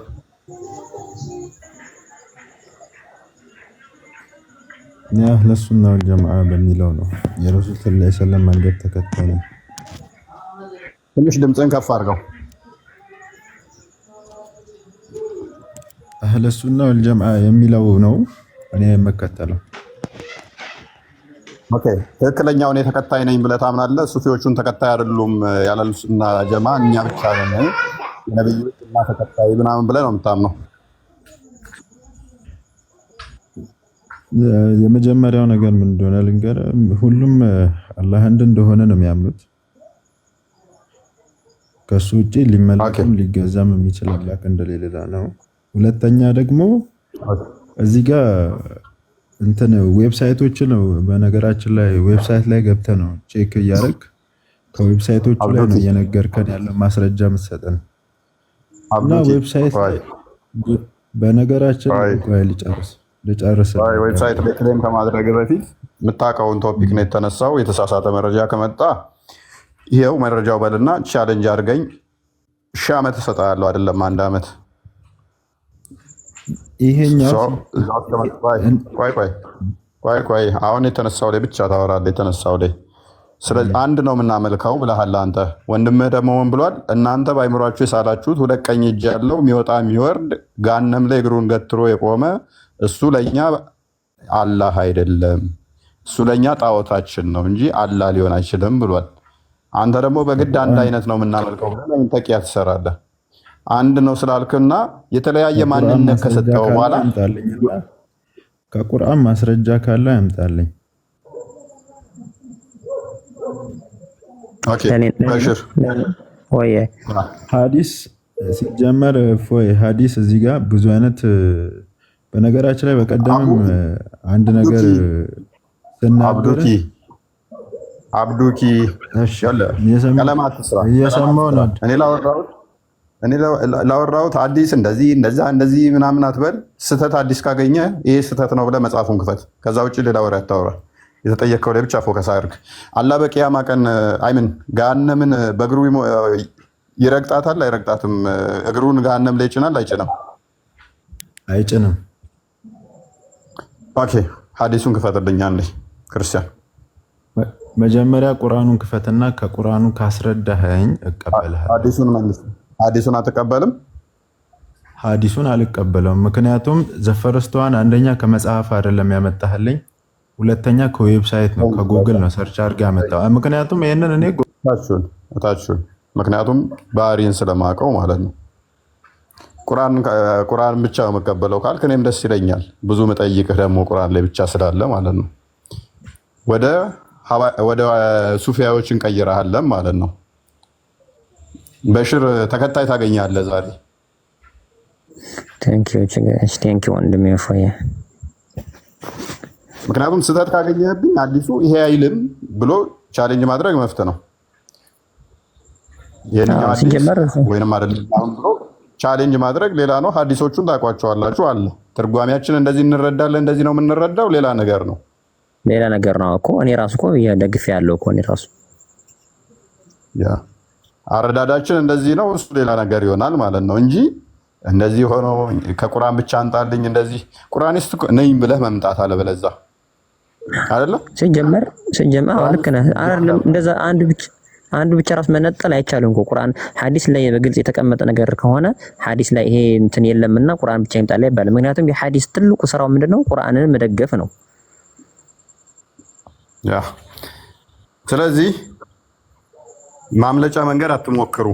ያ ለሱና ወልጀማዓ በሚለው ነው የረሱል ሰለላሁ ዐለይሂ ወሰለም መንገድ ተከታይ ነው። ትንሽ ድምፅህን ከፍ አድርገው። አህለ ሱና ወልጀማዓ የሚለው ነው እኔ የምከተለው። ኦኬ ትክክለኛው እኔ ተከታይ ነኝ ብለህ ታምናለህ? ሱፊዎቹን ተከታይ አይደሉም ያለ ሱና ጀማ እኛ ብቻ ነን ነብዩ እና ተከታይ ምናምን ብለህ ነው የምታምነው? የመጀመሪያው ነገር ምን እንደሆነ ልንገር። ሁሉም አላህ አንድ እንደሆነ ነው የሚያምኑት። ከሱ ውጪ ሊመለክም ሊገዛም የሚችል አምላክ እንደሌለ ነው። ሁለተኛ ደግሞ እዚህ ጋር እንትን ዌብሳይቶች ነው። በነገራችን ላይ ዌብሳይት ላይ ገብተህ ነው ቼክ እያደረግ ከዌብሳይቶቹ ላይ ነው እየነገርከን ያለው ማስረጃ የምትሰጠን እና ዌብሳይት በነገራችን ላይ ልጨርስ ዌብሳይት ላይ ክሌም ከማድረግ በፊት የምታውቀውን ቶፒክ ነው የተነሳው። የተሳሳተ መረጃ ከመጣ ይሄው መረጃው በልና ቻሌንጅ አድርገኝ። 1000 ዓመት እሰጥሃለሁ አይደለም 1 ዓመት። ይሄኛው ቆይ አሁን የተነሳው ላይ ብቻ ታወራለህ። የተነሳው ላይ ስለዚህ አንድ ነው የምናመልከው ብለሃል አንተ። ወንድምህ ደግሞ ምን ብሏል? እናንተ በአይምሯችሁ የሳላችሁት 2 ቀኝ እጅ ያለው የሚወጣ የሚወርድ ጋነም ላይ እግሩን ገትሮ የቆመ እሱ ለኛ አላህ አይደለም፣ እሱ ለኛ ጣዖታችን ነው እንጂ አላህ ሊሆን አይችልም ብሏል። አንተ ደግሞ በግድ አንድ አይነት ነው የምናመልከው ብለህ ለምን ተቂያ ትሰራለህ? አንድ ነው ስላልክና የተለያየ ማንነት ከሰጠው በኋላ ከቁርአን ማስረጃ ካለ ያምጣልኝ። ኦኬ በሽር ወይ ሐዲስ ሲጀመር ፎይ ሐዲስ እዚህ ጋር ብዙ አይነት በነገራችን ላይ በቀደምም አንድ ነገር ስናገር አብዱኪ እየሰማሁ ነው። እኔ ላወራሁት አዲስ እንደዚህ ምናምን አትበል። ስህተት አዲስ ካገኘ ይሄ ስህተት ነው ብለህ መጽሐፉን ክፈት። ከዛ ውጭ ሌላ ወሬ አታውራ። የተጠየቀው ላይ ብቻ ፎከስ አድርግ። አላህ በቂያማ ቀን አይምን ገሃነምን በእግሩ ይረግጣታል አይረግጣትም? እግሩን ገሃነም ላይ ይጭናል አይጭንም? አይጭንም። ኦኬ ሐዲሱን ክፈትልኝ አንዴ ክርስቲያን። መጀመሪያ ቁርአኑን ክፈትና ከቁርአኑ ካስረዳኸኝ እቀበልሃለሁ። ሐዲሱን መልስ። ሐዲሱን አትቀበልም? ሐዲሱን አልቀበለውም። ምክንያቱም ዘፈረስቷን አንደኛ ከመጽሐፍ አይደለም ያመጣህልኝ፣ ሁለተኛ ከዌብሳይት ነው ከጉግል ነው ሰርች አድርገህ ያመጣው። ምክንያቱም ይሄንን እኔ እታችሁን ምክንያቱም ባህሪን ስለማውቀው ማለት ነው። ቁርአን ብቻ ነው የምቀበለው ካልክ እኔም ደስ ይለኛል። ብዙ መጠይቅህ ደግሞ ቁርአን ላይ ብቻ ስላለ ማለት ነው። ወደ ሱፊያዎች እንቀይረሃለን ማለት ነው። በሽር ተከታይ ታገኛለህ ዛሬ። ቴንኪው ወንድሜ ፎየ። ምክንያቱም ስህተት ካገኘህብኝ አዲሱ ይሄ አይልም ብሎ ቻሌንጅ ማድረግ መፍት ነው። የኛው አዲስ ወይንም አይደለም ብሎ ቻሌንጅ ማድረግ ሌላ ነው። ሐዲሶቹን ታውቋቸዋላችሁ አለ ትርጓሜያችን እንደዚህ እንረዳለን፣ እንደዚህ ነው የምንረዳው፣ ሌላ ነገር ነው እኮ እኔ ራሱ እኮ ደግፌ ያለው እኮ እኔ ራሱ ያ አረዳዳችን እንደዚህ ነው፣ እሱ ሌላ ነገር ይሆናል ማለት ነው እንጂ እንደዚህ ሆኖ ከቁርአን ብቻ አንጣልኝ እንደዚህ ቁርአኒስት ነኝ ብለህ መምጣት አለ በለዛ አይደለ? ሲጀመር ልክ ነህ አይደለም? እንደዛ አንዱ ብቻ ራስ መነጠል አይቻልም እኮ ቁርአን ሐዲስ ላይ በግልጽ የተቀመጠ ነገር ከሆነ ሐዲስ ላይ ይሄ እንትን የለምና ቁርአን ብቻ ይምጣል አይባልም። ምክንያቱም የሐዲስ ትልቁ ስራው ምንድነው? ቁርአንን መደገፍ ነው። ያ ስለዚህ ማምለጫ መንገድ አትሞክሩ።